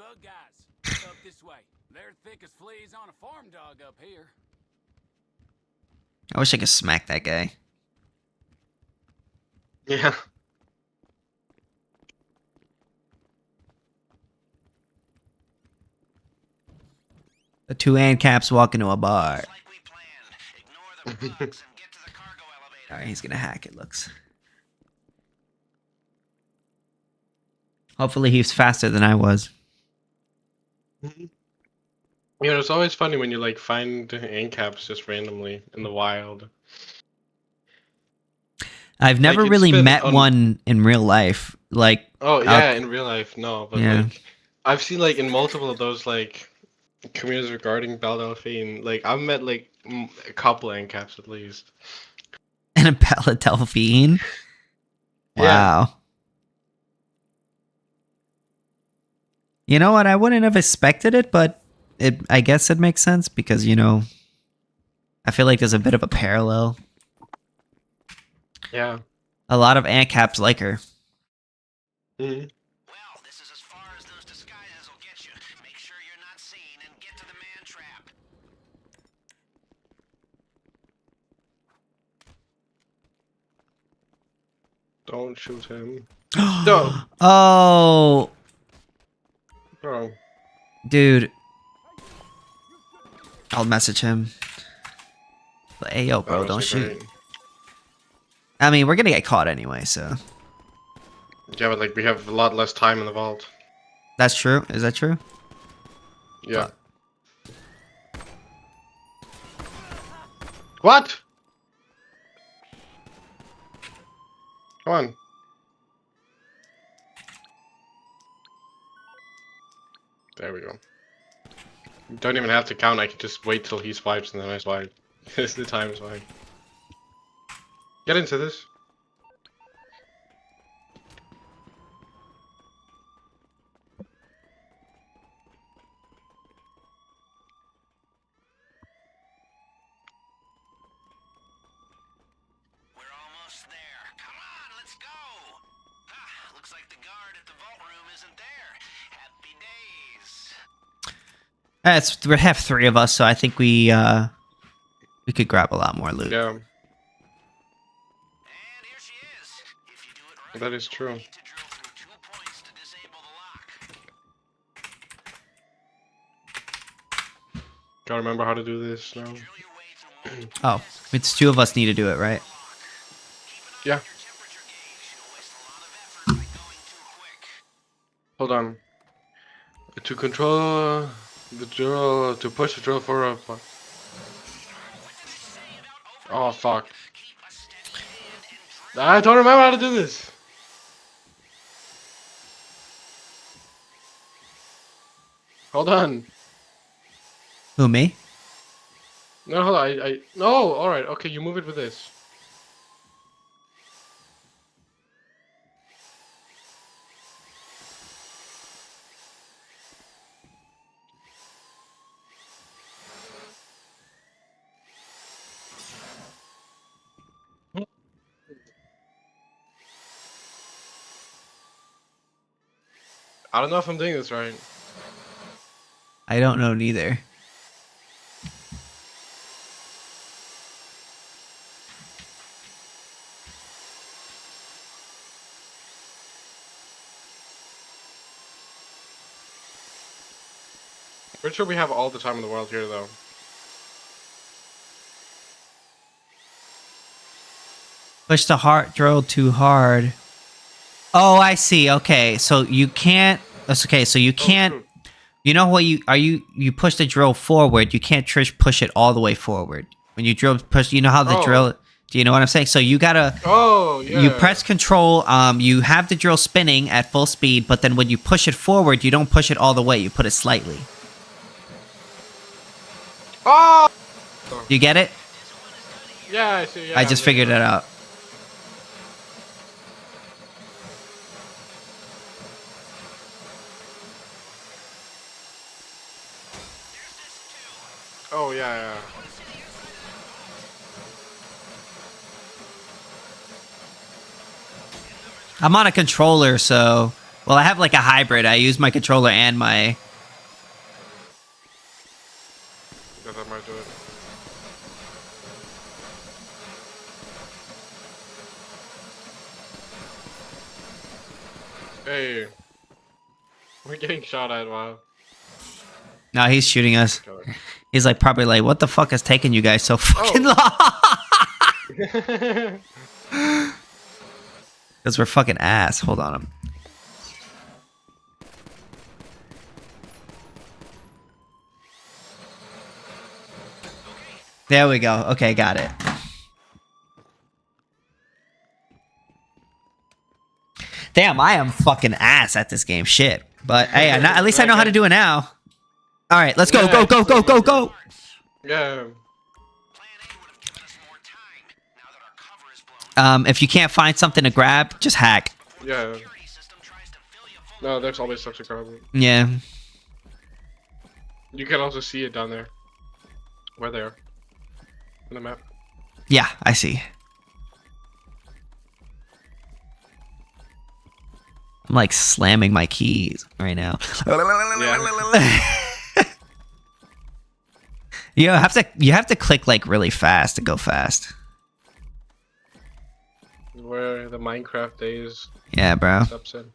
bug guys. Up this way. They're thick as fleas on a farm dog up here. I wish I could smack that guy. Yeah. The two Ancaps walk into a bar. Alright, he's gonna hack, it looks. Hopefully he's faster than I was. You know, it's always funny when you like find Ancaps just randomly in the wild. I've never Like, really been met on- one in real life. Like, Oh yeah, in real life, no, but Yeah. like I've seen like in multiple of those like communities regarding Belle Delphine. Like I've met like a couple Ancaps at least. in a Belle Delphine. Yeah. Wow. You know what? I wouldn't have expected it, but I guess it makes sense because, you know, I feel like there's a bit of a parallel. Yeah. A lot of Ancaps like her. Mm-hmm. Well, this is as far as those disguises will get you. Make sure you're not seen and get to the man trap. Don't shoot him. No. Oh, Bro. dude. I'll message him. But, hey, yo, bro, That don't was shoot. great. I mean, we're gonna get caught anyway, so. Yeah, but like we have a lot less time in the vault. That's true. Is that true? Yeah. What? Come on. There we go. You don't even have to count, I can just wait till he swipes and then I swipe. Because the time is fine. Get into this. We're almost there. Come on, let's go. Ah, looks like the guard at the vault room isn't there. Happy days. We have 3 of us, so I think we could grab a lot more loot. Yeah. And here she is. If you do it right, That is true. you need to drill through 2 points to disable the lock. Gotta remember how to do this now. Drill your way through multiple Oh, it's 2 of us need to do it, right? Yeah. temperature gauge. You'll waste a lot of effort by going too quick. Hold on. To control the drill, to push the drill forward. Oh fuck. I don't remember how to do this. Hold on. Who, me? No, hold on. No, alright. Okay, you move it with this. I don't know if I'm doing this right. I don't know neither. Pretty sure we have all the time in the world here, though. Push the heart drill too hard. Oh, I see. Okay, so you can't. That's okay. So you can't. You know what? You push the drill forward. You can't push it all the way forward. When you push. You know how the drill. Do you know what I'm saying? So you gotta. Oh yeah. You press control. You have the drill spinning at full speed, but then when you push it forward, you don't push it all the way. You put it slightly. Oh. You get it? Yeah, I see. Yeah, I just figured it out. Oh yeah, yeah. I'm on a controller, so Well, I have like a hybrid. I use my controller and my... Yeah, that might do it. Hey. We're getting shot at, wow. No, he's shooting us. He's like probably like, what the fuck has taken you guys so fucking long? Because we're fucking ass. Hold on. There we go. Okay, got it. Damn, I am fucking ass at this game. Shit. But hey, at least I know how to do it now. All right, let's go, go, go, go, go, go. Yeah. If you can't find something to grab, just hack. Yeah. No, there's always stuff to grab. Yeah. You can also see it down there. Where they are. On the map. Yeah, I see. I'm like slamming my keys right now. Yeah. You have to click like really fast to go fast. Where the Minecraft days. Yeah, bro. Steps in.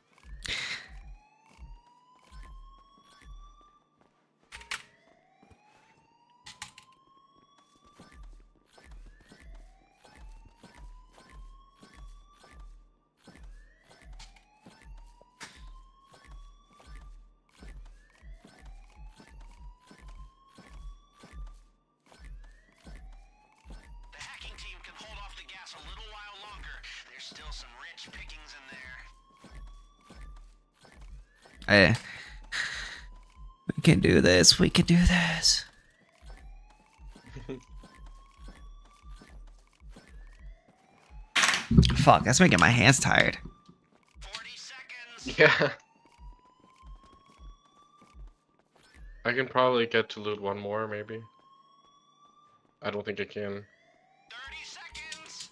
Hey. We can do this. We can do this. Fuck, that's making my hands tired. 40 seconds. Yeah. I can probably get to loot one more, maybe. I don't think I can. 30 seconds.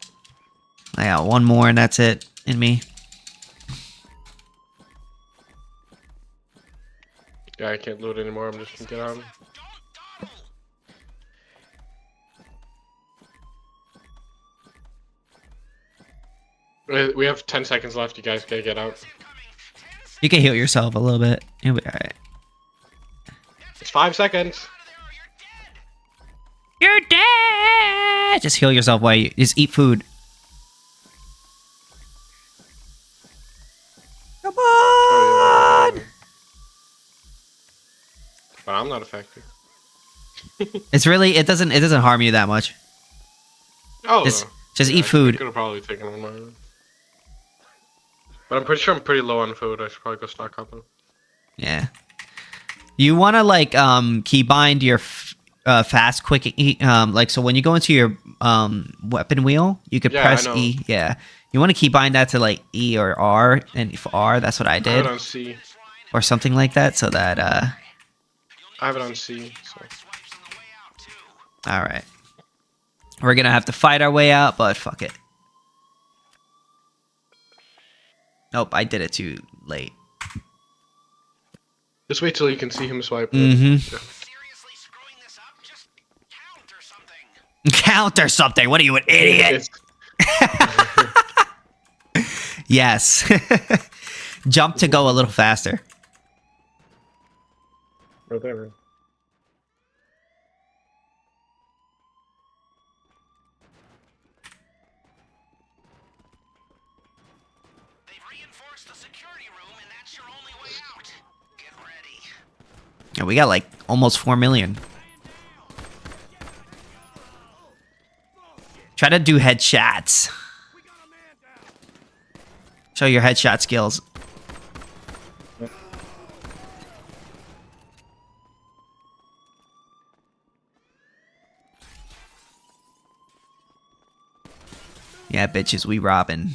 I got one more and that's it in me. Yeah, I can't loot anymore. I'm just gonna get out. We have 10 seconds left. You guys gotta get out. You can heal yourself a little bit. You'll be alright. It's 5 seconds. You're dead! Just heal yourself while you just eat food. Come on! Oh, yeah. But I'm not affected. It's really it doesn't harm you that much. Oh, just yeah, eat food. I could have probably taken one more. But I'm pretty sure I'm pretty low on food. I should probably go stock up. Yeah. You want to like keybind your fast quick like so when you go into your weapon wheel, you could press E. Yeah. You want to keybind that to like E or R, and if R, that's what I did. I have it on C. Or something like that, so that I have it on C. So. All right. We're gonna have to fight our way out, but fuck it. Nope, I did it too late. Just wait till you can see him swipe. Mm-hmm. Yeah. Counter something. What are you, an idiot? Yes. Jump to go a little faster. Right there. Yeah, we got like almost 4 million. Try to do headshots. Show your headshot skills. Yeah, bitches, we robbing.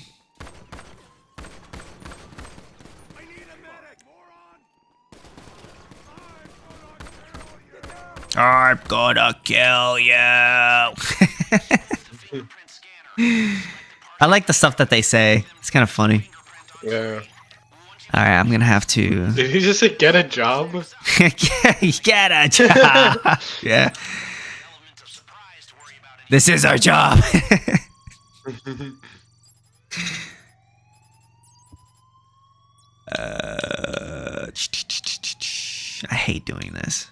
I'm gonna kill you. I like the stuff that they say. It's kind of funny. Yeah. All right, I'm gonna have to Did he just say get a job? get a job. Yeah. This is our job. I hate doing this.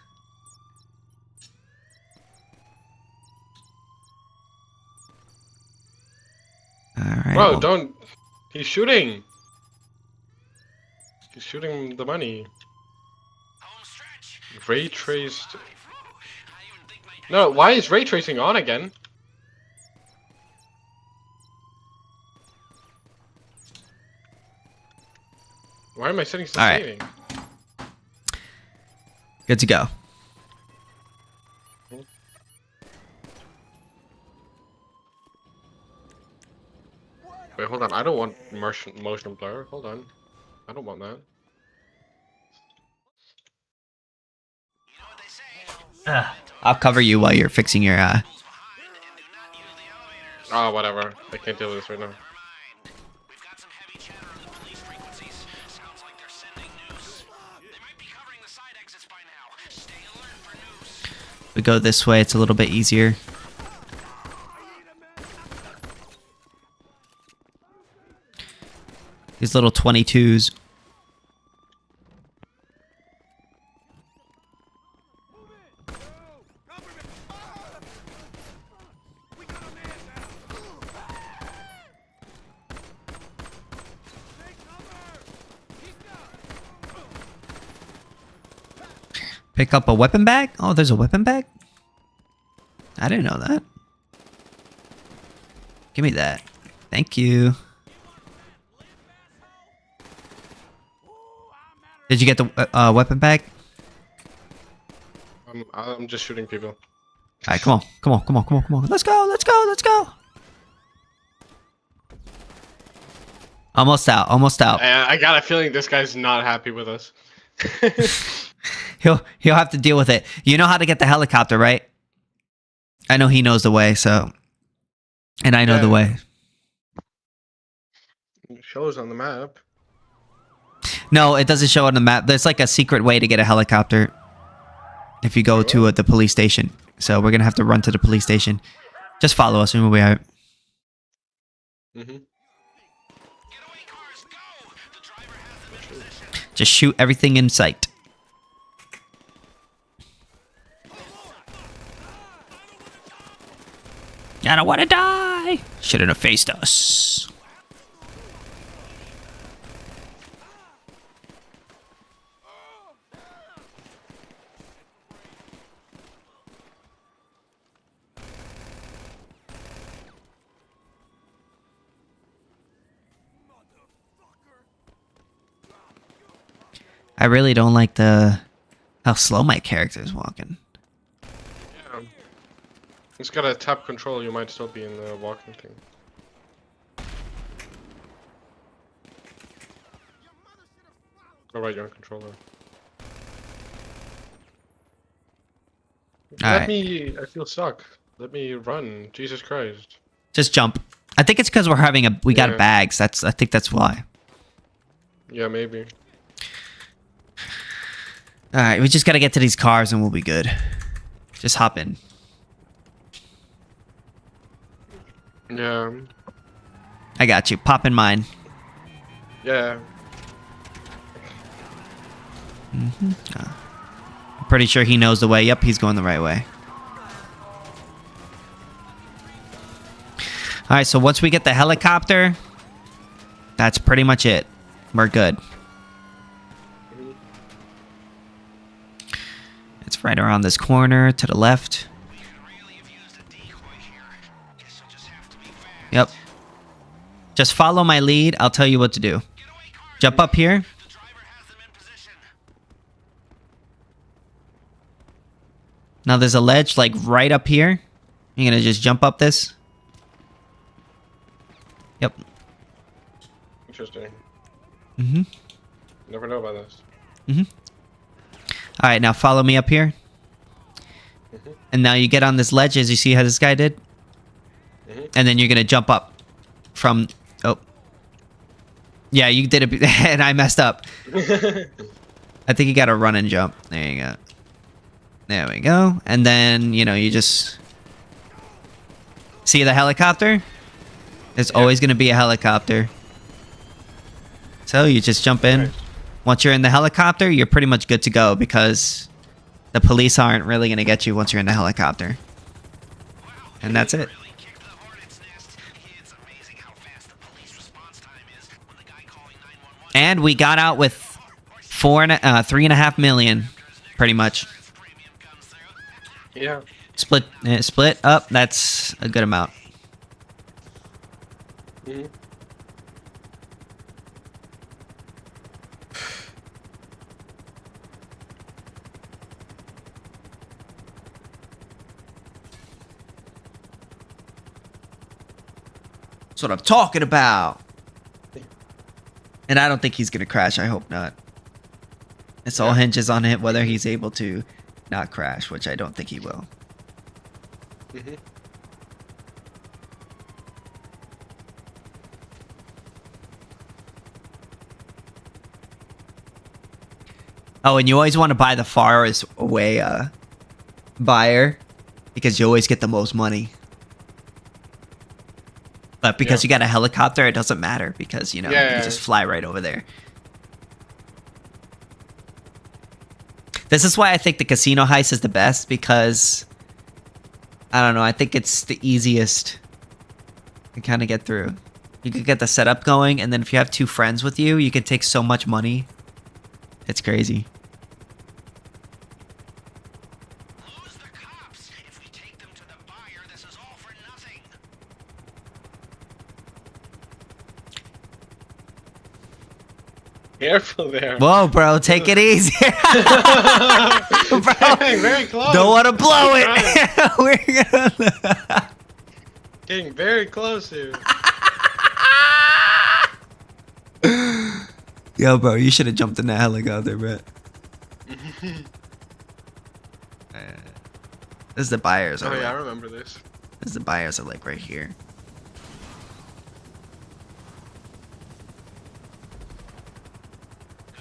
All right. Bro, well- don't. He's shooting. He's shooting the money. Ray traced. No, why is ray tracing on again? Why am I settings still All right. saving? Good to go. Wait, hold on. I don't want motion blur. Hold on. I don't want that. I'll cover you while you're fixing your. Oh, whatever. I can't deal with this right now. We go this way. It's a little bit easier. These little 22s. Pick up a weapon bag? Oh, there's a weapon bag? I didn't know that. Give me that. Thank you. Did you get the weapon bag? I'm just shooting people. Alright, come on. Come on, come on, come on, come on. Let's go, let's go, let's go. Almost out, almost out. I got a feeling this guy's not happy with us. He'll have to deal with it. You know how to get the helicopter, right? I know he knows the way, so. And I know the way. It shows on the map. No, it doesn't show on the map. There's like a secret way to get a helicopter if you go to the police station. So we're going to have to run to the police station. Just follow us and we'll be out. Just shoot everything in sight. I don't want to die. Shouldn't have faced us. I really don't like how slow my character is walking. Yeah. It's got a tap control. You might still be in the walking thing. Alright, you're on controller. Let me. I feel stuck. Let me run. Jesus Christ. Just jump. I think it's because we got bags. I think that's why. Yeah, maybe. Alright, we just gotta get to these cars and we'll be good. Just hop in. Yeah. I got you. Pop in mine. Yeah. I'm pretty sure he knows the way. Yep, he's going the right way. Alright, so once we get the helicopter, that's pretty much it. We're good. It's right around this corner to the left. Yep. Just follow my lead. I'll tell you what to do. Jump up here. Now there's a ledge like right up here. You're gonna just jump up this. Yep. Interesting. Mm-hmm. Never know about this. Mm-hmm. All right, now follow me up here. And now you get on this ledge as you see how this guy did. And then you're going to jump up from... Oh. Yeah, you did it, and I messed up. I think you got to run and jump. There you go. There we go. And then, you know, you just... See the helicopter? There's always going to be a helicopter. So you just jump in. Right. Once you're in the helicopter, you're pretty much good to go because the police aren't really going to get you once you're in the helicopter. And that's it. And we got out with 3.5 million, pretty much. Yeah. Split up. That's a good amount. Mm-hmm. That's what I'm talking about. And I don't think he's gonna crash. I hope not. This all hinges on it whether he's able to not crash, which I don't think he will. Mm-hmm. Oh, and you always want to buy the farthest away buyer because you always get the most money. But because you got a helicopter, it doesn't matter because, you know, you just fly right over there. This is why I think the casino heist is the best because, I don't know, I think it's the easiest to kind of get through. You could get the setup going, and then if you have 2 friends with you, you can take so much money. It's crazy. Careful there. Whoa, bro, take it easy. Bro, very close. Don't want to blow it. We're gonna... Getting very close here. Yo, bro, you should have jumped in that helicopter, bro. This is the buyers. Oh yeah, I remember this. This is the buyers are like right here.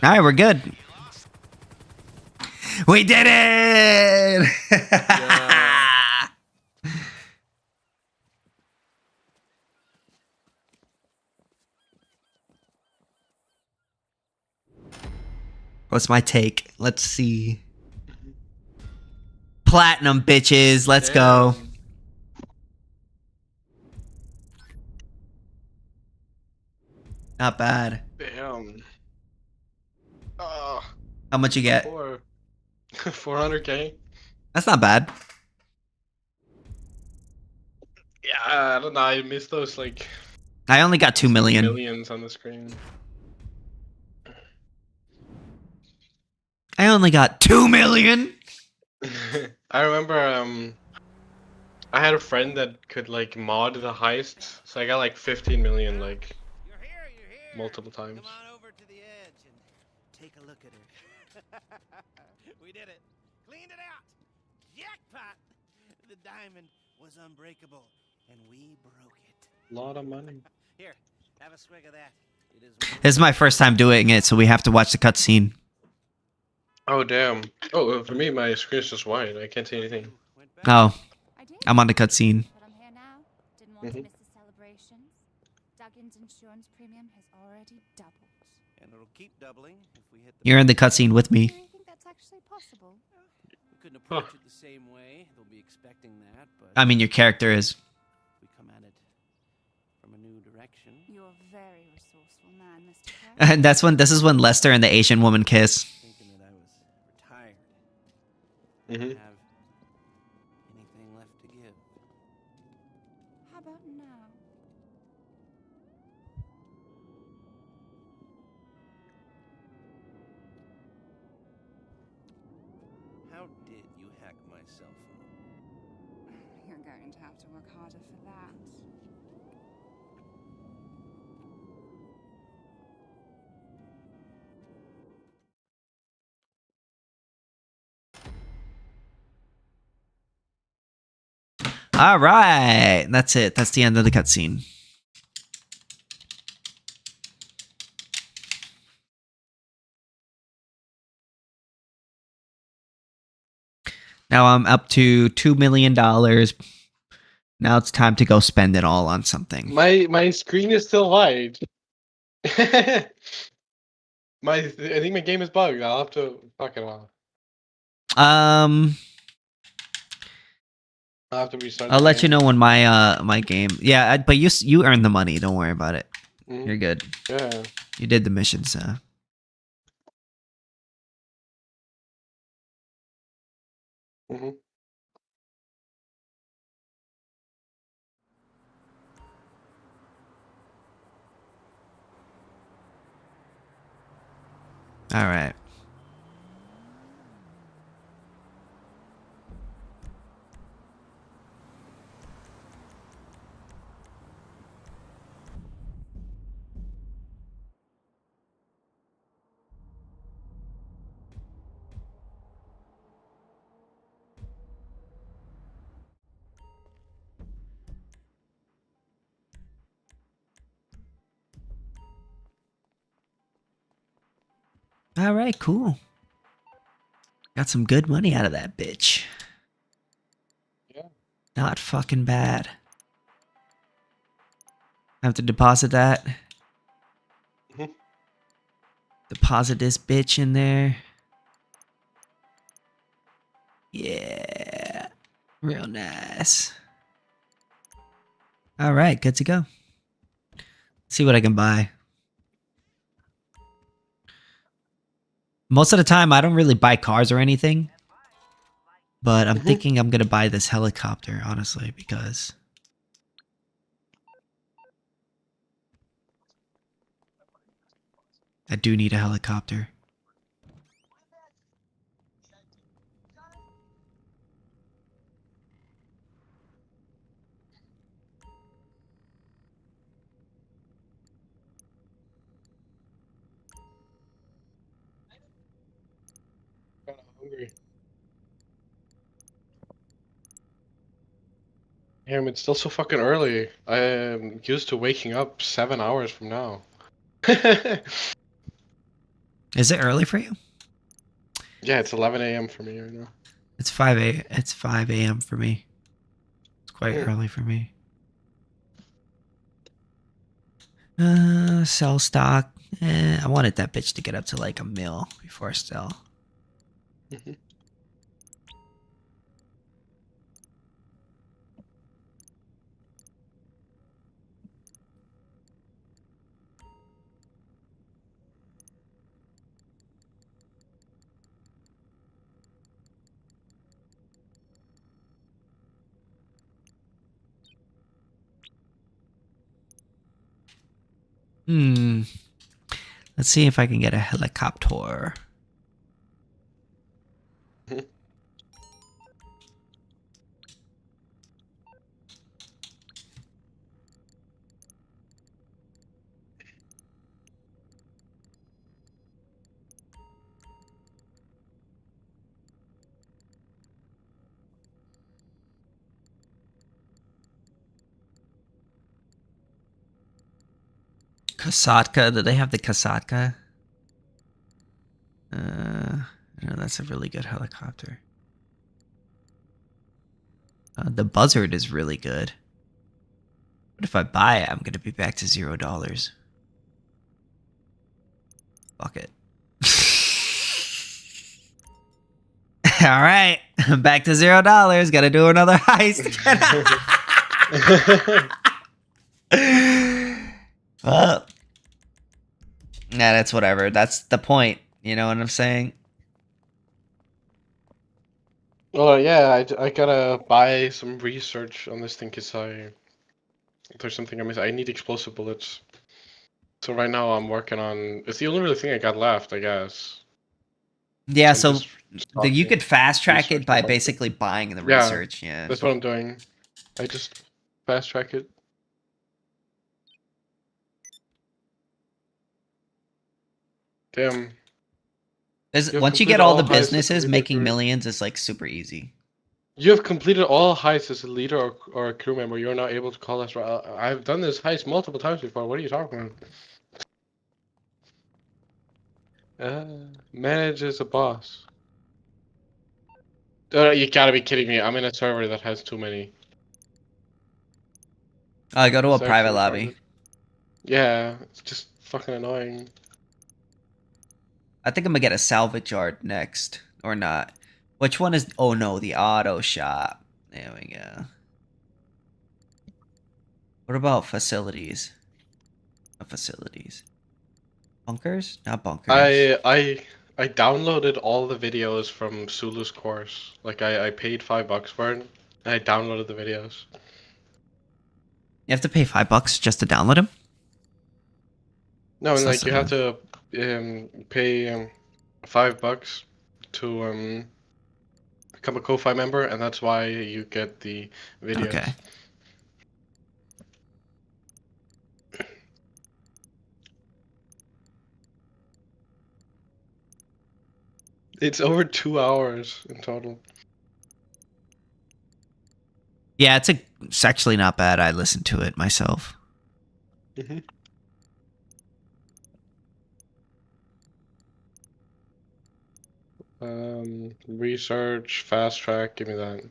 All right, we're good. We did it! Yeah. What's my take? Let's see. Platinum, bitches. Let's go. Not bad. Damn. How much you get? 400k. That's not bad. Yeah, I don't know. I missed those like. I only got 2 million. Millions on the screen. I only got 2 million. I remember I had a friend that could like mod the heist, so I got like 15 million like multiple times. Come on over to the edge and take a look at her. We did it. Cleaned it out. Jackpot. The diamond was unbreakable, and we broke it. Lot of money. Here, have a swig of that. It is. This is my first time doing it, so we have to watch the cutscene. Oh damn. Oh, for me my screen's just white. I can't see anything. Oh, I'm on the cutscene. But I'm here now. Didn't want to miss the celebrations. Duggan's insurance premium has already doubled. And it'll keep doubling if we hit the. You're in the cutscene with me. Do you think that's actually possible? We couldn't approach it the same way. They'll be expecting that, but. I mean, your character is. We come at it from a new direction. You're a very resourceful man, Mr. Price. And this is when Lester and the Asian woman kiss. Thinking that I was retired. Mm-hmm. Have anything left to give? How about now? How did you hack my cell phone? You're going to have to work harder for that. All right, that's it. That's the end of the cutscene. Now I'm up to $2 million. Now it's time to go spend it all on something. My screen is still white. I think my game is bugged. I'll have to fuck it off. I'll have to restart. I'll let you know when my my game. Yeah, but you earned the money. Don't worry about it. Mm-hmm. You're good. Yeah. You did the mission, so. Mm-hmm. All right. All right, cool. Got some good money out of that bitch. Yeah. Not fucking bad. I have to deposit that. Mm-hmm. Deposit this bitch in there. Yeah. Real nice. All right, good to go. See what I can buy. Most of the time, I don't really buy cars or anything. But I'm thinking I'm going to buy this helicopter, honestly, because... I do need a helicopter. Kinda hungry. Damn, it's still so fucking early. I am used to waking up 7 hours from now. Is it early for you? Yeah, it's 11 a.m. for me right now. It's 5 a.m. for me. It's quite early for me. Sell stock. I wanted that bitch to get up to like $1 million before I sell. Let's see if I can get a helicopter. Kasatka. Do they have the Kasatka? No, that's a really good helicopter. The Buzzard is really good. But if I buy it, I'm going to be back to $0. Fuck it. All right. I'm back to $0. Got to do another heist. Well, nah, that's whatever. That's the point. You know what I'm saying? Well, yeah, I gotta buy some research on this thing because there's something I miss. I need explosive bullets. So right now I'm working on. It's the only really thing I got left, I guess. Yeah, so you could fast track it by about it. basically buying the research. Yeah, that's what I'm doing. I just fast track it. Damn. Once you get all the businesses, making millions is like super easy. You have completed all heists as a leader or a crew member. You're not able to call us. I've done this heist multiple times before. What are you talking about? Manage as a boss. You gotta be kidding me. I'm in a server that has too many. Go to a It's private actually lobby. retarded. Yeah, it's just fucking annoying. I think I'm gonna get a salvage yard next, or not. Which one is? Oh no, the auto shop. There we go. What about facilities? Not facilities. Bunkers? Not bunkers. I downloaded all the videos from Sulu's course. Like I paid $5 for it. And I downloaded the videos. You have to pay $5 just to download them. No, and So like you have that's to pay $5 to become a Ko-Fi member, and that's why you get the videos. Okay. It's over 2 hours in total. Yeah, it's actually not bad. I listened to it myself. Mm-hmm. Research, fast track, give me that.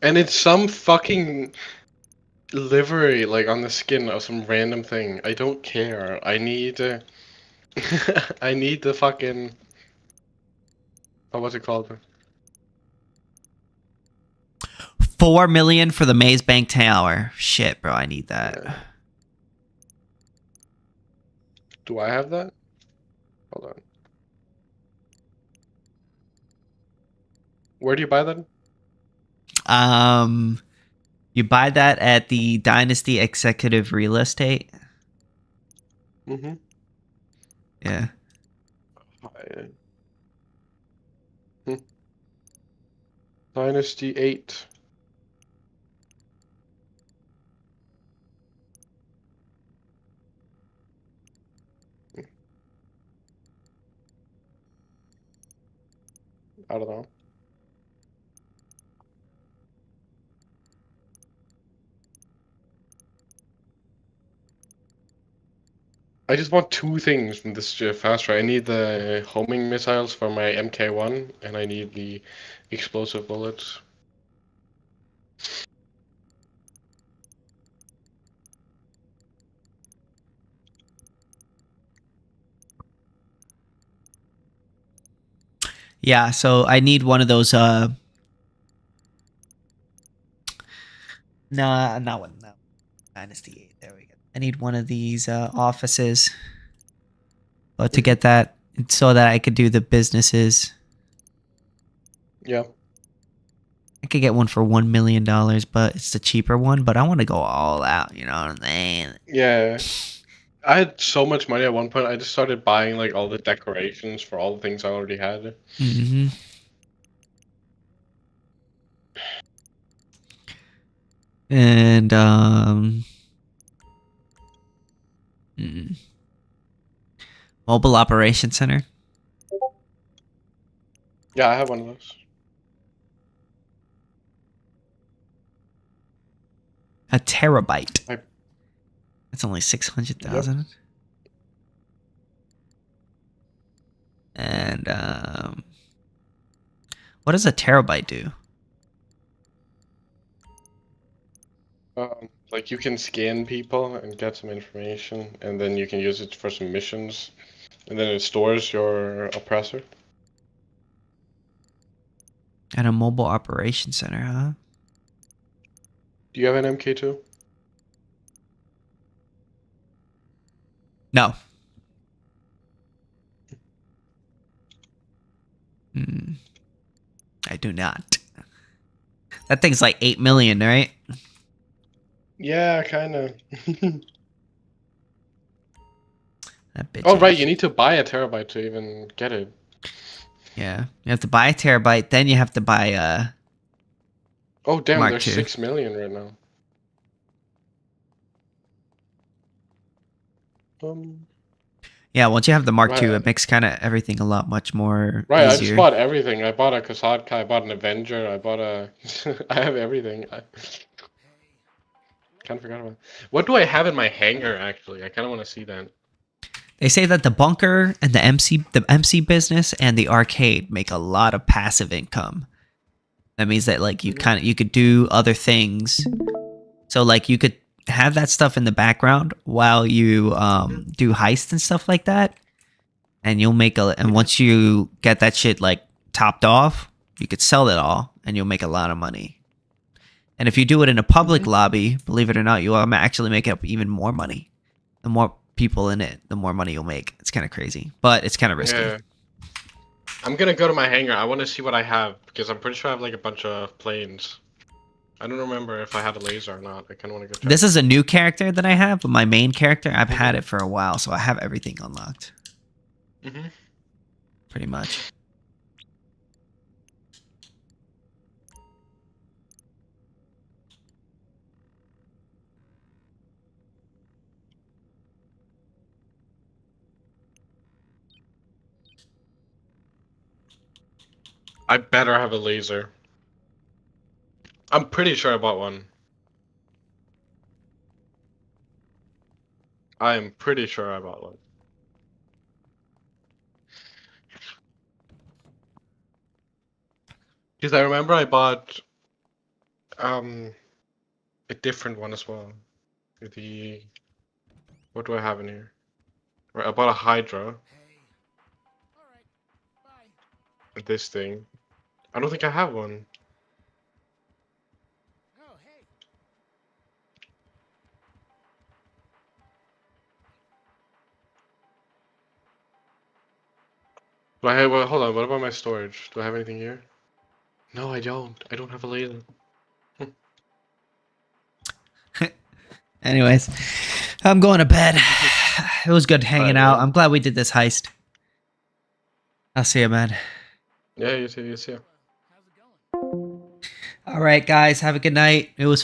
And it's some fucking livery, like on the skin of some random thing. I don't care. I need I need the fucking what's it called? 4 million for the Maze Bank Tower. Shit, bro, I need that. Yeah. Do I have that? Hold on. Where do you buy that? You buy that at the Dynasty Executive Real Estate. Mm-hmm. Yeah. Dynasty 8. I don't know. I just want two things from this fast track. I need the homing missiles for my MK1, and I need the explosive bullets. Yeah, so I need one of those nah, not one. No. Dynasty 8. There we go. I need one of these offices to get that so that I could do the businesses. Yeah. I could get one for $1 million, but it's the cheaper one. But I want to go all out. You know what I'm saying? Yeah. I had so much money at one point. I just started buying like all the decorations for all the things I already had. Mm-hmm. And Mobile Operation Center. Yeah, I have one of those. A terabyte. It's only 600,000. Yep. And what does a terabyte do? Like you can scan people and get some information, and then you can use it for some missions, and then it stores your oppressor. At a mobile operation center, huh? Do you have an MK2? No. I do not. That thing's like 8 million, right? Yeah, kind of. That bitch. Oh, right. You need to buy a terabyte to even get it. Yeah. You have to buy a terabyte, then you have to buy Oh, damn. Mark There's II. 6 million right now. Yeah, once you have the Mark II, Right. it makes kind of everything a lot much more Right, I easier. just bought everything. I bought a Kasadka, I bought an Avenger, I bought a... I have everything. I kind of forgot about it. What do I have in my hangar, actually? I kind of want to see that. They say that the bunker and the MC business and the arcade make a lot of passive income. That means that like you could do other things. So like you could have that stuff in the background while you do heists and stuff like that, and you'll make and once you get that shit like topped off, you could sell it all and you'll make a lot of money. And if you do it in a public lobby, believe it or not, you will actually make up even more money. The more people in it, the more money you'll make. It's kind of crazy, but it's kind of risky. Yeah. I'm gonna go to my hangar. I want to see what I have because I'm pretty sure I have like a bunch of planes. I don't remember if I had a laser or not. I kind of want to go check. This is a new character that I have, but my main character, I've had it for a while, so I have everything unlocked. Pretty much. I better have a laser. I'm pretty sure I bought one. I am pretty sure I bought one. Because I remember I bought a different one as well. What do I have in here? Right, I bought a Hydra. This thing. I don't think I have one. Well, hold on. What about my storage? Do I have anything here? No, I don't. I don't have a laser. Anyways, I'm going to bed. It was good hanging out. I'm glad we did this heist. I'll see you, man. Yeah, you too. You too. All right, guys. Have a good night. It was